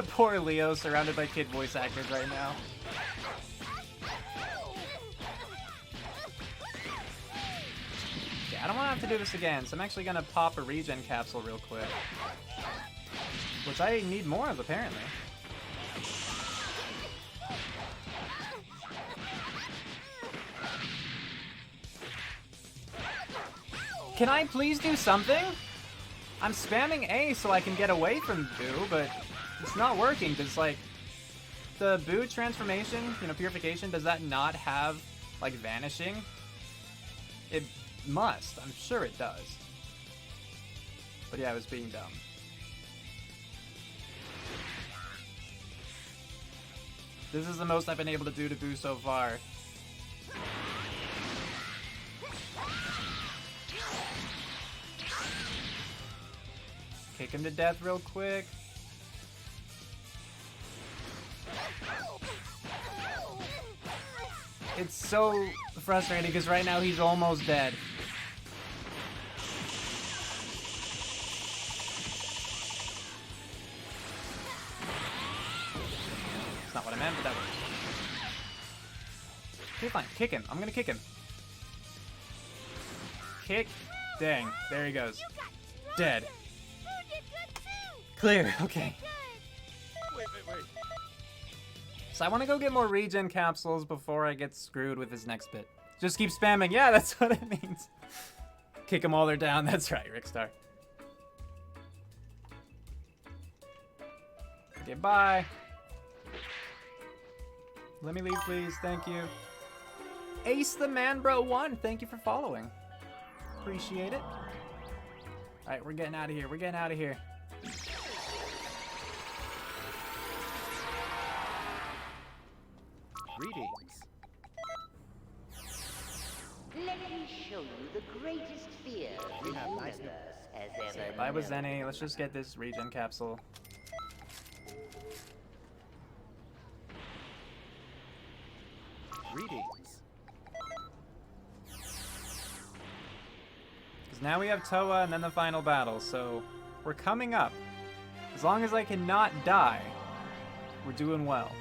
Poor Leo, surrounded by kid voice actors right now. Yeah, I don't want to have to do this again, so I'm actually going to pop a regen capsule real quick. Which I need more of, apparently. Can I please do something? I'm spamming A so I can get away from Boo, but it's not working, because, like, the Boo transformation, you know, purification, does that not have, like, vanishing? It must. I'm sure it does. But yeah, I was being dumb. This is the most I've been able to do to Boo so far. Kick him to death real quick. It's so frustrating because right now he's almost dead. That's not what I meant, but that works. Okay, fine. Kick him. I'm gonna kick him. Kick. Dang. There he goes. Dead. Clear. Okay. Wait. So I want to go get more regen capsules before I get screwed with his next bit. Just keep spamming. Yeah, that's what it means. Kick them all they're down. That's right, Rickstar. Okay, bye. Let me leave, please. Thank you. Ace the Man Bro 1. Thank you for following. Appreciate it. All right, we're getting out of here. We're getting out of here. Greetings. Let me show you the greatest fear the universe has ever If I was known. any, let's just get this regen capsule. Greetings. Because now we have Toa and then the final battle, so we're coming up. As long as I cannot die, we're doing well.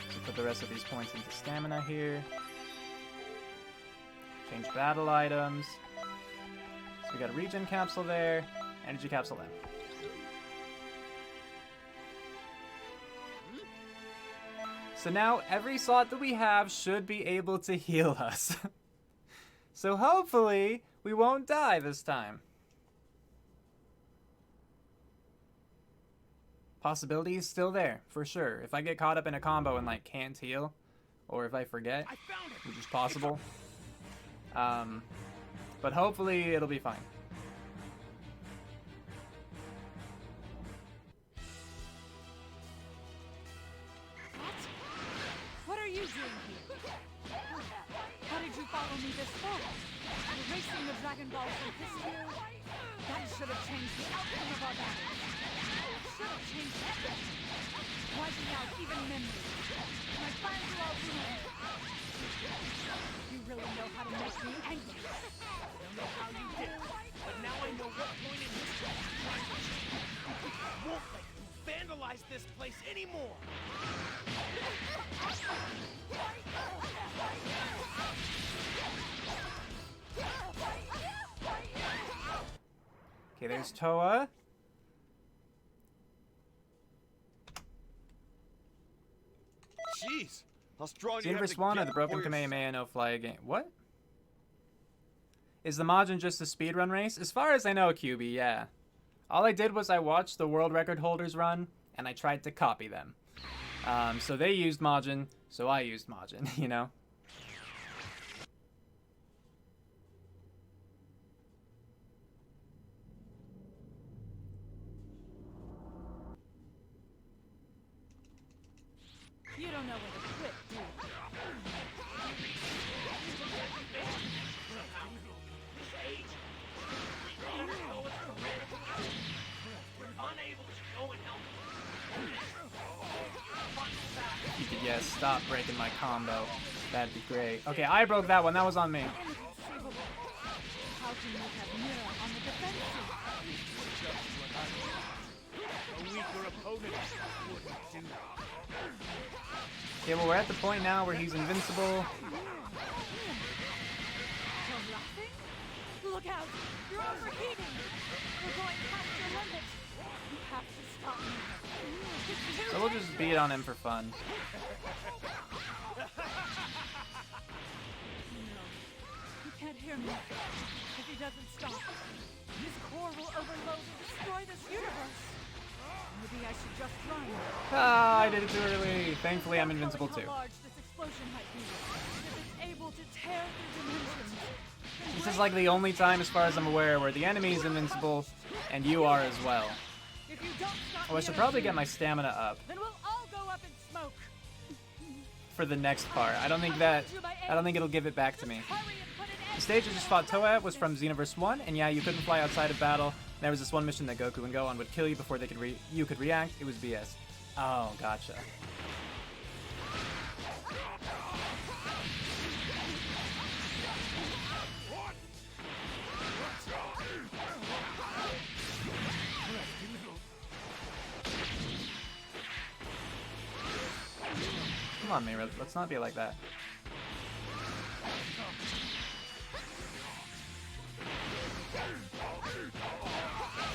So put the rest of these points into stamina here. Change battle items. So we got a regen capsule there, energy capsule then. So now every slot that we have should be able to heal us. So hopefully we won't die this time. Possibility is still there, for sure. If I get caught up in a combo and like can't heal, or if I forget, which is possible. But hopefully it'll be fine. What are you doing here? How did you follow me this far? Erasing the Dragon Balls from history? That should have changed the outcome of our battle. Should have changed everything. Wiping out even memories. My plans are all ruined. You really know how to make me angry. I don't know how you did it, but now I know what point in history you're trying to change. I won't let you vandalize this place anymore! Okay, there's Toa. Jeez, how strong do you have Xenoverse to 1 or get the broken before you're- Kamehameha no fly game. What? Is the Majin just a speedrun race? As far as I know, QB, yeah. All I did was I watched the world record holders run, and I tried to copy them. So they used Majin, so I used Majin, you know? You don't know when to quit, do you? If you could, yes, stop breaking my combo. That'd be great. Okay, I broke that one. That was on me. Inconceivable. How can you have Mira on the defensive? A weaker opponent wouldn't do that. Okay, well, we're at the point now where he's invincible. You're laughing? Look out! You're overheating! We're going past your limit! You have to stop me. So we'll just beat on him for fun. No. You can't hear me. If he doesn't stop, his core will overload and destroy this universe. Maybe I should just run. Ah, I did it too early. Thankfully, I'm invincible How too. large this explosion might be. If it's able to tear through dimensions. This is like the only time, as far as I'm aware, where the enemy is invincible and you are as well. If you don't stop Oh, I me should in a probably get dream, my stamina up then we'll all go up in smoke. for the next part. I don't think it'll give it back to me. Hurry and put an The end stage I just fought Toa at was from Xenoverse 1, and yeah, you couldn't fly outside of battle. There was this one mission that Goku and Gohan would kill you before you could react. It was BS. Oh, gotcha. Come on, Mira, let's not be like that.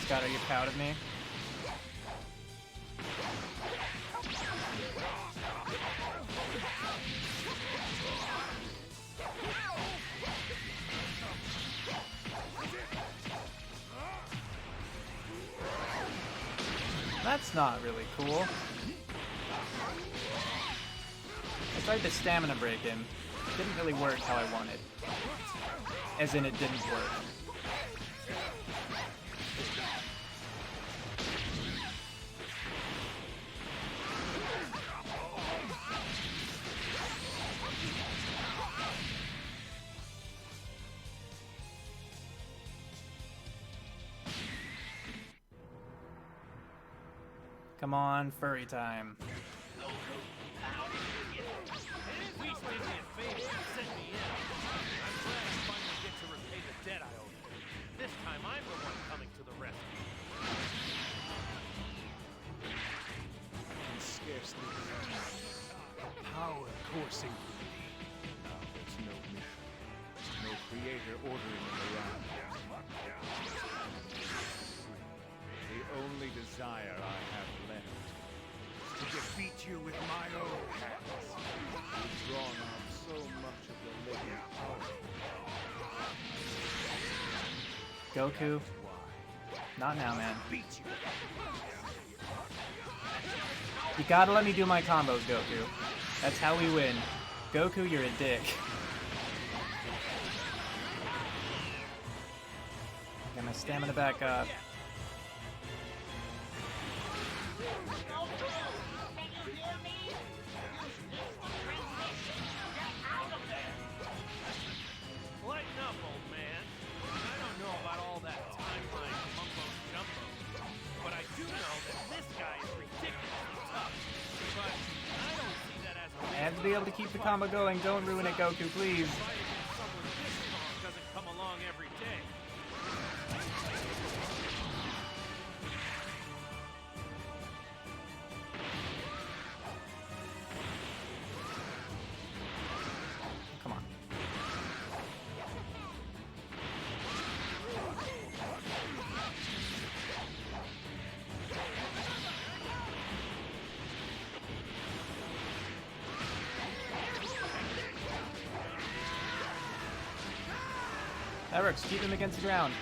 Scott, are you proud of me? That's not really cool. I tried to stamina break him. It didn't really work how I wanted. As in, it didn't work. Come on, furry time. Please do me a favor and send me in. I'm glad I finally get to repay the debt I owe you. This time I'm the one coming to the rescue. can scarcely believe power coursing through me. Now there's no mission, no creator ordering them around. The only desire I have left is to defeat you with my own hands. You've drawn out so much of the living power. Goku. Not now, man. Beat you. You gotta let me do my combos, Goku. That's how we win. Goku, you're a dick. Get my stamina back up. Lighten up, old man. I don't know about all that timeline mumbo-jumbo, but I do know that this guy is ridiculously tough. But I don't see that as a I have to be able to keep the combo going. Don't ruin it, Goku, please. fight against someone this strong doesn't come along every day. Come on. That works. Keep him against the ground.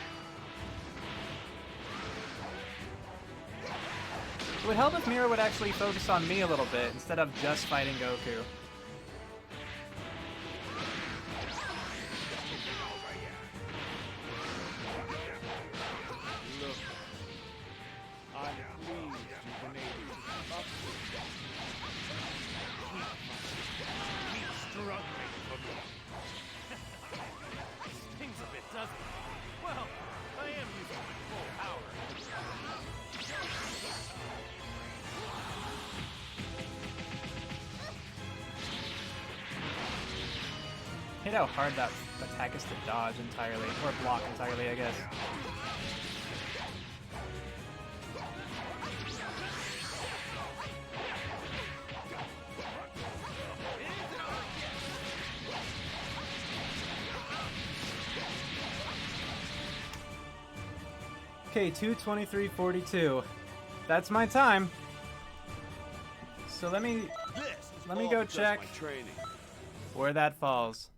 It would help if Mira would actually focus on me a little bit instead of just fighting Goku. Look, I'm pleased you've been able to keep up with it. Keep struggling for me. Stings a bit, doesn't it? Well, I am using my full power. Hate how hard that attack is to dodge entirely, or block entirely, I guess. Okay, 2:23:42. That's my time. So let me go check where that falls.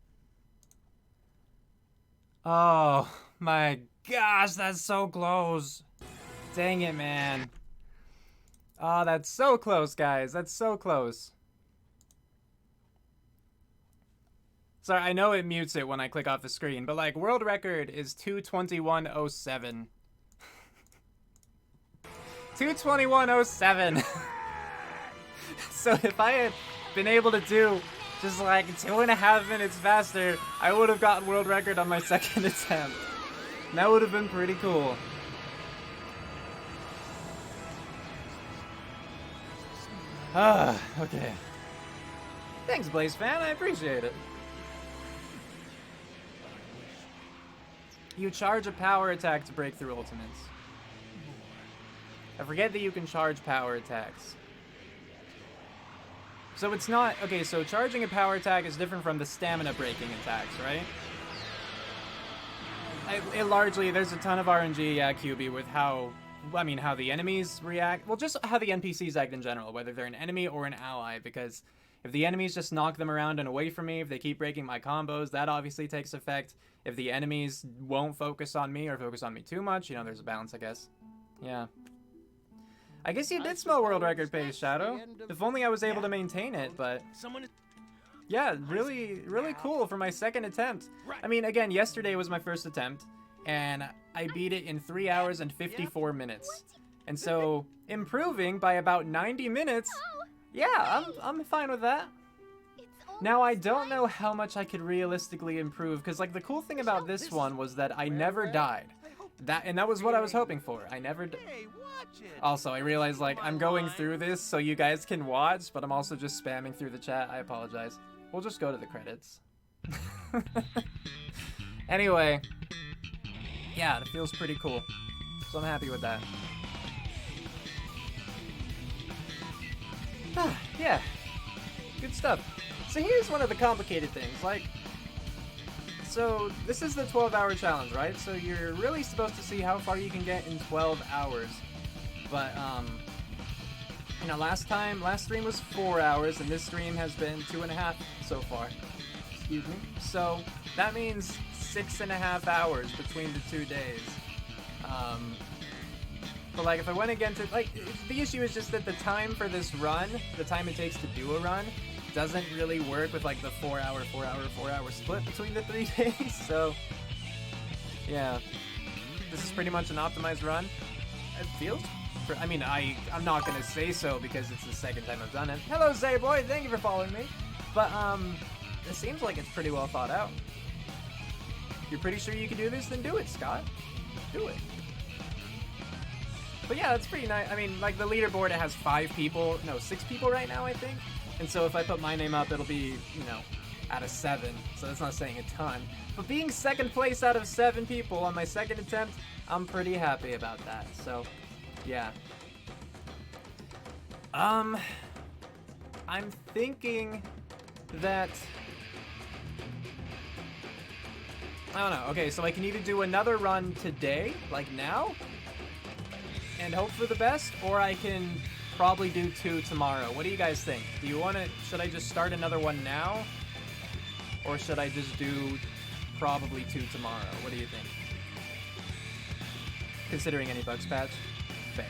Oh my gosh, that's so close. Dang it, man. Oh, that's so close, guys. That's so close. Sorry, I know it mutes it when I click off the screen, but like, world record is 2:21:07. 2:21:07. So if I had been able to do just like 2.5 minutes faster, I would have gotten world record on my second attempt. And that would have been pretty cool. Ah, okay. Thanks, Blaze Fan. I appreciate it. You charge a power attack to break through ultimates. I forget that you can charge power attacks. So it's not... Okay, so charging a power attack is different from the stamina breaking attacks, right? It largely... There's a ton of RNG, yeah, QB, with how... I mean, how the enemies react. Well, just how the NPCs act in general, whether they're an enemy or an ally, because if the enemies just knock them around and away from me, if they keep breaking my combos, that obviously takes effect. If the enemies won't focus on me or focus on me too much, you know, there's a balance, I guess. Yeah. I guess you did smell world record pace, Shadow. If only I was able to maintain it, but... Yeah, really, really cool for my second attempt. I mean, again, yesterday was my first attempt, and I beat it in 3 hours and 54 minutes. And so, improving by about 90 minutes, yeah, I'm fine with that. Now, I don't know how much I could realistically improve, because, like, the cool thing about this one was that I never died. And that was what I was hoping for. I never... Also, I realized, like, I'm going through this so you guys can watch, but I'm also just spamming through the chat. I apologize. We'll just go to the credits. Anyway. Yeah, it feels pretty cool. So I'm happy with that. Yeah. Good stuff. So here's one of the complicated things. Like, so this is the 12-hour challenge, right? So you're really supposed to see how far you can get in 12 hours. But, You know, last stream was 4 hours, and this stream has been 2.5 so far. Excuse me. So that means 6.5 hours between the 2 days. But like, if I went again to like, the issue is just that the time for this run, the time it takes to do a run, doesn't really work with like the 4 hour split between the 3 days. So yeah, this is pretty much an optimized run. It feels. I mean, I'm not gonna say so because it's the second time I've done it. Hello, Zayboy, thank you for following me. But it seems like it's pretty well thought out. You're pretty sure you can do this? Then do it, Scott. Do it. But yeah, it's pretty nice. I mean, like the leaderboard, it has 6 people right now, I think. And so if I put my name up, it'll be, you know, out of 7. So that's not saying a ton. But being second place out of 7 people on my second attempt, I'm pretty happy about that. So, yeah. I'm thinking that... I don't know. Okay, so I can either do another run today, like now, and hope for the best, or I can probably do 2 tomorrow. What do you guys think? Do you want to... Should I just start another one now? Or should I just do probably 2 tomorrow? What do you think? Considering any bugs patch? Fair.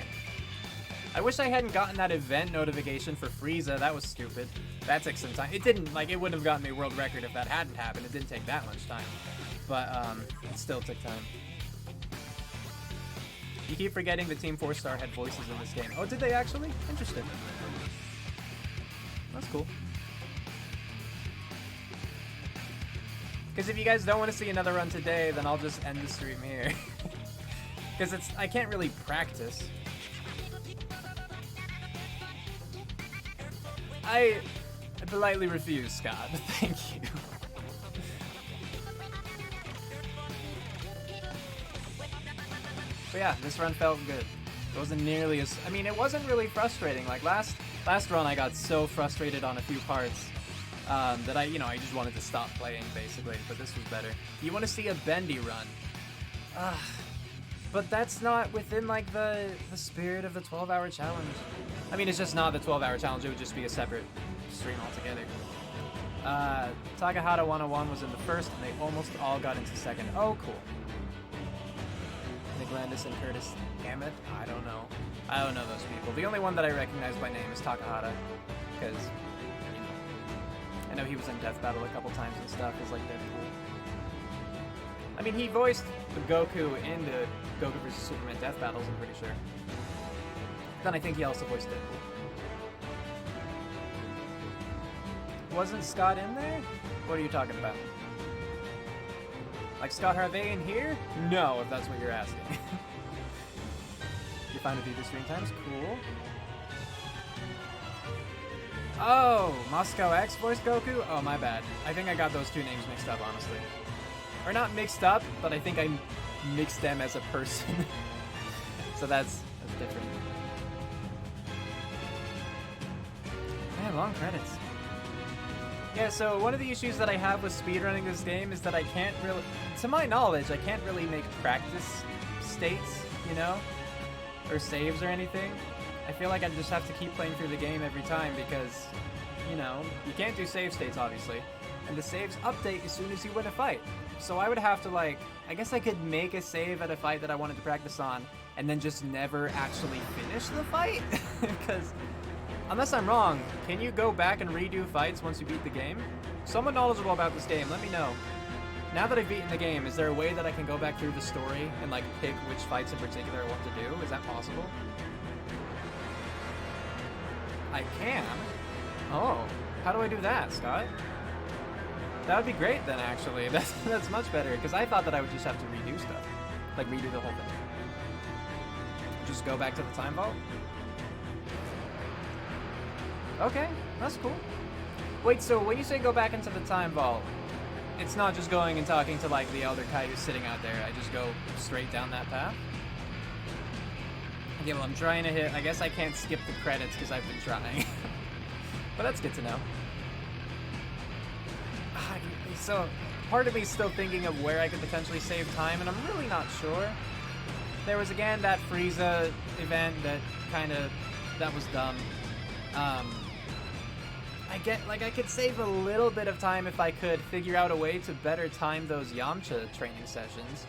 I wish I hadn't gotten that event notification for Frieza. That was stupid. That took some time. It didn't, like, it wouldn't have gotten me world record if that hadn't happened. It didn't take that much time. But, it still took time. You keep forgetting the Team 4-Star had voices in this game. Oh, did they actually? Interesting. That's cool. Because if you guys don't want to see another run today, then I'll just end the stream here. Because I can't really practice. I politely refuse, Scott. Thank you. But yeah, this run felt good. It wasn't nearly as... I mean, it wasn't really frustrating. Like, last run I got so frustrated on a few parts that I just wanted to stop playing, basically. But this was better. You want to see a bendy run. But that's not within, like, the spirit of the 12-hour challenge. I mean, it's just not the 12-hour challenge. It would just be a separate stream altogether. Takahata 101 was in the first, and they almost all got into second. Oh, cool. Nick Landis and Curtis Hammett? I don't know. I don't know those people. The only one that I recognize by name is Takahata, because, you know, I know he was in Death Battle a couple times and stuff, as like Deadpool. I mean, he voiced the Goku in the Goku vs. Superman Death Battles, I'm pretty sure. Then I think he also voiced Deadpool. Wasn't Scott in there? What are you talking about? Like Scott Harvey in here? No, if that's what you're asking. You find a few stream times? Cool. Oh, Moscow X voiced Goku? Oh, my bad. I think I got those two names mixed up, honestly. Or not mixed up, but I think I mixed them as a person. So that's different. Man, long credits. Yeah, so one of the issues that I have with speedrunning this game is that I can't really, to my knowledge, I can't really make practice states, you know? Or saves or anything. I feel like I just have to keep playing through the game every time because, you know, you can't do save states, obviously. And the saves update as soon as you win a fight. So I would have to, like, I guess I could make a save at a fight that I wanted to practice on and then just never actually finish the fight? Because, unless I'm wrong, can you go back and redo fights once you beat the game? Someone knowledgeable about this game, let me know. Now that I've beaten the game, is there a way that I can go back through the story and, like, pick which fights in particular I want to do? Is that possible? I can? Oh, how do I do that, Scott? That would be great then, actually. That's much better, because I thought that I would just have to redo stuff. Like, redo the whole thing. Just go back to the time vault? Okay, that's cool. Wait, so when you say go back into the time vault, it's not just going and talking to, like, the Elder Kai who's sitting out there. I just go straight down that path? Okay, well, I'm trying to hit... I guess I can't skip the credits because I've been trying. But that's good to know. So, part of me is still thinking of where I could potentially save time, and I'm really not sure. There was, again, that Frieza event that that was dumb. I could save a little bit of time if I could figure out a way to better time those Yamcha training sessions.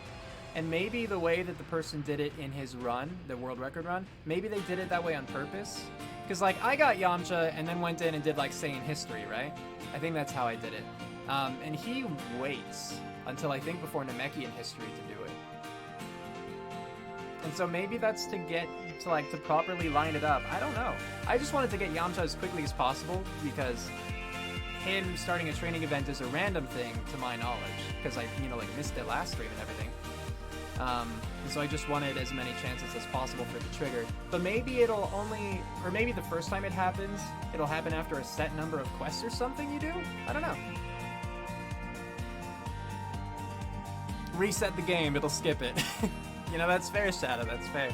And maybe the way that the person did it in his run, the world record run, maybe they did it that way on purpose. Because, like, I got Yamcha and then went in and did, like, Saiyan history, right? I think that's how I did it. And he waits until, I think, before Namekian history to do it. And so maybe that's to get, to properly line it up. I don't know. I just wanted to get Yamcha as quickly as possible because him starting a training event is a random thing to my knowledge. Because I, missed it last stream and everything. And so I just wanted as many chances as possible for the trigger. But maybe it'll only, or maybe the first time it happens, it'll happen after a set number of quests or something you do? I don't know. Reset the game, it'll skip it. That's fair, Shadow, that's fair.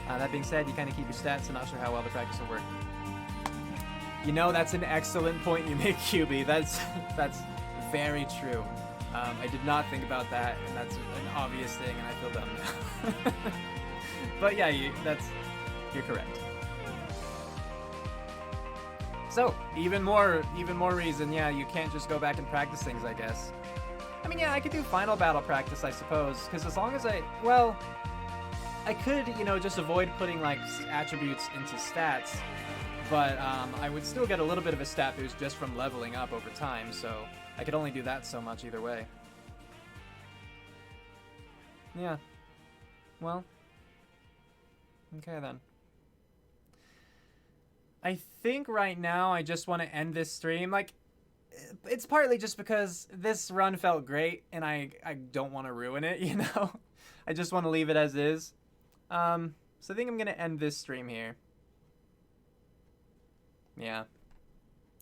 That being said, you kind of keep your stats, I'm not sure how well the practice will work. That's an excellent point you make, QB. That's very true. I did not think about that, and that's an obvious thing, and I feel dumb now. But yeah, you're correct. So, even more reason, yeah, you can't just go back and practice things, I guess. I mean, yeah, I could do final battle practice, I suppose, because as long as I could, just avoid putting, like, attributes into stats, but I would still get a little bit of a stat boost just from leveling up over time, so I could only do that so much either way. Yeah. Well. Okay, then. I think right now I just want to end this stream. Like, it's partly just because this run felt great, and I don't want to ruin it, I just want to leave it as is. So I think I'm going to end this stream here. Yeah.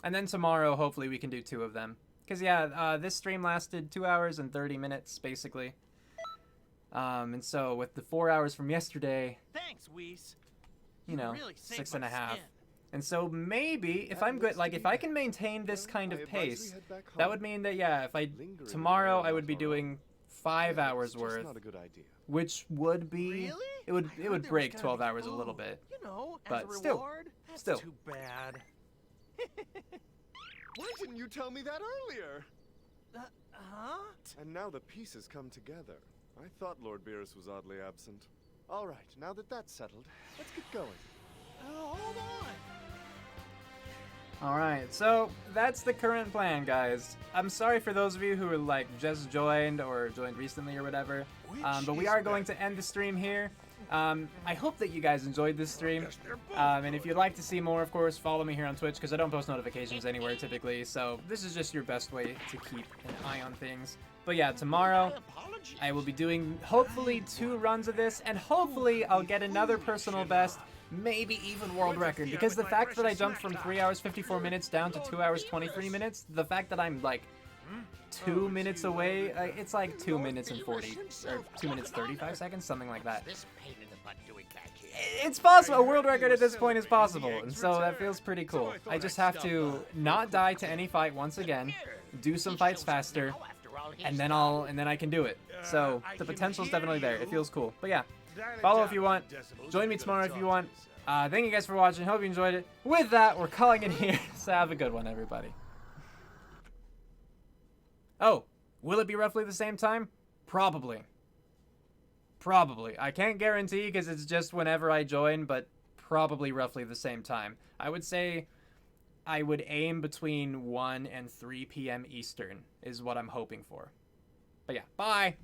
And then tomorrow, hopefully, we can do 2 of them. Because, yeah, this stream lasted 2 hours and 30 minutes, basically. And so, with the 4 hours from yesterday... Thanks, Whis. 6.5. And so, maybe, if I'm good, like, if I can maintain this kind of pace, that would mean that, yeah, tomorrow I would be doing 5 hours worth. Which would be... It would break 12 hours a little bit. But still. Still. Too bad. Why didn't you tell me that earlier? Huh? And now the pieces come together. I thought Lord Beerus was oddly absent. All right, now that that's settled, let's get going. Hold on. Alright, so that's the current plan, guys. I'm sorry for those of you who are, just joined or joined recently or whatever. But we are going to end the stream here. I hope that you guys enjoyed this stream, and if you'd like to see more, of course, follow me here on Twitch, because I don't post notifications anywhere typically, so this is just your best way to keep an eye on things. But yeah, tomorrow, I will be doing, hopefully, 2 runs of this, and hopefully I'll get another personal best, maybe even world record, because the fact that I jumped from 3 hours 54 minutes down to 2 hours 23 minutes, the fact that I'm, 2 minutes away, it's 2 minutes and 40, or 2 minutes 35 seconds, something like that. It's possible, a world record at this point is possible, and so that feels pretty cool. I just have to not die to any fight once again, do some fights faster, and then I can do it. So, the potential's definitely there, it feels cool. But yeah, follow if you want, join me tomorrow if you want. Thank you guys for watching, hope you enjoyed it. With that, we're calling it here, so have a good one, everybody. Oh, will it be roughly the same time? Probably. Probably. I can't guarantee because it's just whenever I join, but probably roughly the same time. I would say I would aim between 1 and 3 p.m. Eastern is what I'm hoping for. But yeah, bye!